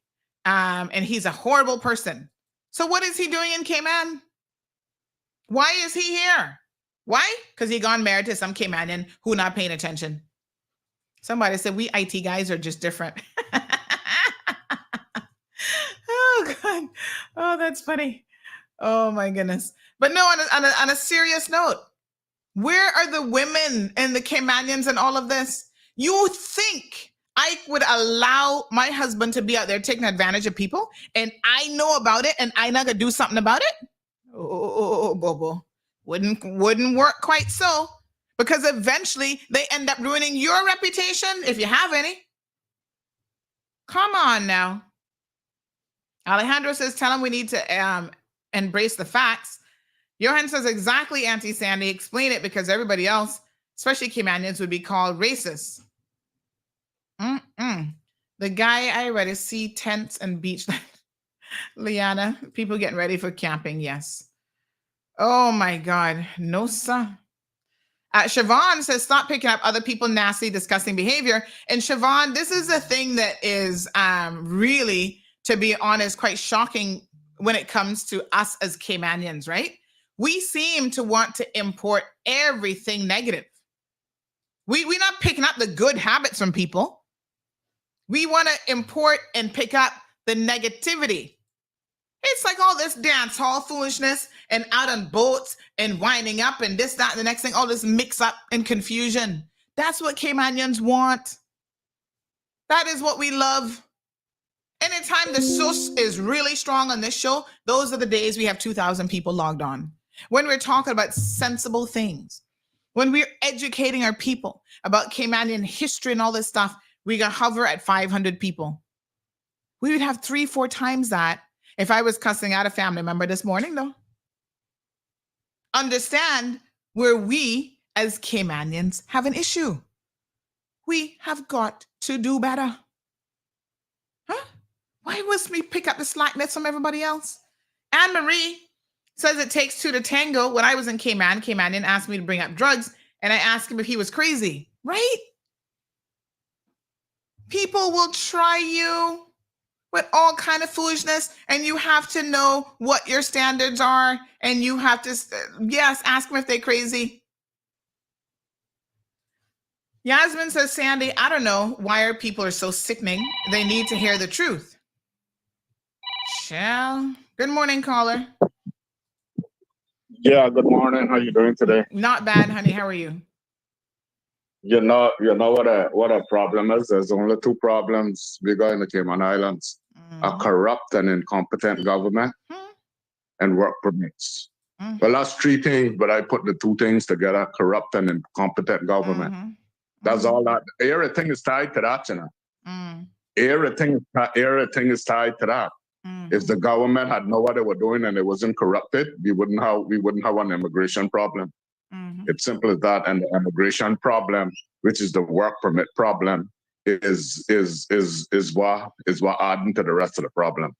and he's a horrible person. So what is he doing in Cayman? Why is he here? Why? Because he gone married to some Caymanian who not paying attention. Somebody said we IT guys are just different. Oh God! Oh, that's funny. Oh my goodness! But no, on a serious note, where are the women and the Caymanians and all of this? You think I would allow my husband to be out there taking advantage of people, and I know about it, and I not gonna do something about it? Oh, Bobo, wouldn't work quite so, because eventually they end up ruining your reputation if you have any. Come on now. Alejandro says, tell him we need to embrace the facts. Johan says, exactly, Auntie Sandy. Explain it, because everybody else, especially Caymanians, would be called racist. The guy I read is see tents and beach. Liana, people getting ready for camping, yes. Oh my God, no sir. Siobhan says, stop picking up other people nasty, disgusting behavior. And Siobhan, this is a thing that is really, to be honest, quite shocking when it comes to us as Caymanians, right? We seem to want to import everything negative. We're not picking up the good habits from people. We want to import and pick up the negativity. It's like all this dance hall foolishness and out on boats and winding up and this, that, and the next thing, all this mix up and confusion. That's what Caymanians want. That is what we love. Anytime the sus is really strong on this show, those are the days we have 2,000 people logged on. When we're talking about sensible things, when we're educating our people about Caymanian history and all this stuff, we can hover at 500 people. We would have 3-4 times that if I was cussing out a family member this morning, though. Understand where we as Caymanians have an issue. We have got to do better. Huh? Why must we pick up the slackness from everybody else? Anne-Marie says it takes two to tango. When I was in Cayman, Caymanian asked me to bring up drugs, and I asked him if he was crazy, right? People will try you with all kind of foolishness, and you have to know what your standards are, and you have to, yes, ask them if they're crazy. Yasmin says, Sandy, I don't know why our people are so sickening. They need to hear the truth. Shell. Good morning, caller. Yeah, good morning. How you doing today? Not bad, honey. How are you? You know what a problem is? There's only two problems we got in the Cayman Islands. A corrupt and incompetent government and work permits. Well, that's three things, but I put the two things together, corrupt and incompetent government. That's all that. Everything is tied to that, you know. Everything is tied to that. If the government had known what they were doing and it wasn't corrupted, we wouldn't have an immigration problem. It's simple as that. And the immigration problem, which is the work permit problem, is what adding to the rest of the problem.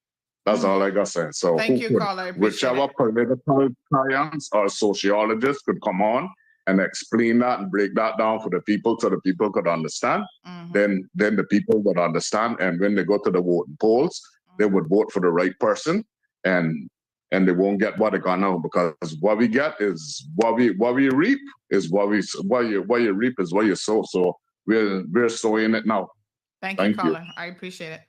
That's all I got to say. So thank you, caller. Whichever political science or sociologist could come on and explain that and break that down for the people so the people could understand, then the people would understand. And when they go to the voting polls, they would vote for the right person, and they won't get what they got now, because what we get is what we reap is what you reap is what you sow. So we're sowing it now. Thank you, caller. I appreciate it.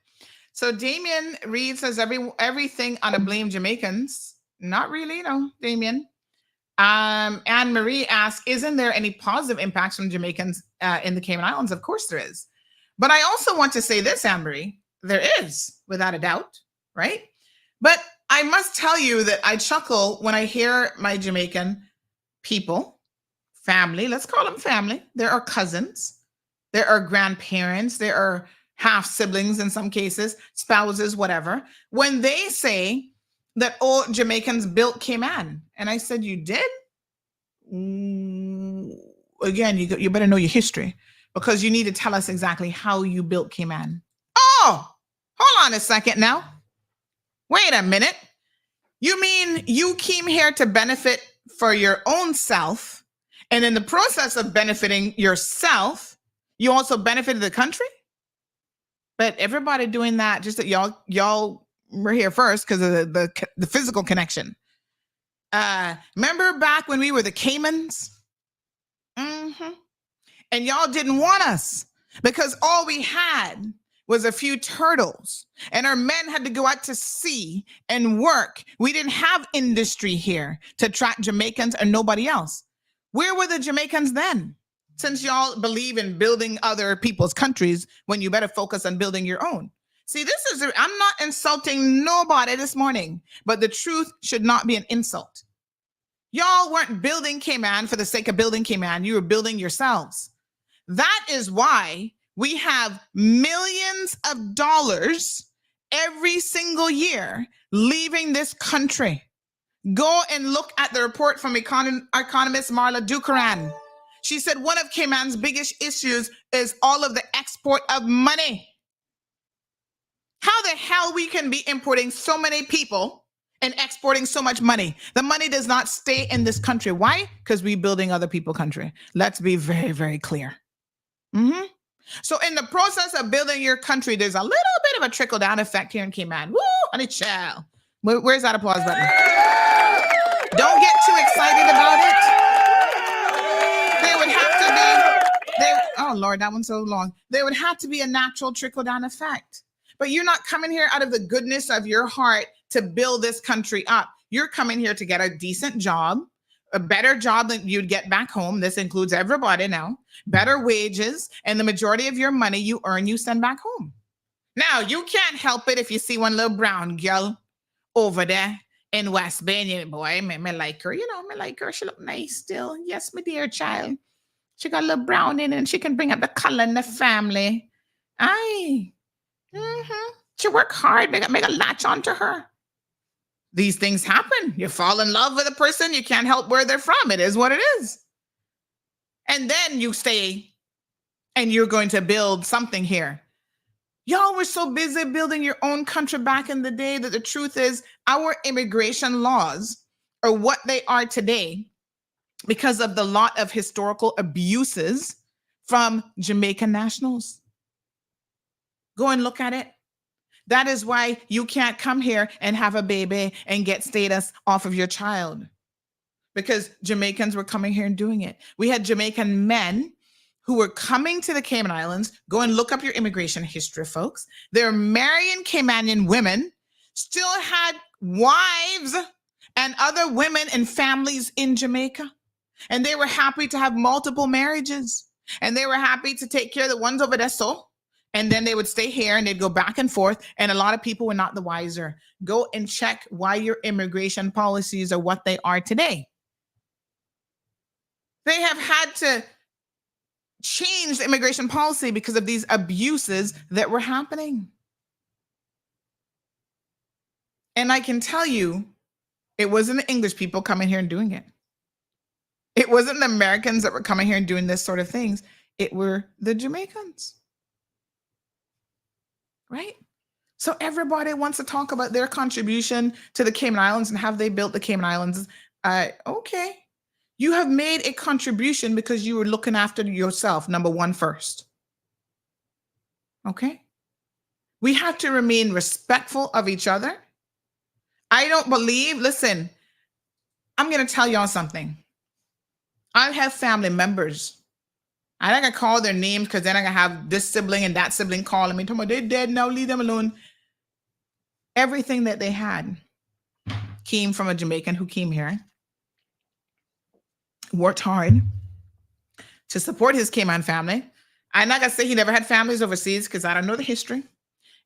So Damien Reed says everything on a blame Jamaicans. Not really, no, Damien. Anne Marie asks, isn't there any positive impacts from Jamaicans in the Cayman Islands? Of course there is. But I also want to say this, Anne Marie, there is, without a doubt, right? But I must tell you that I chuckle when I hear my Jamaican people, family, let's call them family. There are cousins, there are grandparents, there are half siblings in some cases, spouses, whatever. When they say that all Jamaicans built Cayman, and I said, you did? Again, you better know your history, because you need to tell us exactly how you built Cayman. Oh, hold on a second now. Wait a minute. You mean you came here to benefit for your own self, and in the process of benefiting yourself, you also benefited the country? But everybody doing that, just that y'all were here first because of the physical connection. Remember back when we were the Caymans? Mm-hmm. And y'all didn't want us because all we had was a few turtles, and our men had to go out to sea and work. We didn't have industry here to attract Jamaicans and nobody else. Where were the Jamaicans then? Since y'all believe in building other people's countries when you better focus on building your own. See, I'm not insulting nobody this morning, but the truth should not be an insult. Y'all weren't building Cayman for the sake of building Cayman. You were building yourselves. That is why we have millions of dollars every single year leaving this country. Go and look at the report from economist Marla Dukaran. She said one of Cayman's biggest issues is all of the export of money. How the hell we can be importing so many people and exporting so much money? The money does not stay in this country. Why? Because we're building other people's country. Let's be very, very clear. Mm-hmm. So in the process of building your country, there's a little bit of a trickle-down effect here in Cayman. Woo, honey child. Where's that applause button? Don't get too excited about it. There would have to be, oh Lord, that one's so long. There would have to be a natural trickle-down effect. But you're not coming here out of the goodness of your heart to build this country up. You're coming here to get a decent job, a better job than you'd get back home. This includes everybody now. Better wages, and the majority of your money you earn, you send back home. Now, you can't help it if you see one little brown girl over there in West Bay, and you, boy, me like her. You know, me like her. She look nice still. Yes, my dear child. She got a little brown in it, and she can bring up the color in the family. Aye. Mm-hmm. She work hard, make a latch onto her. These things happen. You fall in love with a person, you can't help where they're from. It is what it is. And then you stay and you're going to build something here. Y'all were so busy building your own country back in the day that the truth is our immigration laws are what they are today because of the lot of historical abuses from Jamaican nationals. Go and look at it. That is why you can't come here and have a baby and get status off of your child, because Jamaicans were coming here and doing it. We had Jamaican men who were coming to the Cayman Islands. Go and look up your immigration history, folks. They're marrying Caymanian women, still had wives and other women and families in Jamaica. And they were happy to have multiple marriages. And they were happy to take care of the ones over there. And then they would stay here and they'd go back and forth. And a lot of people were not the wiser. Go and check why your immigration policies are what they are today. They have had to change the immigration policy because of these abuses that were happening. And I can tell you, it wasn't the English people coming here and doing it. It wasn't the Americans that were coming here and doing this sort of things. It were the Jamaicans. Right? So everybody wants to talk about their contribution to the Cayman Islands and have they built the Cayman Islands. Okay. You have made a contribution because you were looking after yourself, number one, first. Okay? We have to remain respectful of each other. I don't believe, listen, I'm going to tell y'all something. I have family members. I'm not going to call their names because then I'm going to have this sibling and that sibling calling me. Talking about they're dead now, leave them alone. Everything that they had came from a Jamaican who came here, worked hard to support his Cayman family. I'm not going to say he never had families overseas because I don't know the history.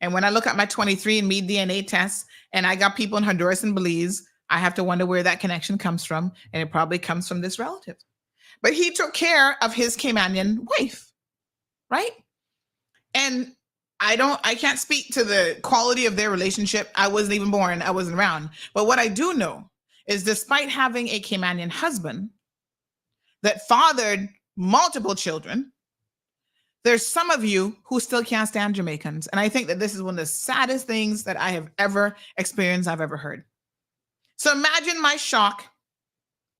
And when I look at my 23andMe DNA tests and I got people in Honduras and Belize, I have to wonder where that connection comes from. And it probably comes from this relative. But he took care of his Caymanian wife, right? And I can't speak to the quality of their relationship. I wasn't even born. I wasn't around. But what I do know is despite having a Caymanian husband that fathered multiple children, there's some of you who still can't stand Jamaicans. And I think that this is one of the saddest things that I have ever experienced, I've ever heard. So imagine my shock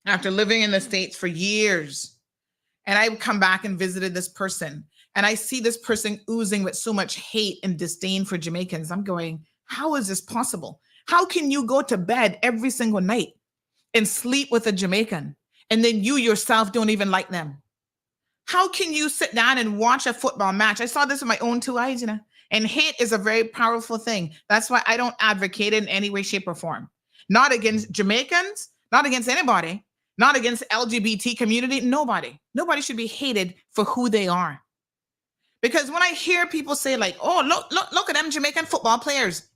after living in the States for years. And I come back and visited this person. And I see this person oozing with so much hate and disdain for Jamaicans. I'm going, how is this possible? How can you go to bed every single night and sleep with a Jamaican, and then you yourself don't even like them? How can you sit down and watch a football match? I saw this with my own two eyes, you know, and hate is a very powerful thing. That's why I don't advocate it in any way, shape, or form. Not against Jamaicans, not against anybody, not against LGBT community, nobody. Nobody should be hated for who they are. Because when I hear people say like, oh, look at them Jamaican football players.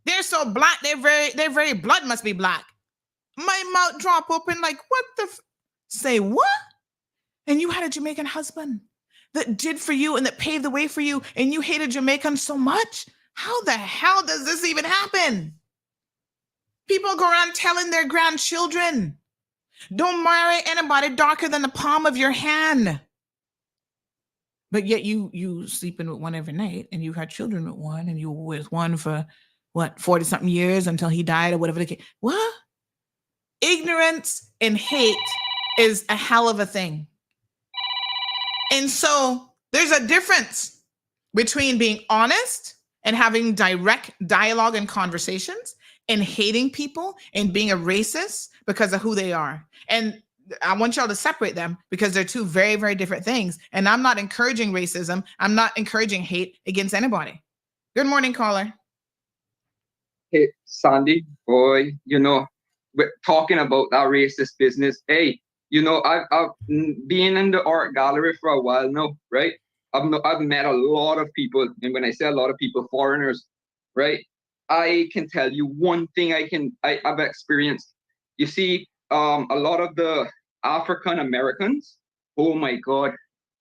They're so black, their very blood must be black. My mouth drop open like, what the say what? And you had a Jamaican husband that did for you and that paved the way for you, and you hated Jamaicans so much? How the hell does this even happen? People go around telling their grandchildren, don't marry anybody darker than the palm of your hand. But yet you sleeping with one every night, and you had children with one, and you were with one for what, 40-something years until he died or whatever the case. What? Ignorance and hate is a hell of a thing. And so there's a difference between being honest and having direct dialogue and conversations, and hating people and being a racist because of who they are. And I want y'all to separate them, because they're two very, very different things. And I'm not encouraging racism. I'm not encouraging hate against anybody. Good morning, caller. Hey, Sandy, boy, you know, we're talking about that racist business. Hey, you know, I've been in the art gallery for a while now, right? I've met a lot of people. And when I say a lot of people, foreigners, right? I can tell you one thing I've experienced. You see, a lot of the African Americans, oh my God,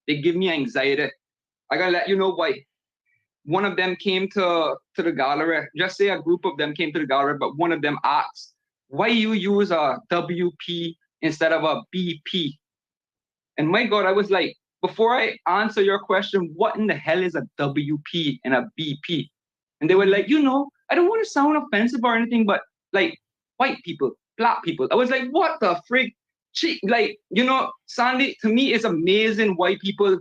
they give me anxiety. I gotta let you know why. One of them came to the gallery, just say a group of them came to the gallery, but one of them asked, why you use a WP instead of a BP? And my God, I was like, before I answer your question, what in the hell is a WP and a BP? And they were like, you know, I don't want to sound offensive or anything, but like white people, black people. I was like, what the freak? Like, you know, Sandy, to me, it's amazing why people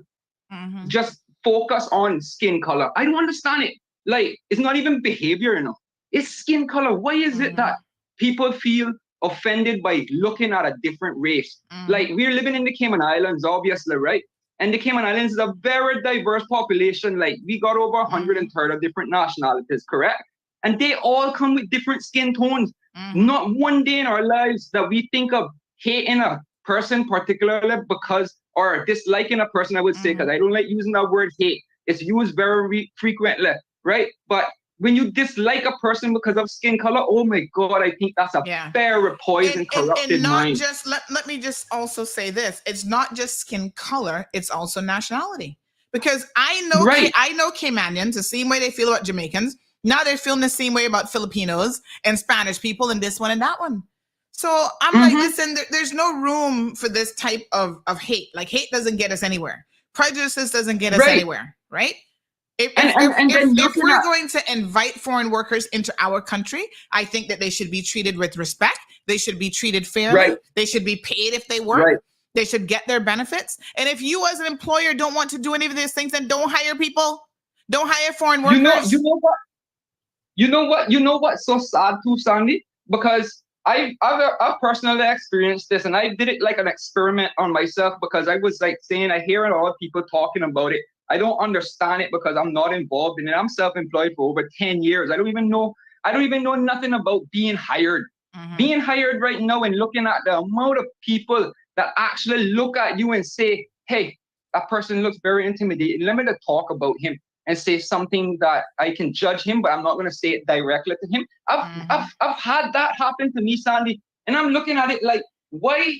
just focus on skin color. I don't understand it. Like, it's not even behavior, you know. It's skin color. Why is it that people feel offended by looking at a different race? Like, we're living in the Cayman Islands, obviously, right? And the Cayman Islands is a very diverse population. Like, we got over 130 different nationalities, correct? And they all come with different skin tones. Not one day in our lives that we think of hating a person particularly because, or disliking a person, I would say, because I don't like using that word hate. It's used very frequently, right? But when you dislike a person because of skin color, oh my God, I think that's a very poisoned, corrupted and not mind. Just let me just also say this: it's not just skin color; it's also nationality. Because I know Caymanians the same way they feel about Jamaicans. Now they're feeling the same way about Filipinos and Spanish people and this one and that one. So I'm like, listen, there's no room for this type of hate. Like, hate doesn't get us anywhere. Prejudice doesn't get us anywhere, right? If we're going to invite foreign workers into our country, I think that they should be treated with respect. They should be treated fairly. They should be paid if they work. They should get their benefits. And if you as an employer don't want to do any of these things, then don't hire people. Don't hire foreign workers. You know what's so sad too, Sandy? Because I've personally experienced this, and I did it like an experiment on myself, because I was like saying, I hear a lot of people talking about it. I don't understand it because I'm not involved in it. I'm self-employed for over 10 years. I don't even know nothing about being hired. Being hired right now and looking at the amount of people that actually look at you and say, hey, that person looks very intimidating. Let me talk about him. and say something that I can judge him, but I'm not going to say it directly to him. I've had that happen to me, Sandy, and I'm looking at it like, why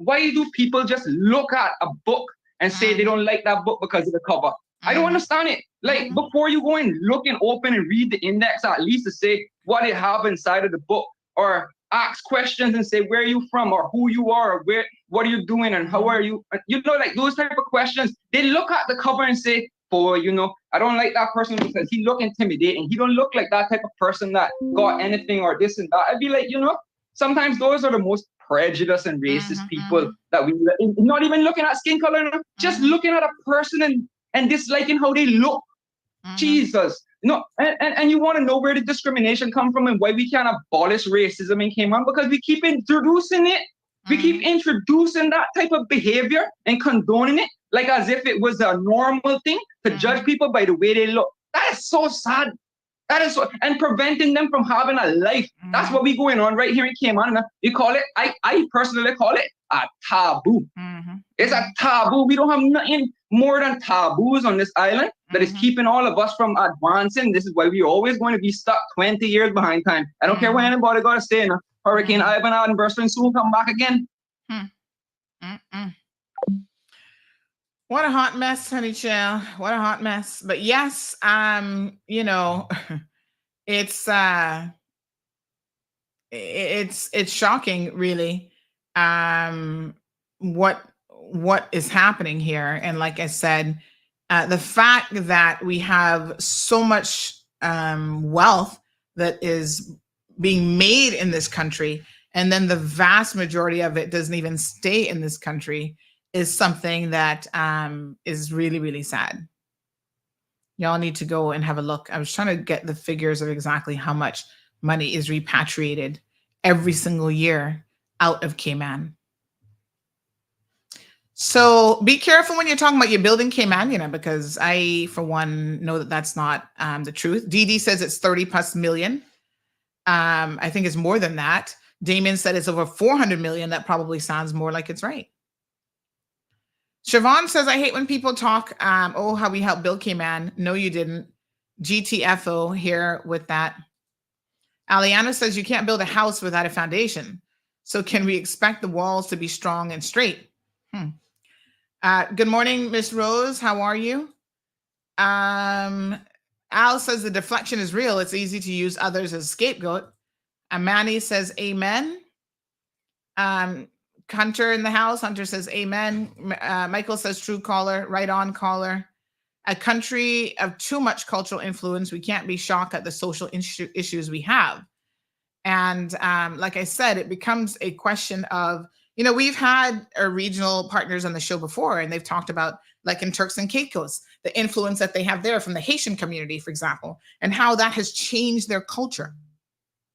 do people just look at a book and say they don't like that book because of the cover? I don't understand it. Like, before you go and look and open and read the index, at least to say what it have inside of the book, or ask questions and say where are you from, or who you are, or what are you doing, and how are you? You know, like those type of questions. They look at the cover and say, boy, you know, I don't like that person because he look intimidating. He don't look like that type of person that got anything or this and that. I'd be like, you know, sometimes those are the most prejudiced and racist people that we, not even looking at skin color, just looking at a person and disliking how they look. Jesus. No, and you want to know where the discrimination come from and why we can't abolish racism in Cayman? Because we keep introducing it. We keep introducing that type of behavior and condoning it, like as if it was a normal thing to judge people by the way they look. That is so sad. That is so, and preventing them from having a life. That's what we going on right here in Cayman. We call it, I personally call it a taboo. It's a taboo. We don't have nothing more than taboos on this island that is keeping all of us from advancing. This is why we're always going to be stuck 20 years behind time. I don't care where anybody got to stay. Hurricane Ivan out and bursting soon come back again. What a hot mess, honey child. What a hot mess. But yes, you know, it's shocking, really, what is happening here. And like I said, the fact that we have so much wealth that is being made in this country, and then the vast majority of it doesn't even stay in this country, is something that is really, really sad. Y'all need to go and have a look. I was trying to get the figures of exactly how much money is repatriated every single year out of Cayman. So be careful when you're talking about your building Cayman, you know, because I, for one, know that that's not the truth. Dee says it's 30 plus million. I think it's more than that. Damien said it's over 400 million. That probably sounds more like it's right. Siobhan says, I hate when people talk, oh, how we helped build Cayman. No, you didn't. GTFO here with that. Aliana says, you can't build a house without a foundation. So can we expect the walls to be strong and straight? Good morning, Miss Rose. How are you? Al says the deflection is real. It's easy to use others as a scapegoat. Amani says, amen. Hunter in the house. Hunter says, amen. Michael says, true caller. Right on, caller. A country of too much cultural influence. We can't be shocked at the social issues we have. And like I said, it becomes a question of, you know, we've had our regional partners on the show before, and they've talked about, like in Turks and Caicos, the influence that they have there from the Haitian community, for example, and how that has changed their culture,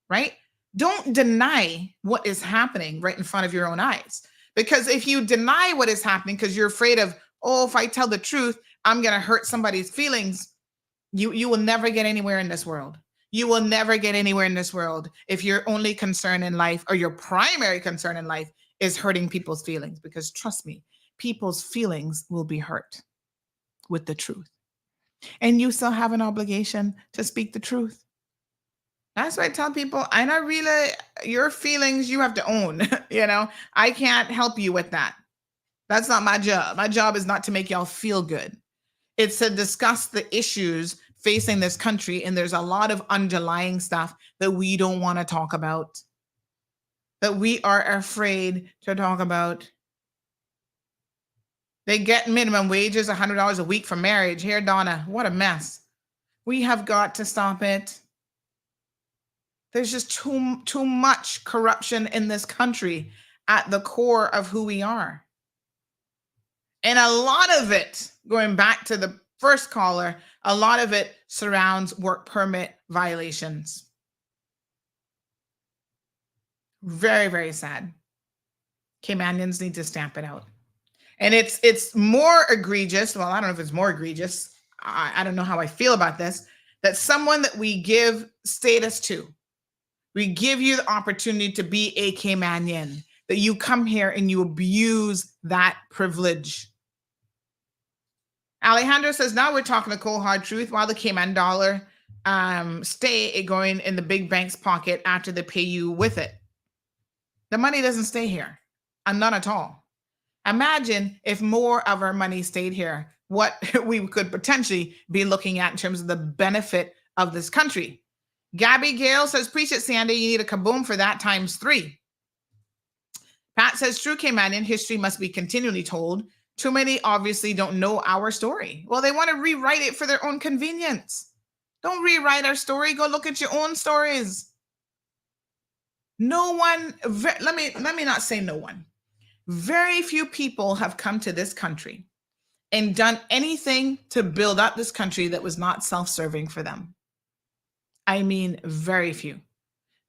right? Don't deny what is happening right in front of your own eyes. Because if you deny what is happening because you're afraid of, oh, if I tell the truth, I'm going to hurt somebody's feelings, you will never get anywhere in this world. You will never get anywhere in this world if your only concern in life, or your primary concern in life, is hurting people's feelings. Because trust me, people's feelings will be hurt with the truth. And you still have an obligation to speak the truth. That's why I tell people, I not really, your feelings you have to own. You know, I can't help you with that. That's not my job. My job is not to make y'all feel good. It's to discuss the issues facing this country. And there's a lot of underlying stuff that we don't want to talk about, that we are afraid to talk about. They get minimum wages, $100 a week for marriage. Here, Donna, what a mess. We have got to stop it. There's just too much corruption in this country at the core of who we are. And a lot of it, going back to the first caller, a lot of it surrounds work permit violations. Very, very sad. Caymanians need to stamp it out. And it's more egregious. Well, I don't know if it's more egregious. I don't know how I feel about this. That someone that we give status to, we give you the opportunity to be a Caymanian, that you come here and you abuse that privilege. Alejandro says, now we're talking the cold hard truth. While the Cayman dollar stay going in the big bank's pocket after they pay you with it. The money doesn't stay here. And none at all. Imagine if more of our money stayed here, what we could potentially be looking at in terms of the benefit of this country. Gabby Gale says, preach it, Sandy. You need a kaboom for that times 3. Pat says, true Caymanian history must be continually told. Too many obviously don't know our story. Well, they want to rewrite it for their own convenience. Don't rewrite our story. Go look at your own stories. No one, let me not say no one. Very few people have come to this country and done anything to build up this country that was not self-serving for them. I mean, very few.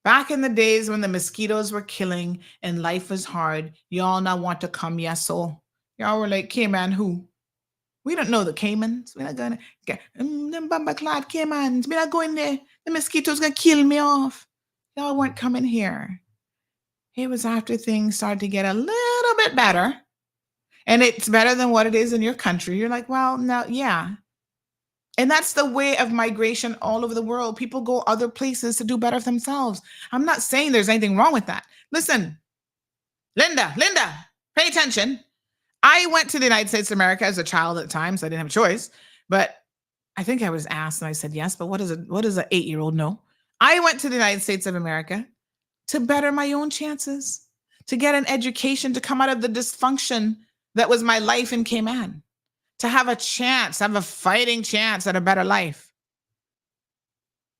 Back in the days when the mosquitoes were killing and life was hard, y'all now want to come, yes, so y'all were like, Cayman, who? We don't know the Caymans. We're not going to get them Bumba-clad Caymans. We're not going there. The mosquitoes going to kill me off. Y'all weren't coming here. It was after things started to get a little bit better. And it's better than what it is in your country. You're like, well, no, yeah. And that's the way of migration all over the world. People go other places to do better for themselves. I'm not saying there's anything wrong with that. Listen, Linda, pay attention. I went to the United States of America as a child at the time, so I didn't have a choice. But I think I was asked and I said yes, but what does an 8-year-old know? I went to the United States of America to better my own chances, to get an education, to come out of the dysfunction that was my life in Cayman, to have a chance, have a fighting chance at a better life.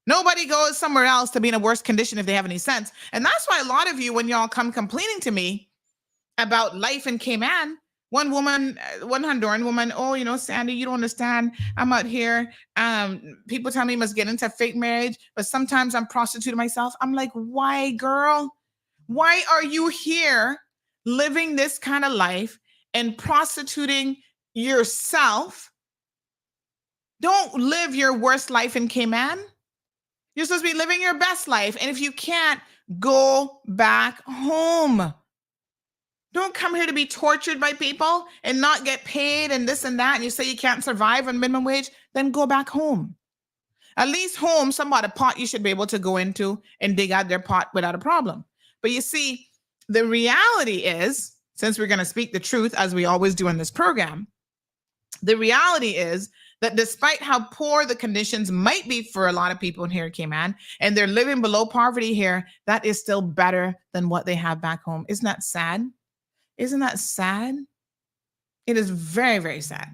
Nobody goes somewhere else to be in a worse condition if they have any sense. And that's why a lot of you, when y'all come complaining to me about life in Cayman, one Honduran woman, oh, you know, Sandy, you don't understand. I'm out here. People tell me I must get into fake marriage, but sometimes I'm prostituting myself. I'm like, why, girl? Why are you here living this kind of life and prostituting yourself? Don't live your worst life in Cayman. You're supposed to be living your best life. And if you can't, go back home. Don't come here to be tortured by people and not get paid and this and that. And you say you can't survive on minimum wage, then go back home. At least home, somewhat a pot you should be able to go into and dig out their pot without a problem. But you see, the reality is, since we're going to speak the truth, as we always do in this program, the reality is that despite how poor the conditions might be for a lot of people here in Cayman, and they're living below poverty here, that is still better than what they have back home. Isn't that sad? Isn't that sad? It is very, very sad.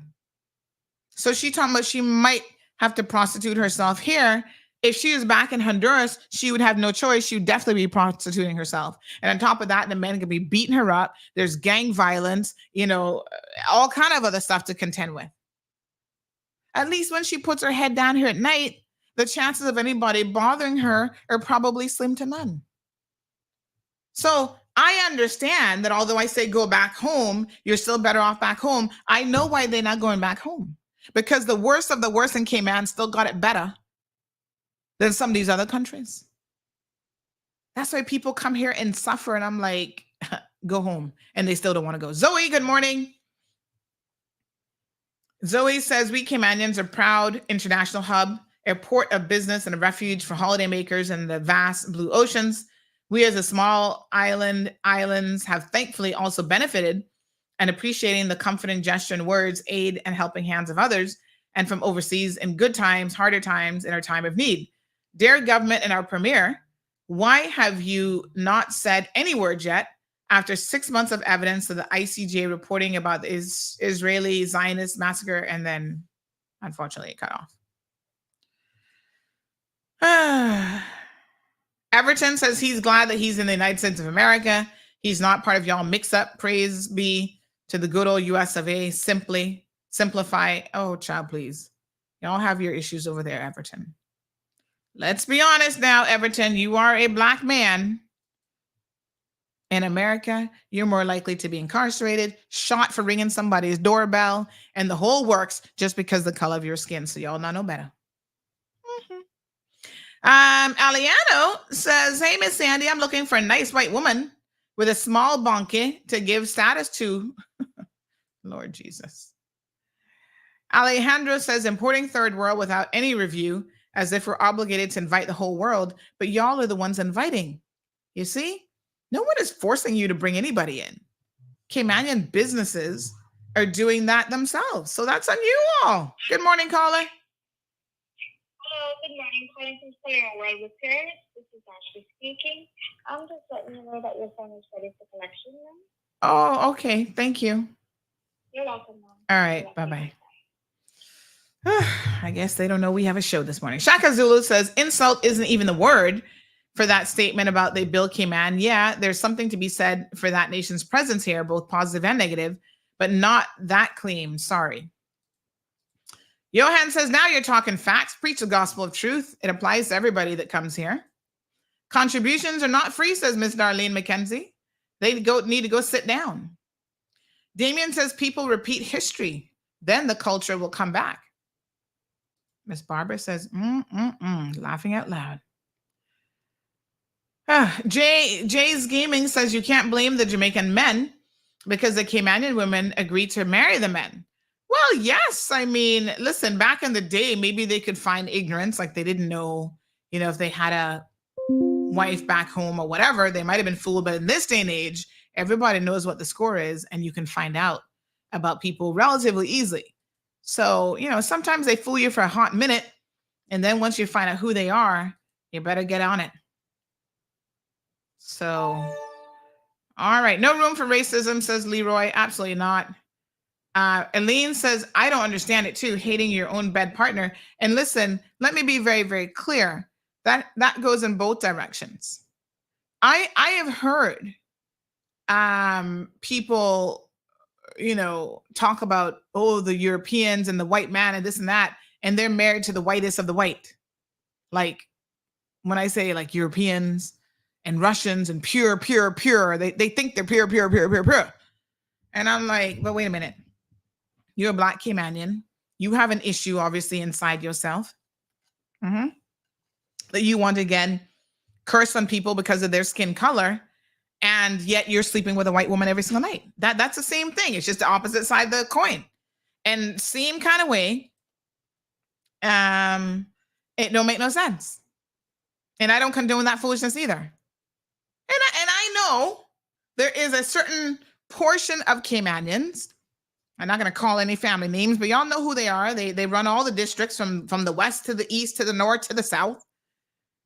So she talking about she might have to prostitute herself here. If she was back in Honduras, she would have no choice. She would definitely be prostituting herself. And on top of that, the men could be beating her up. There's gang violence, you know, all kind of other stuff to contend with. At least when she puts her head down here at night, the chances of anybody bothering her are probably slim to none. So I understand that although I say go back home, you're still better off back home. I know why they're not going back home. Because the worst of the worst in Cayman still got it better than some of these other countries. That's why people come here and suffer. And I'm like, go home. And they still don't want to go. Zoe, good morning. Zoe says, we Caymanians are proud international hub, a port of business and a refuge for holidaymakers in the vast blue oceans. We as a small islands have thankfully also benefited and appreciating the comforting gesture and words, aid and helping hands of others, and from overseas in good times, harder times, in our time of need. Dear government and our premier, why have you not said any words yet after 6 months of evidence of the ICJ reporting about the Israeli Zionist massacre and then unfortunately cut off? Everton says he's glad that he's in the United States of America. He's not part of y'all mix-up. Praise be to the good old US of A. Simplify. Oh, child, please. Y'all have your issues over there, Everton. Let's be honest now, Everton. You are a black man. In America, you're more likely to be incarcerated, shot for ringing somebody's doorbell, and the whole works just because of the color of your skin. So y'all not know better. Aliano says, hey, Miss Sandy, I'm looking for a nice white woman with a small donkey to give status to. Lord Jesus. Alejandro says importing third world without any review, as if we're obligated to invite the whole world, but y'all are the ones inviting. You see? No one is forcing you to bring anybody in. Caymanian businesses are doing that themselves. So that's on you all. Good morning, caller. Hello, good morning. Calling from Clear World Repairs. This is Ashley speaking. I'm just letting you know that your phone is ready for collection room. Oh, okay. Thank you. You're welcome, Mom. All right. Bye-bye. I guess they don't know we have a show this morning. Shaka Zulu says insult isn't even the word for that statement about they build Cayman. Yeah, there's something to be said for that nation's presence here, both positive and negative, but not that claim. Sorry. Johan says, now you're talking facts. Preach the gospel of truth. It applies to everybody that comes here. Contributions are not free, says Miss Darlene McKenzie. They need to go sit down. Damien says people repeat history. Then the culture will come back. Miss Barbara says, laughing out loud. Jay's Gaming says you can't blame the Jamaican men because the Caymanian women agreed to marry the men. Well, yes. I mean, listen, back in the day, maybe they could find ignorance, like they didn't know, if they had a wife back home or whatever, they might have been fooled. But in this day and age, everybody knows what the score is, and you can find out about people relatively easily. So, sometimes they fool you for a hot minute, and then once you find out who they are, you better get on it. So, all right. No room for racism, says Leroy. Absolutely not. Aline says, I don't understand it too, hating your own bed partner. And listen, let me be very, very clear. That goes in both directions. I have heard people, talk about, the Europeans and the white man and this and that, and they're married to the whitest of the white. Like when I say like Europeans and Russians and pure, they think they're pure. And I'm like, but wait a minute. You're a Black Caymanian. You have an issue, obviously, inside yourself. That you want to, again, curse on people because of their skin color, and yet you're sleeping with a white woman every single night. That's the same thing. It's just the opposite side of the coin. And same kind of way, it don't make no sense. And I don't condone that foolishness either. And I know there is a certain portion of Caymanians, I'm not going to call any family names, but y'all know who they are. They run all the districts from the west to the east to the north to the south,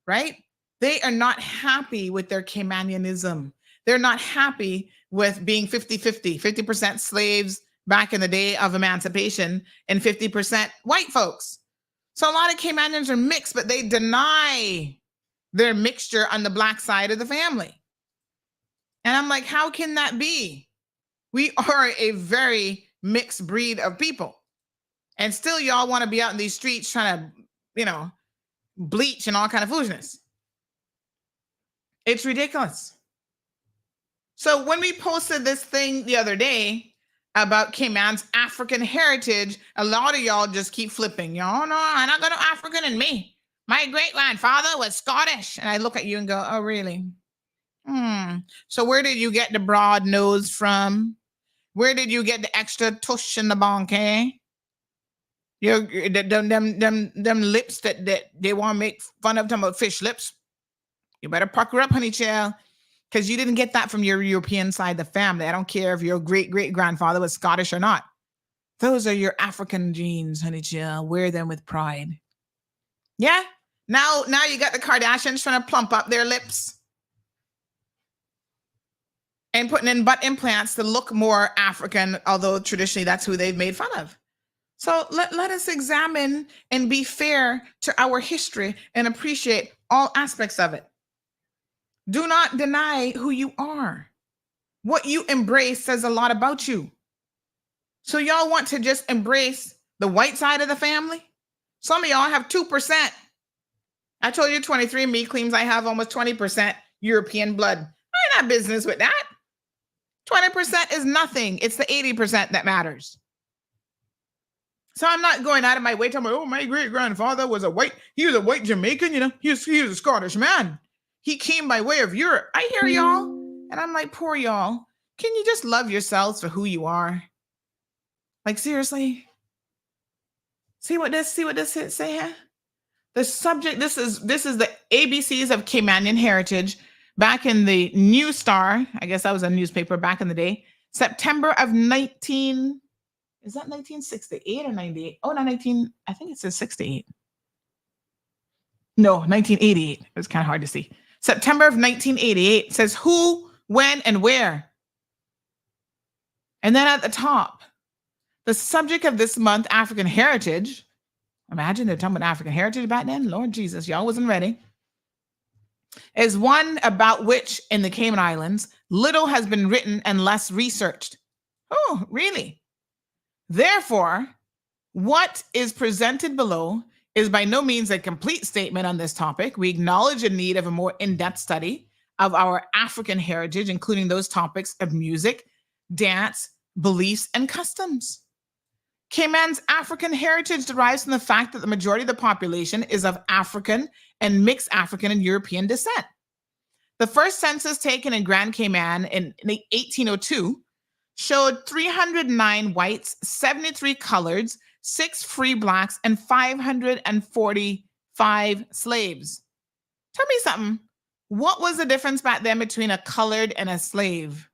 right? They are not happy with their Caymanianism. They're not happy with being 50-50, 50% slaves back in the day of emancipation and 50% white folks. So a lot of Caymanians are mixed, but they deny their mixture on the Black side of the family. And I'm like, how can that be? We are a very mixed breed of people. And still y'all want to be out in these streets trying to, bleach and all kind of foolishness. It's ridiculous. So when we posted this thing the other day about Cayman's African heritage, a lot of y'all just keep flipping. Y'all, no, I'm not going to African in me. My great-grandfather was Scottish. And I look at you and go, oh, really? So where did you get the broad nose from? Where did you get the extra tush in the bonk, eh? Them lips that they want to make fun of, talking about fish lips. You better pucker up, honey child, because you didn't get that from your European side of the family. I don't care if your great-great-grandfather was Scottish or not. Those are your African genes, honey child. Wear them with pride. Yeah? Now you got the Kardashians trying to plump up their lips and putting in butt implants to look more African, although traditionally that's who they've made fun of. So let us examine and be fair to our history and appreciate all aspects of it. Do not deny who you are. What you embrace says a lot about you. So y'all want to just embrace the white side of the family? Some of y'all have 2%. I told you 23andMe claims I have almost 20% European blood. I ain't got business with that. 20% is nothing. It's the 80% that matters. So I'm not going out of my way to tell my great-grandfather was a white Jamaican, he was a Scottish man. He came by way of Europe. I hear y'all. And I'm like, poor y'all. Can you just love yourselves for who you are? Like, seriously? See what this say here? The subject, this is the ABCs of Caymanian heritage back in the New Star. I guess that was a newspaper back in the day. September of 1968 or 98? Oh, no, I think it says 68. No, 1988. It was kind of hard to see. September of 1988 says who, when, and where. And then at the top, the subject of this month, African heritage. Imagine they're talking about African heritage back then. Lord Jesus, y'all wasn't ready. Is one about which in the Cayman Islands, little has been written and less researched. Oh, really? Therefore, what is presented below is by no means a complete statement on this topic. We acknowledge a need of a more in-depth study of our African heritage, including those topics of music, dance, beliefs, and customs. Cayman's African heritage derives from the fact that the majority of the population is of African and mixed African and European descent. The first census taken in Grand Cayman in 1802 showed 309 whites, 73 coloreds, 6 free blacks, and 545 slaves. Tell me something. What was the difference back then between a colored and a slave?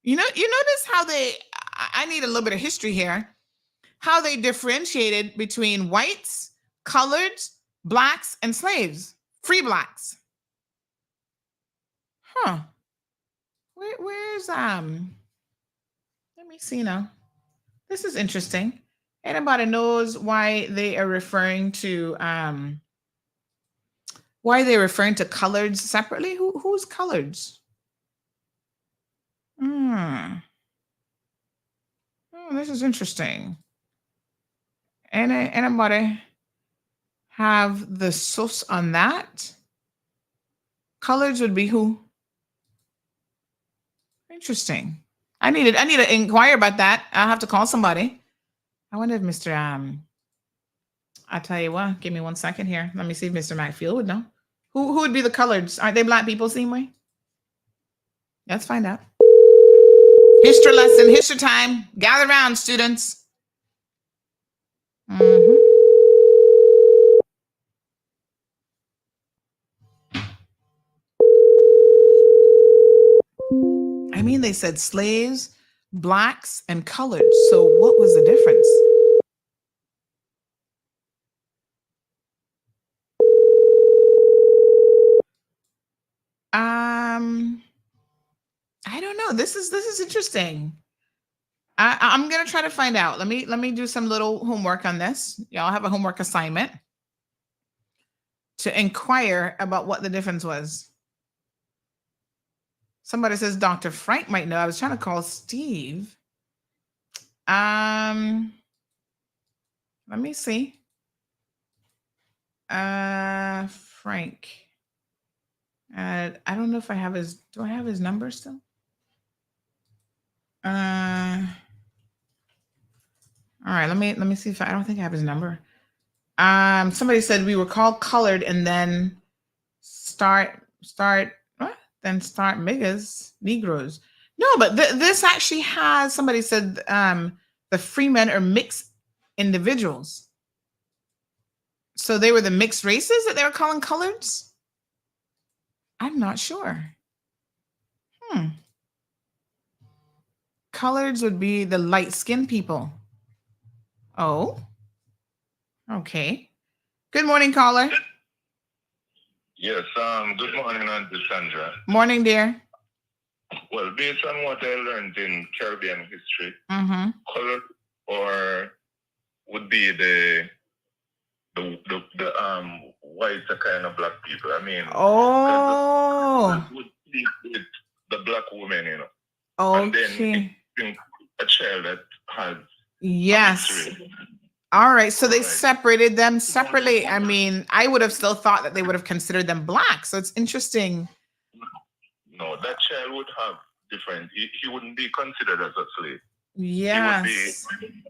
You notice how I need a little bit of history here, how they differentiated between whites, coloreds, blacks, and slaves, free blacks. Huh. Where's, let me see now. This is interesting. Anybody knows why they are referring to, coloreds separately? Who's coloreds? This is interesting. Anybody have the source on that? Coloreds would be who? Interesting. I need to inquire about that. I'll have to call somebody. I wonder if Mr. I'll tell you what, give me 1 second here. Let me see if Mr. Macfield would know. Who would be the coloreds? Aren't they black people same way? Let's find out. History lesson, history time. Gather around, students. I mean, they said slaves, blacks, and colored. So what was the difference? I don't know. This is interesting. I'm gonna try to find out. Let me do some little homework on this. Y'all have a homework assignment to inquire about what the difference was. Somebody says Dr. Frank might know. I was trying to call Steve. Let me see. Frank. I don't know if I have his. Do I have his number still? All right. Let me see if I don't think I have his number. Somebody said we were called colored and then start Negroes. No, but this actually has, somebody said the freemen are mixed individuals. So they were the mixed races that they were calling coloreds? I'm not sure. Coloreds would be the light-skinned people. Oh, okay. Good morning, caller. Yes, good morning, Auntie Sandra. Morning, dear. Well, based on what I learned in Caribbean history, color or would be the whites are kind of black people. I mean, would be with the black woman, you know. And then a child that has yes. All right, so they separated them separately. I mean, I would have still thought that they would have considered them black. So it's interesting. No, that child would have different. He wouldn't be considered as a slave. Yes. He would be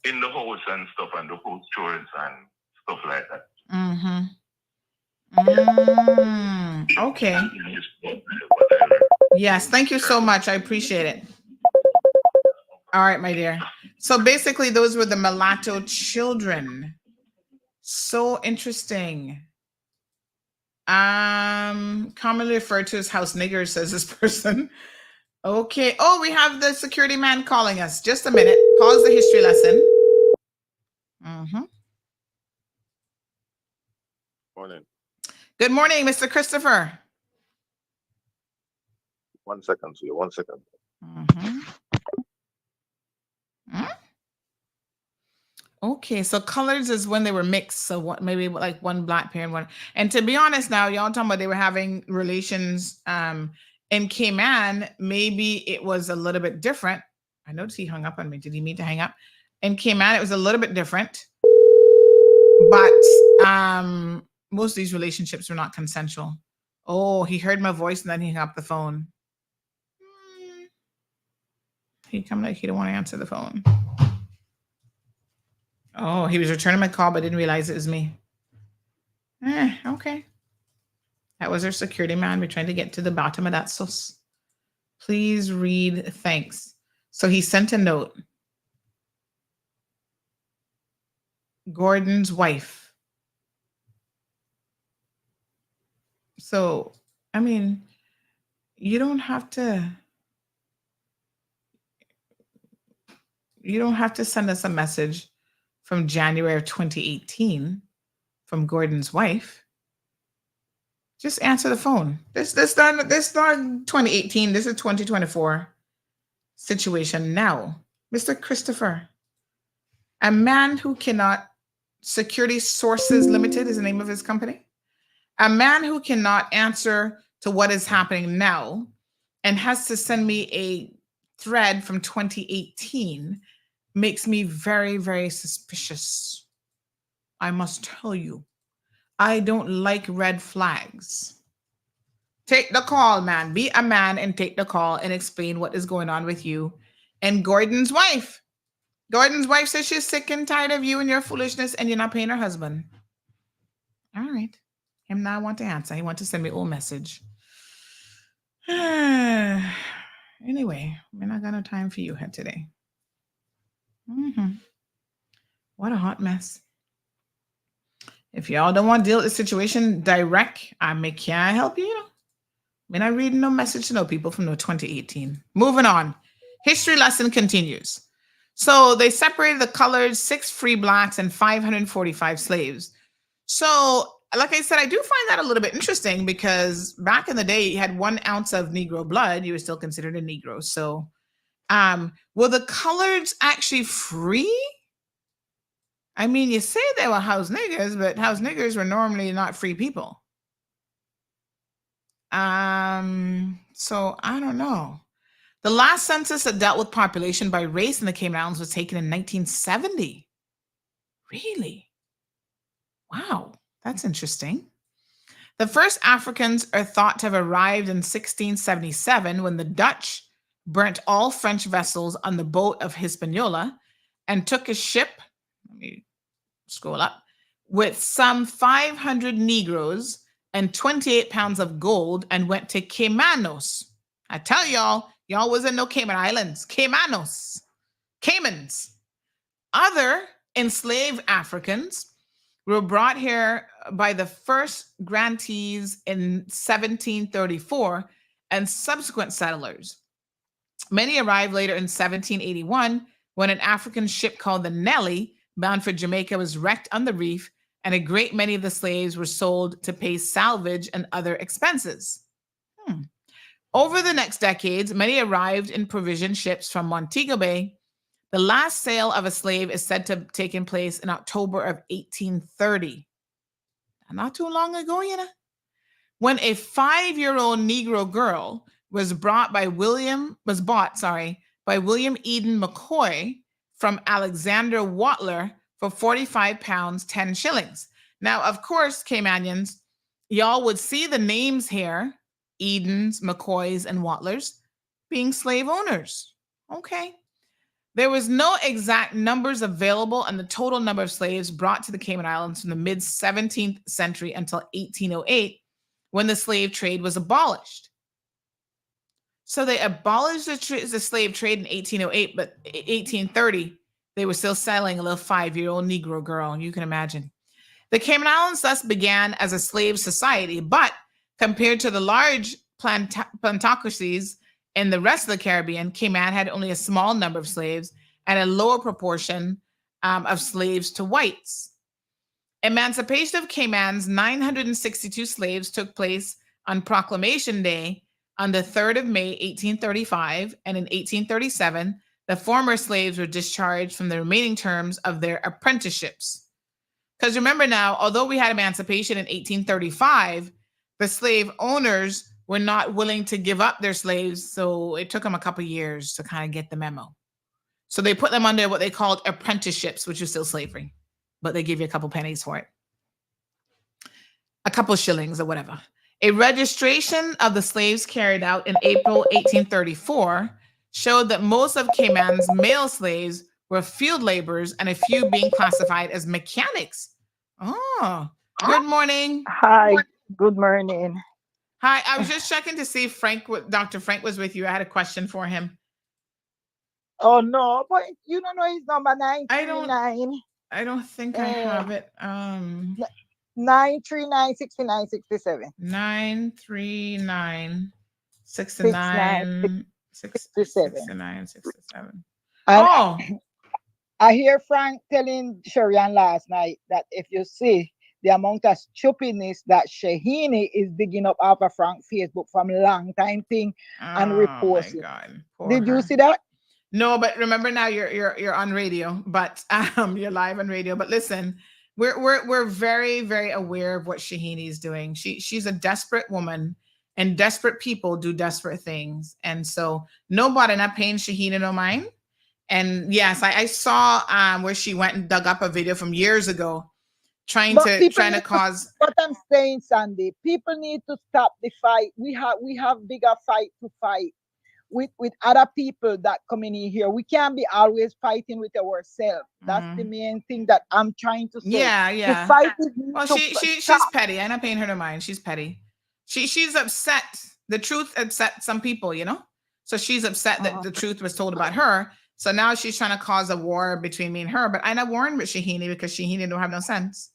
in the house and stuff, and the house chores and stuff like that. Okay. Yes, thank you so much. I appreciate it. All right, my dear. So basically, those were the mulatto children. So interesting. Commonly referred to as house niggers, says this person. Okay. Oh, we have the security man calling us. Just a minute. Pause the history lesson. Morning. Good morning, Mr. Christopher. 1 second, sir. 1 second. Okay, so colors is when they were mixed. So what? Maybe like one black pair and one. And to be honest, now y'all talking about they were having relations in Cayman. Maybe it was a little bit different. I noticed he hung up on me. Did he mean to hang up? In Cayman, it was a little bit different. But most of these relationships were not consensual. Oh, he heard my voice and then he hung up the phone. He come like he don't want to answer the phone. Oh, he was returning my call, but didn't realize it was me. Okay. That was our security man. We're trying to get to the bottom of that sauce. Please read thanks. So he sent a note. Gordon's wife. So, I mean, you don't have to send us a message from January of 2018 from Gordon's wife. Just answer the phone. This not 2018. This is 2024 situation now. Mr. Christopher, a man who cannot, Security Sources Limited is the name of his company. A man who cannot answer to what is happening now and has to send me a thread from 2018 makes me very, very suspicious. I must tell you, I don't like red flags. Take the call, man. Be a man and take the call and explain what is going on with you and Gordon's wife. Gordon's wife says she's sick and tired of you and your foolishness and you're not paying her husband. All right. Him now want to answer. He want to send me a message. Anyway, we're not got no time for you here today. What a hot mess. If y'all don't want to deal with the situation direct, I can't help you. I'm not reading no message to no people from no 2018. Moving on. History lesson continues. So they separated the colored 6 free blacks and 545 slaves. So, like I said, I do find that a little bit interesting because back in the day, you had 1 ounce of Negro blood, you were still considered a Negro. So, were the coloreds actually free? I mean, you say they were house niggers, but house niggers were normally not free people. So I don't know. The last census that dealt with population by race in the Cayman Islands was taken in 1970. Really? Wow, that's interesting. The first Africans are thought to have arrived in 1677 when the Dutch burnt all French vessels on the boat of Hispaniola and took a ship, let me scroll up, with some 500 Negroes and 28 pounds of gold and went to Caymanos. I tell y'all wasn't no Cayman Islands. Caymans. Other enslaved Africans were brought here by the first grantees in 1734 and subsequent settlers. Many arrived later in 1781 when an African ship called the Nelly, bound for Jamaica, was wrecked on the reef, and a great many of the slaves were sold to pay salvage and other expenses. Over the next decades, many arrived in provision ships from Montego Bay. The last sale of a slave is said to have taken place in October of 1830. Not too long ago, when a 5-year-old Negro girl was bought by William Eden McCoy from Alexander Watler for 45 pounds, 10 shillings. Now, of course, Caymanians, y'all would see the names here, Edens, McCoys, and Watlers, being slave owners. Okay. There was no exact numbers available on the total number of slaves brought to the Cayman Islands from the mid-17th century until 1808, when the slave trade was abolished. So they abolished the slave trade in 1808, but 1830, they were still selling a little 5-year-old Negro girl. You can imagine. The Cayman Islands thus began as a slave society, but compared to the large plantocracies in the rest of the Caribbean, Cayman had only a small number of slaves and a lower proportion of slaves to whites. Emancipation of Cayman's 962 slaves took place on Proclamation Day on the 3rd of May, 1835, and in 1837, the former slaves were discharged from the remaining terms of their apprenticeships. Because remember now, although we had emancipation in 1835, the slave owners were not willing to give up their slaves, so it took them a couple of years to kind of get the memo. So they put them under what they called apprenticeships, which is still slavery, but they give you a couple pennies for it. A couple shillings or whatever. A registration of the slaves carried out in April 1834 showed that most of Cayman's male slaves were field laborers and a few being classified as mechanics. Oh, good morning. Hi, good morning. Hi, I was just checking to see if Dr. Frank was with you. I had a question for him. Oh, no, but you don't know his number 939. I don't think I have it. 939 69 67. 939 69 69 67. Oh, I hear Frank telling Sherian last night that if you see the amount of stupidness that Shahini is digging up off of Frank's Facebook from a long time thing and reposting. Did you see that? No, but remember now you're on radio, but you're live on radio. But listen, we're very, very aware of what Shahini is doing. She's a desperate woman, and desperate people do desperate things. And so nobody not paying Shahini no mind. And yes, I saw where she went and dug up a video from years ago, trying to cause. What I'm saying, Sandy, people need to stop the fight. We have bigger fight to fight with other people that come in here. We can't be always fighting with ourselves. That's the main thing that I'm trying to say. Yeah. The fight is well, she's petty. I'm not paying her no mind. She's petty. She's upset. The truth upset some people, you know. So she's upset that the truth was told about her. So now she's trying to cause a war between me and her. But I'm not warring with Shahini because Shahini don't have no sense.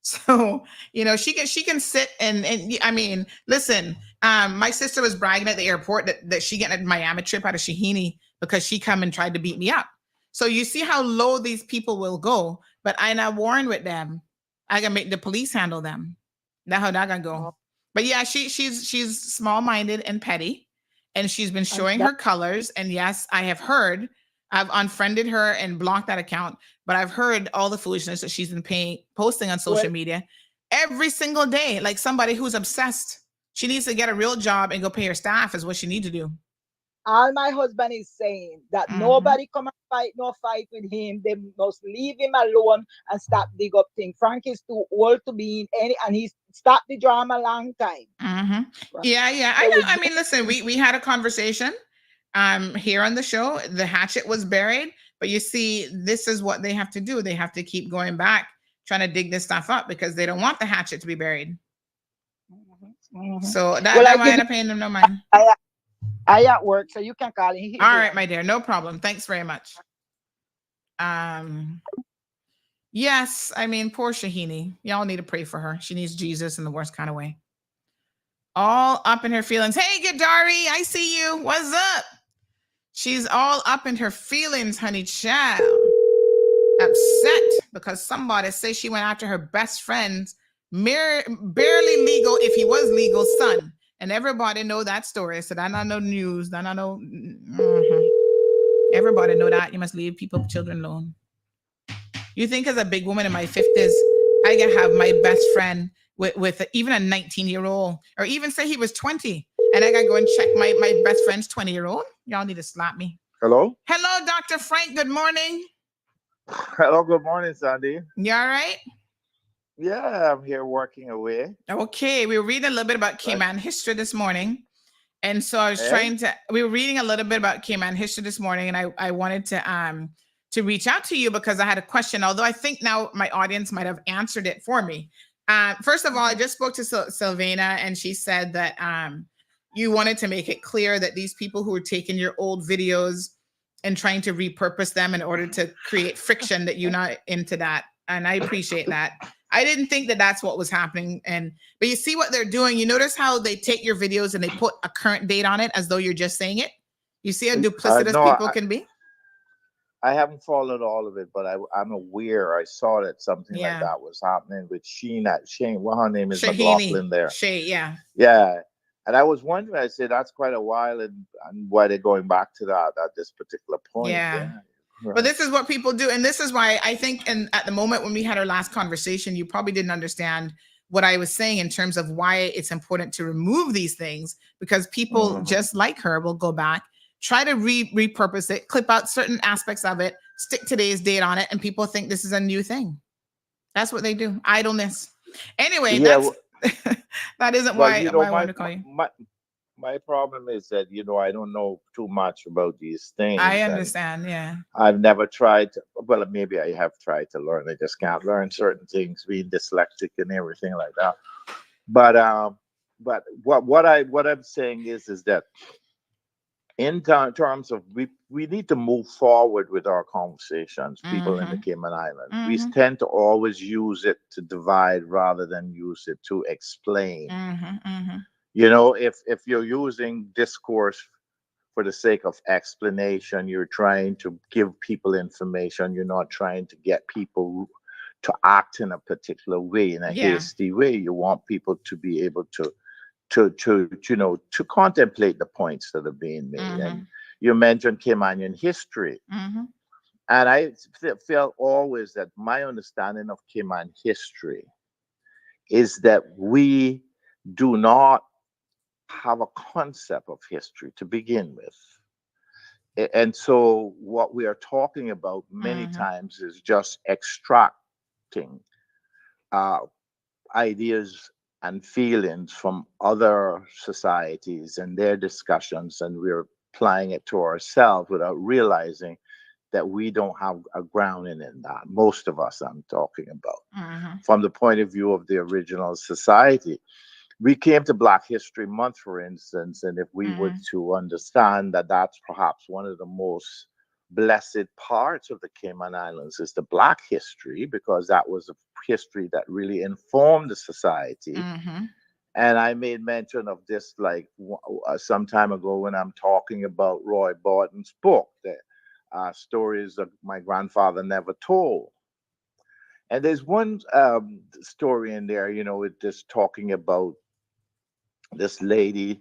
So, you know, she can sit and I mean, listen, my sister was bragging at the airport that she getting a Miami trip out of Shahini because she come and tried to beat me up. So you see how low these people will go, but I'm not warring with them. I can make the police handle them. That's how that gonna go. But yeah, she's small-minded and petty, and she's been showing her colors. And yes, I have heard, I've unfriended her and blocked that account, but I've heard all the foolishness that she's been posting on social media every single day. Like somebody who's obsessed. She needs to get a real job and go pay her staff is what she needs to do. All my husband is saying that nobody come and fight with him. They must leave him alone and stop dig up things. Frank is too old to be in any, and he's stopped the drama a long time. Right? Yeah. I know. I mean, listen, we had a conversation here on the show. The hatchet was buried, but you see, this is what they have to do. They have to keep going back, trying to dig this stuff up because they don't want the hatchet to be buried. So that's why I'm not paying them no mind. I at work, so you can call him. All right, my dear, no problem. Thanks very much. Yes, I mean, poor Shahini. Y'all need to pray for her. She needs Jesus in the worst kind of way. All up in her feelings. Hey, Gadari, I see you. What's up? She's all up in her feelings, honey child. Upset because somebody says she went after her best friend's barely legal, if he was legal, son. And everybody know that story. So that not no news. That not no. Everybody know that. You must leave children alone. You think as a big woman in my 50s, I can have my best friend with even a 19-year-old, or even say he was 20, and I gotta go and check my best friend's 20-year-old. Y'all need to slap me. Hello? Hello, Dr. Frank. Good morning. Hello, good morning, Sandy. You all right? Yeah, I'm here working away. Okay, we were reading a little bit about Cayman history this morning. And so I was we were reading a little bit about Cayman history this morning, and I wanted to reach out to you because I had a question, although I think now my audience might have answered it for me. First of all, I just spoke to Sylvana, and she said that you wanted to make it clear that these people who were taking your old videos and trying to repurpose them in order to create friction that you're not into that. And I appreciate that. I didn't think that that's what was happening. But you see what they're doing. You notice how they take your videos and they put a current date on it as though you're just saying it. You see how duplicitous No, people can be? I haven't followed all of it, but I'm aware. I saw that something like that was happening with Shane. Well, her name is McLaughlin there. Yeah. Yeah. And I was wondering, I said, that's quite a while, and why they're going back to that at this particular point. Yeah. But this is what people do. And this is why I think, and at the moment when we had our last conversation, you probably didn't understand what I was saying in terms of why it's important to remove these things, because people just like her will go back, try to repurpose it, clip out certain aspects of it, stick today's date on it, and people think this is a new thing. That's what they do. Idleness. Anyway, that isn't why I wanted to call you. My problem is that, I don't know too much about these things. I understand, yeah. I've never tried to, well, maybe I have tried to learn. I just can't learn certain things, being dyslexic and everything like that. But what I'm saying is that in terms of we need to move forward with our conversations, people in the Cayman Islands. We tend to always use it to divide rather than use it to explain. If you're using discourse for the sake of explanation, you're trying to give people information. You're not trying to get people to act in a particular way, in a hasty way. You want people to be able to contemplate the points that are being made. And you mentioned Caymanian history. And I felt always that my understanding of Cayman history is that we do not have a concept of history to begin with. And so what we are talking about many times is just extracting ideas and feelings from other societies and their discussions, and we're applying it to ourselves without realizing that we don't have a grounding in that. Most of us, I'm talking about, from the point of view of the original society. We came to Black History Month, for instance, and if we were to understand that that's perhaps one of the most blessed parts of the Cayman Islands is the Black history, because that was a history that really informed the society. And I made mention of this like some time ago when I'm talking about Roy Borton's book, the stories that my grandfather never told. And there's one story in there, with this talking about this lady,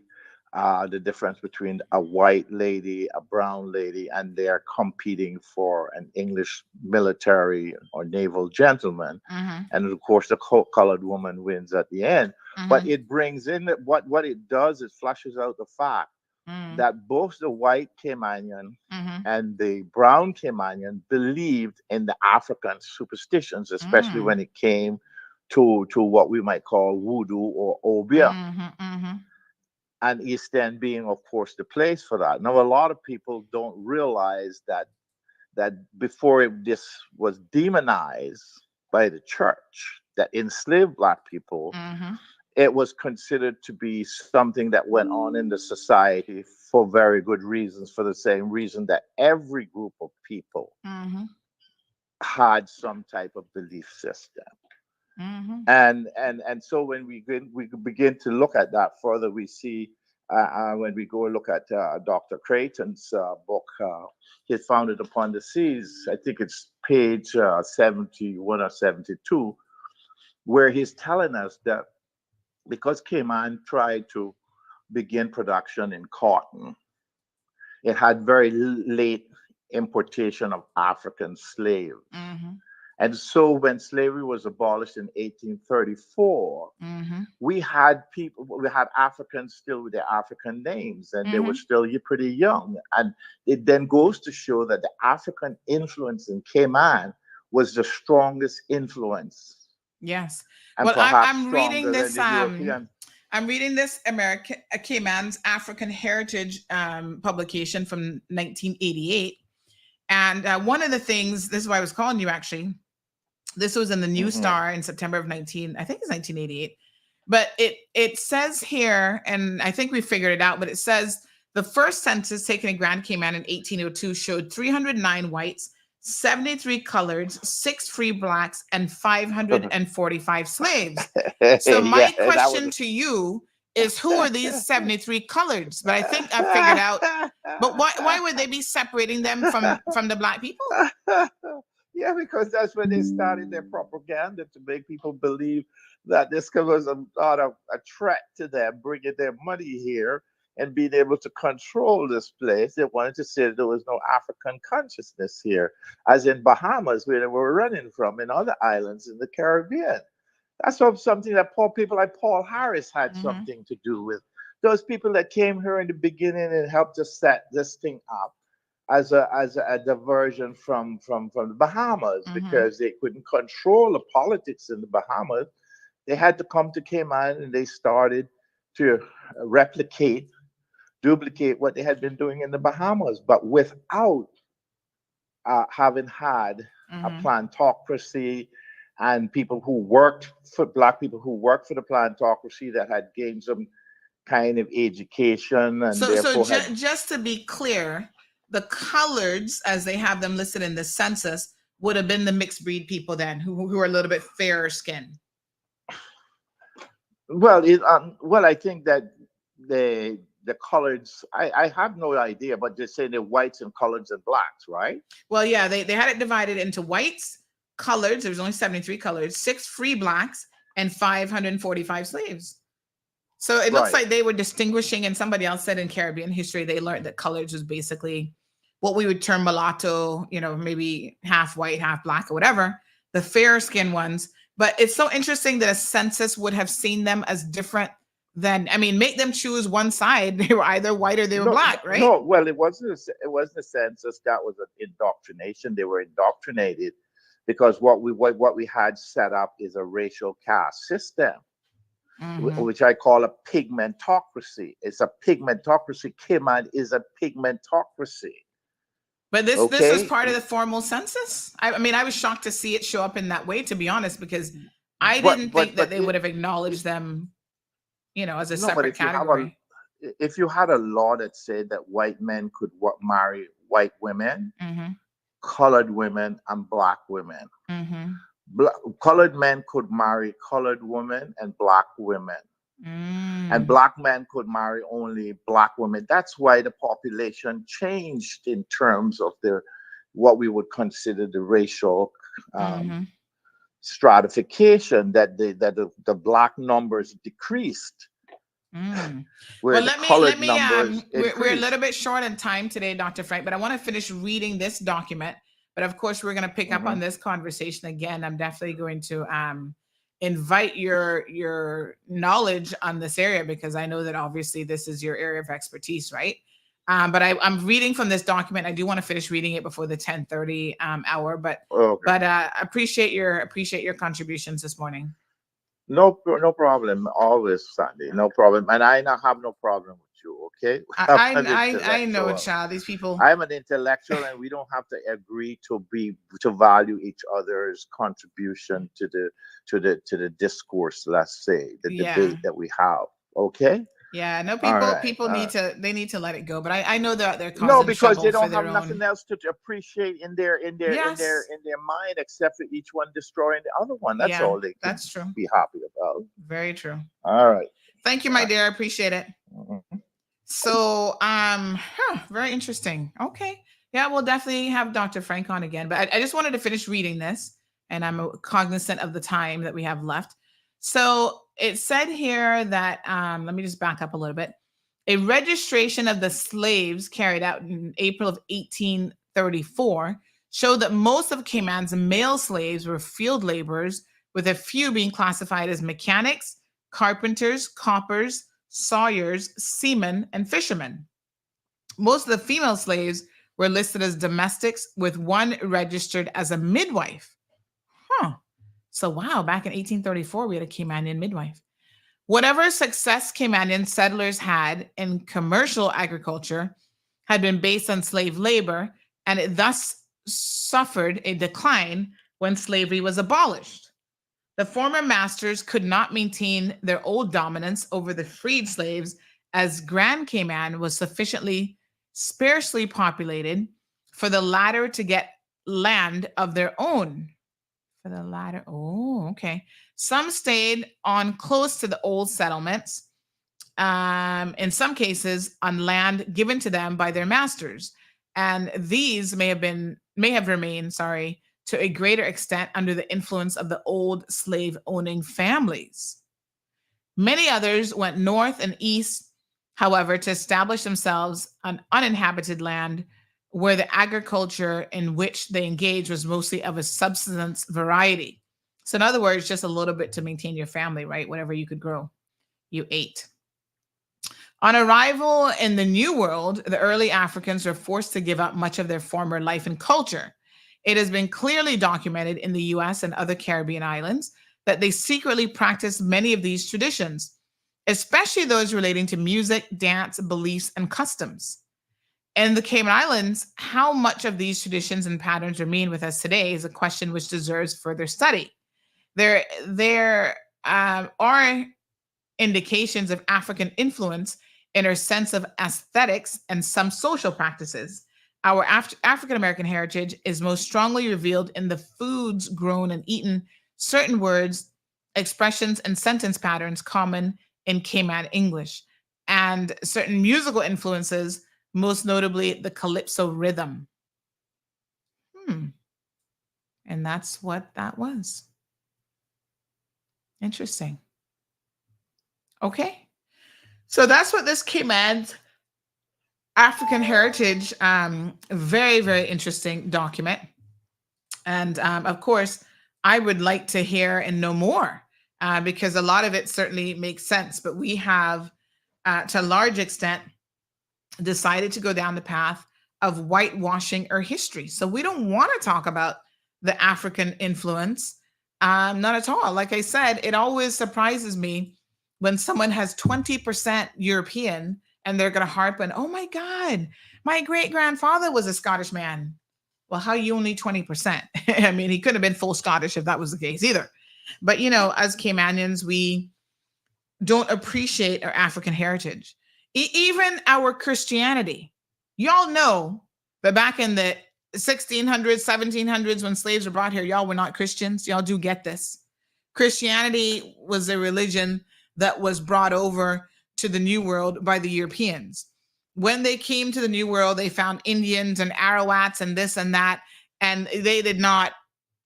the difference between a white lady, a brown lady, and they're competing for an English military or naval gentleman. And of course, the colored woman wins at the end. But it brings in what it does is flushes out the fact that both the white Caymanian and the brown Caymanian believed in the African superstitions, especially when it came to what we might call voodoo or obeah. And East End being, of course, the place for that. Now, a lot of people don't realize that before this was demonized by the church, that enslaved Black people, it was considered to be something that went on in the society for very good reasons, for the same reason that every group of people had some type of belief system. And so when we begin to look at that further, we see when we go and look at Dr. Creighton's book, his Founded Upon the Seas, I think it's page 71 or 72, where he's telling us that because Cayman tried to begin production in cotton, it had very late importation of African slaves. And so when slavery was abolished in 1834, we had Africans still with their African names, and they were still pretty young. And it then goes to show that the African influence in Cayman was the strongest influence. Yes. And well, I'm reading this. I'm reading this American Cayman's African Heritage publication from 1988. And one of the things, this is why I was calling you actually. This was in the New Star in September of 1988. But it says here, and I think we figured it out, but it says The first census taken in Grand Cayman in 1802 showed 309 whites, 73 coloreds, 6 free blacks, and 545 slaves. So my question to you is, who are these 73 coloreds? But I think I figured out. But why would they be separating them from the black people? Yeah, because that's when they started their propaganda to make people believe that this was a threat to them, bringing their money here and being able to control this place. They wanted to say that there was no African consciousness here, as in Bahamas, where they were running from, and other islands in the Caribbean. That's something that people like Paul Harris had something to do with. Those people that came here in the beginning and helped to set this thing up as a diversion from the Bahamas, because they couldn't control the politics in the Bahamas. They had to come to Cayman, and they started to duplicate what they had been doing in the Bahamas, but without having had a plantocracy and people who worked for black people who worked for the plantocracy that had gained some kind of education. And just to be clear, the coloreds, as they have them listed in the census, would have been the mixed breed people then, who are a little bit fairer skinned. Well, I think that the coloreds, I have no idea, but they're saying they're whites and coloreds and blacks, right? Well, yeah, they had it divided into whites, coloreds. There was only 73 coloreds, 6 free blacks, and 545 slaves. So it looks like they were distinguishing, and somebody else said in Caribbean history, they learned that coloreds was basically what we would term mulatto, maybe half white, half black or whatever, the fair skinned ones. But it's so interesting that a census would have seen them as different than, make them choose one side. They were either white or they were black, right? No, well, it wasn't a census. That was an indoctrination. They were indoctrinated because what we had set up is a racial caste system. Which I call a pigmentocracy. It's a pigmentocracy. Cayman is a pigmentocracy. But this is part of the formal census. I was shocked to see it show up in that way, to be honest, because I didn't think that they would have acknowledged them, as a separate category. If you had a law that said that white men could marry white women, colored women, and black women. Colored men could marry colored women and black women, and black men could marry only black women. That's why the population changed in terms of what we would consider the racial stratification. That the black numbers decreased. Well, let me. We're a little bit short on time today, Dr. Frank, but I want to finish reading this document. But of course, we're going to pick up on this conversation again. I'm definitely going to invite your knowledge on this area, because I know that obviously this is your area of expertise, right? But I'm reading from this document. I do want to finish reading it before the 10:30 hour. But appreciate your contributions this morning. No problem. Always, Sandy. No problem. And I have no problem with you. Okay. I know, child. These people. I'm an intellectual, and we don't have to agree to value each other's contribution to the discourse. Let's say the debate that we have. Okay. Yeah. No. People need to let it go. But I know that they're causing no, because trouble they don't for have nothing else to appreciate in their mind except for each one destroying the other one. That's all they can be happy about. Very true. All right. Thank you, my dear. I appreciate it. So, very interesting. Okay. Yeah, we'll definitely have Dr. Frank on again. But I just wanted to finish reading this, and I'm cognizant of the time that we have left. So it said here that, let me just back up a little bit. A registration of the slaves carried out in April of 1834 showed that most of Cayman's male slaves were field laborers, with a few being classified as mechanics, carpenters, coppers, sawyers, seamen, and fishermen. Most of the female slaves were listed as domestics, with one registered as a midwife. So wow, back in 1834, we had a Caymanian midwife. Whatever success Caymanian settlers had in commercial agriculture had been based on slave labor, and it thus suffered a decline when slavery was abolished. The former masters could not maintain their old dominance over the freed slaves, as Grand Cayman was sufficiently sparsely populated for the latter to get land of their own. For the latter, oh, okay. Some stayed on close to the old settlements, in some cases on land given to them by their masters, and these may have remained, to a greater extent under the influence of the old slave-owning families. Many others went north and east, however, to establish themselves on uninhabited land where the agriculture in which they engaged was mostly of a subsistence variety. So in other words, just a little bit to maintain your family, right? Whatever you could grow, you ate. On arrival in the New World, the early Africans were forced to give up much of their former life and culture. It has been clearly documented in the US and other Caribbean islands that they secretly practiced many of these traditions, especially those relating to music, dance, beliefs, and customs. In the Cayman Islands, how much of these traditions and patterns remain with us today is a question which deserves further study. There are indications of African influence in our sense of aesthetics and some social practices. Our African-American heritage is most strongly revealed in the foods grown and eaten, certain words, expressions, and sentence patterns common in Cayman English, and certain musical influences, most notably the calypso rhythm. And that's what that was. Interesting. Okay. So that's what this Cayman African heritage, very, very interesting document. And of course, I would like to hear and know more because a lot of it certainly makes sense. But we have, to a large extent, decided to go down the path of whitewashing our history. So we don't want to talk about the African influence, not at all. Like I said, it always surprises me when someone has 20% European and they're going to harp on, oh my God, my great-grandfather was a Scottish man. Well, how are you only 20%? I mean, he couldn't have been full Scottish if that was the case either. But, you know, as Caymanians, we don't appreciate our African heritage. Even our Christianity. Y'all know that back in the 1600s, 1700s, when slaves were brought here, y'all were not Christians. Y'all do get this. Christianity was a religion that was brought over to the New World by the Europeans. When they came to the New World, they found Indians and Arawats and this and that, and they did not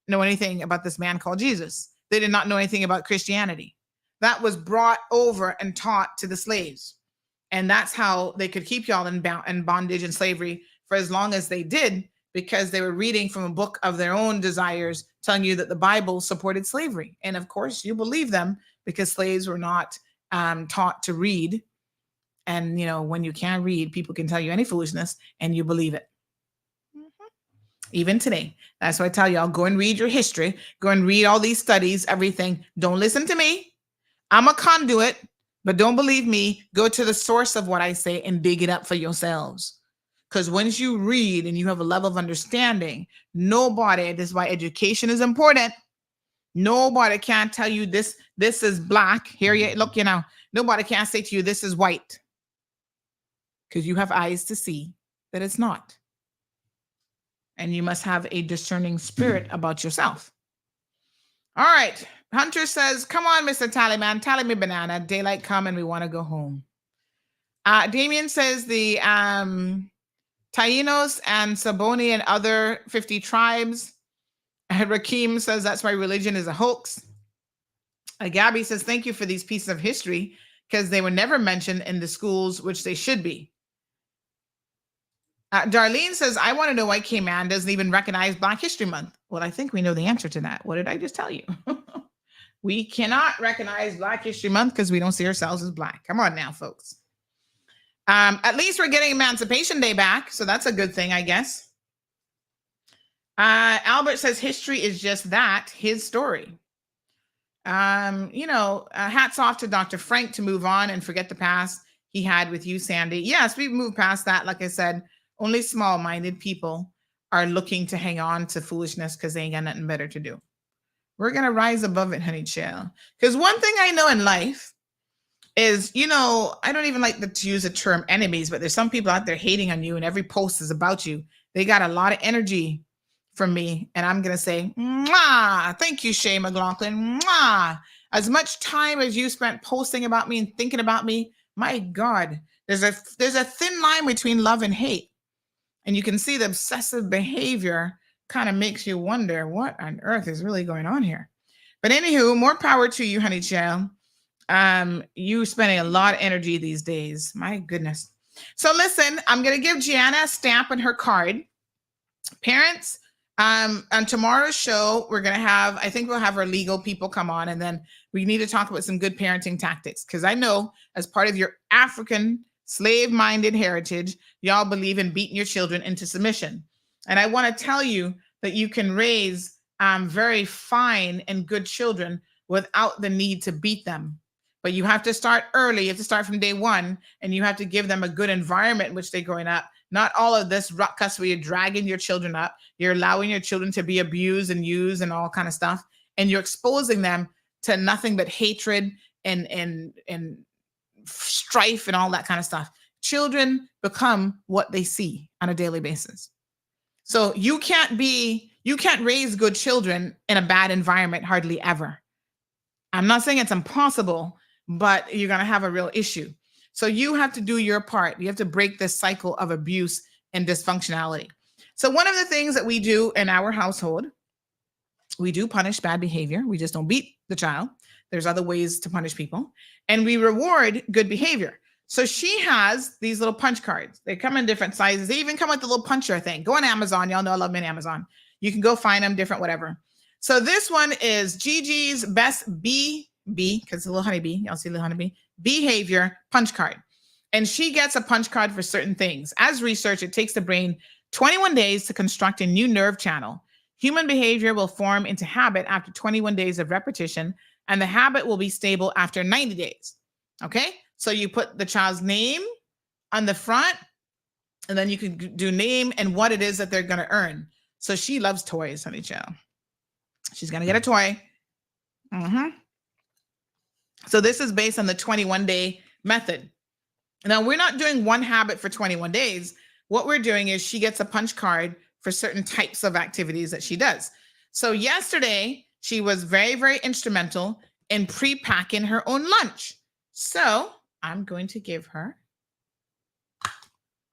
know anything about this man called Jesus. They did not know anything about Christianity. That was brought over and taught to the slaves. And that's how they could keep y'all in bondage and slavery for as long as they did, because they were reading from a book of their own desires, telling you that the Bible supported slavery. And of course, you believe them because slaves were not taught to read. And, you know, when you can't read, people can tell you any foolishness and you believe it. Even today. That's why I tell y'all, go and read your history. Go and read all these studies, everything. Don't listen to me. I'm a conduit, but don't believe me. Go to the source of what I say and dig it up for yourselves. Because once you read and you have a level of understanding, nobody, this is why education is important. Nobody can tell you this is black. Here you look, you know, nobody can say to you, this is white. Because you have eyes to see that it's not. And you must have a discerning spirit about yourself. All right. Hunter says, come on, Mr. Tallyman, tally me banana. Daylight come and we want to go home. Damien says the Tainos and Saboni and other 50 tribes. Rakim says that's why religion is a hoax. Gabby says, thank you for these pieces of history because they were never mentioned in the schools, which they should be. Darlene says, I want to know why Cayman doesn't even recognize Black History Month. Well, I think we know the answer to that. What did I just tell you? We cannot recognize Black History Month because we don't see ourselves as Black. Come on now, folks. At least we're getting Emancipation Day back, so that's a good thing, I guess. Albert says history is just that, his story. Hats off to Dr. Frank to move on and forget the past he had with you, Sandy. Yes, we've moved past that. Like I said, only small-minded people are looking to hang on to foolishness because they ain't got nothing better to do. We're going to rise above it, honey child. Because one thing I know in life is, you know, I don't even like to use the term enemies, but there's some people out there hating on you and every post is about you. They got a lot of energy from me. And I'm going to say, mwah, thank you, Shay McLaughlin. Mwah. As much time as you spent posting about me and thinking about me, my God, there's a thin line between love and hate. And you can see the obsessive behavior kind of makes you wonder what on earth is really going on here. But anywho, more power to you, honey child. You spending a lot of energy these days. My goodness. So listen, I'm going to give Gianna a stamp on her card. Parents, on tomorrow's show, we're going to have, I think we'll have our legal people come on, and then we need to talk about some good parenting tactics. Because I know as part of your African slave-minded heritage, y'all believe in beating your children into submission. And I want to tell you that you can raise very fine and good children without the need to beat them. But you have to start early. You have to start from day one, and you have to give them a good environment in which they're growing up. Not all of this ruckus where you're dragging your children up. You're allowing your children to be abused and used and all kind of stuff. And you're exposing them to nothing but hatred and strife and all that kind of stuff. Children become what they see on a daily basis. So you can't raise good children in a bad environment hardly ever. I'm not saying it's impossible, but you're going to have a real issue. So you have to do your part. You have to break this cycle of abuse and dysfunctionality. So one of the things that we do in our household, we do punish bad behavior. We just don't beat the child. There's other ways to punish people. And we reward good behavior. So she has these little punch cards. They come in different sizes. They even come with the little puncher thing. Go on Amazon. Y'all know I love me on Amazon. You can go find them different, whatever. So this one is Gigi's best B, because it's a little honeybee. Y'all see the honeybee? Behavior punch card. And she gets a punch card for certain things. As research, it takes the brain 21 days to construct a new nerve channel. Human behavior will form into habit after 21 days of repetition, and the habit will be stable after 90 days. Okay? So you put the child's name on the front, and then you can do name and what it is that they're going to earn. So she loves toys, honey child. She's going to get a toy. So this is based on the 21-day method. Now, we're not doing one habit for 21 days. What we're doing is she gets a punch card for certain types of activities that she does. So yesterday, she was very, very instrumental in pre-packing her own lunch. So I'm going to give her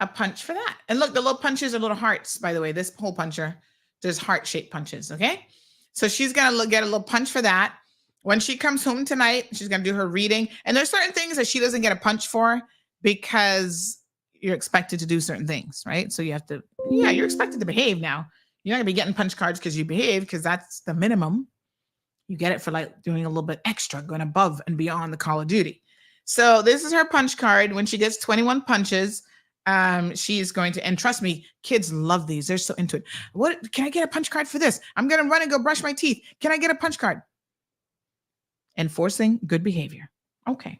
a punch for that. And look, the little punches are little hearts, by the way. This hole puncher, there's heart-shaped punches, okay? So she's going to get a little punch for that. When she comes home tonight, she's going to do her reading. And there's certain things that she doesn't get a punch for because you're expected to do certain things, right? So you have to, you're expected to behave now. You're not going to be getting punch cards because you behave, because that's the minimum. You get it for like doing a little bit extra, going above and beyond the call of duty. So this is her punch card. When she gets 21 punches, she's going to, and trust me, kids love these. They're so into it. What, can I get a punch card for this? I'm going to run and go brush my teeth. Can I get a punch card? Enforcing good behavior. Okay.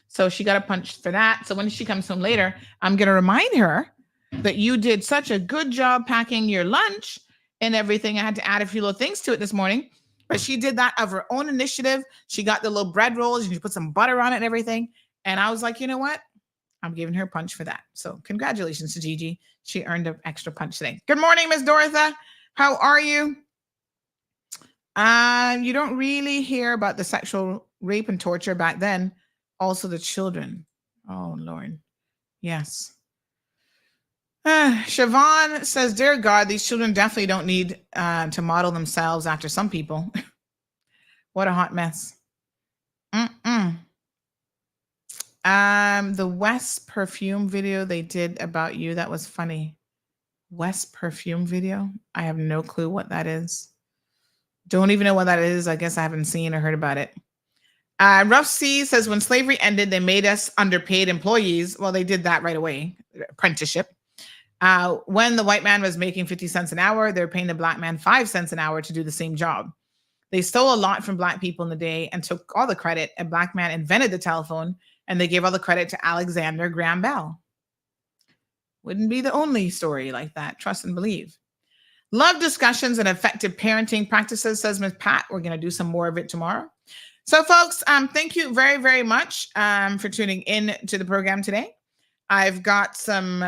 So she got a punch for that. So when she comes home later, I'm going to remind her that you did such a good job packing your lunch and everything. I had to add a few little things to it this morning, but she did that of her own initiative. She got the little bread rolls and she put some butter on it and everything. And I was like, you know what? I'm giving her a punch for that. So congratulations to Gigi. She earned an extra punch today. Good morning, Miss Dorotha. How are you? You don't really hear about the sexual rape and torture back then. Also the children. Oh, Lord. Yes. Siobhan says, dear God, these children definitely don't need to model themselves after some people. What a hot mess. The West perfume video they did about you, that was funny. West perfume video? I have no clue what that is. Don't even know what that is. I guess I haven't seen or heard about it. Rough C says, when slavery ended, they made us underpaid employees. Well, they did that right away. Apprenticeship. When the white man was making 50 cents an hour, they're paying the black man 5 cents an hour to do the same job. They stole a lot from black people in the day and took all the credit. A black man invented the telephone, and they gave all the credit to Alexander Graham Bell. Wouldn't be the only story like that. Trust and believe. Love discussions and effective parenting practices, says Ms. Pat. We're going to do some more of it tomorrow. So, folks, thank you very, very much for tuning in to the program today. I've got some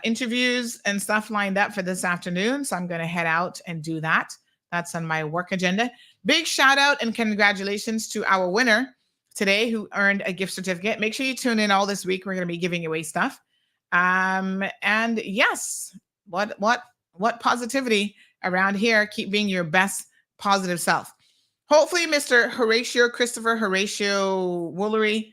interviews and stuff lined up for this afternoon, so I'm going to head out and do that. That's on my work agenda. Big shout out and congratulations to our winner today who earned a gift certificate. Make sure you tune in all this week. We're going to be giving away stuff. And yes, what positivity around here. Keep being your best positive self. Hopefully, Mr. Christopher Horatio Woolery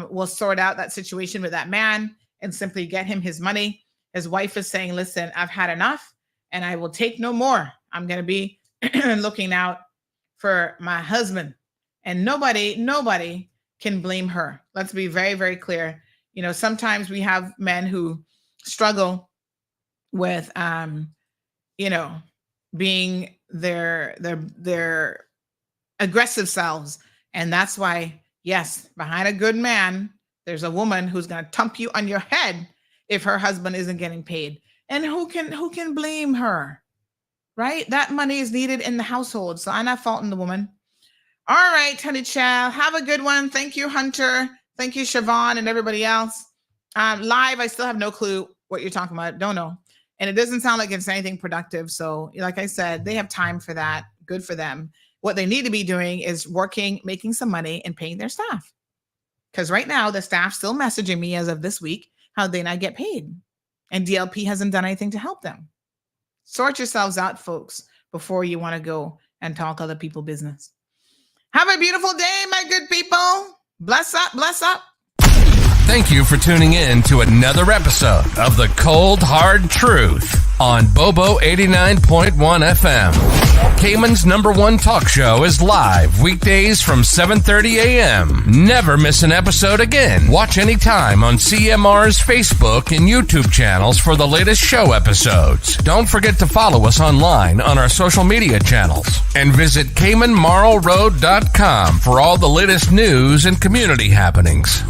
will sort out that situation with that man and simply get him his money. His wife is saying, listen, I've had enough and I will take no more. I'm going to be looking out for my husband. And nobody can blame her. Let's be very, very clear. You know, sometimes we have men who struggle with, being their aggressive selves. And that's why, yes, behind a good man, there's a woman who's going to thump you on your head if her husband isn't getting paid. And who can blame her, right? That money is needed in the household. So I'm not faulting the woman. All right, honey child, have a good one. Thank you, Hunter. Thank you, Siobhan, and everybody else. Live, I still have no clue what you're talking about. Don't know. And it doesn't sound like it's anything productive. So like I said, they have time for that. Good for them. What they need to be doing is working, making some money, and paying their staff. Because right now, the staff's still messaging me as of this week how they not get paid. And DLP hasn't done anything to help them. Sort yourselves out, folks, before you want to go and talk other people business. Have a beautiful day, my good people. Bless up, bless up. Thank you for tuning in to another episode of The Cold Hard Truth on Bobo 89.1 FM. Cayman's #1 talk show is live weekdays from 7:30 a.m. Never miss an episode again. Watch anytime on CMR's Facebook and YouTube channels for the latest show episodes. Don't forget to follow us online on our social media channels. And visit CaymanMarlRoad.com for all the latest news and community happenings.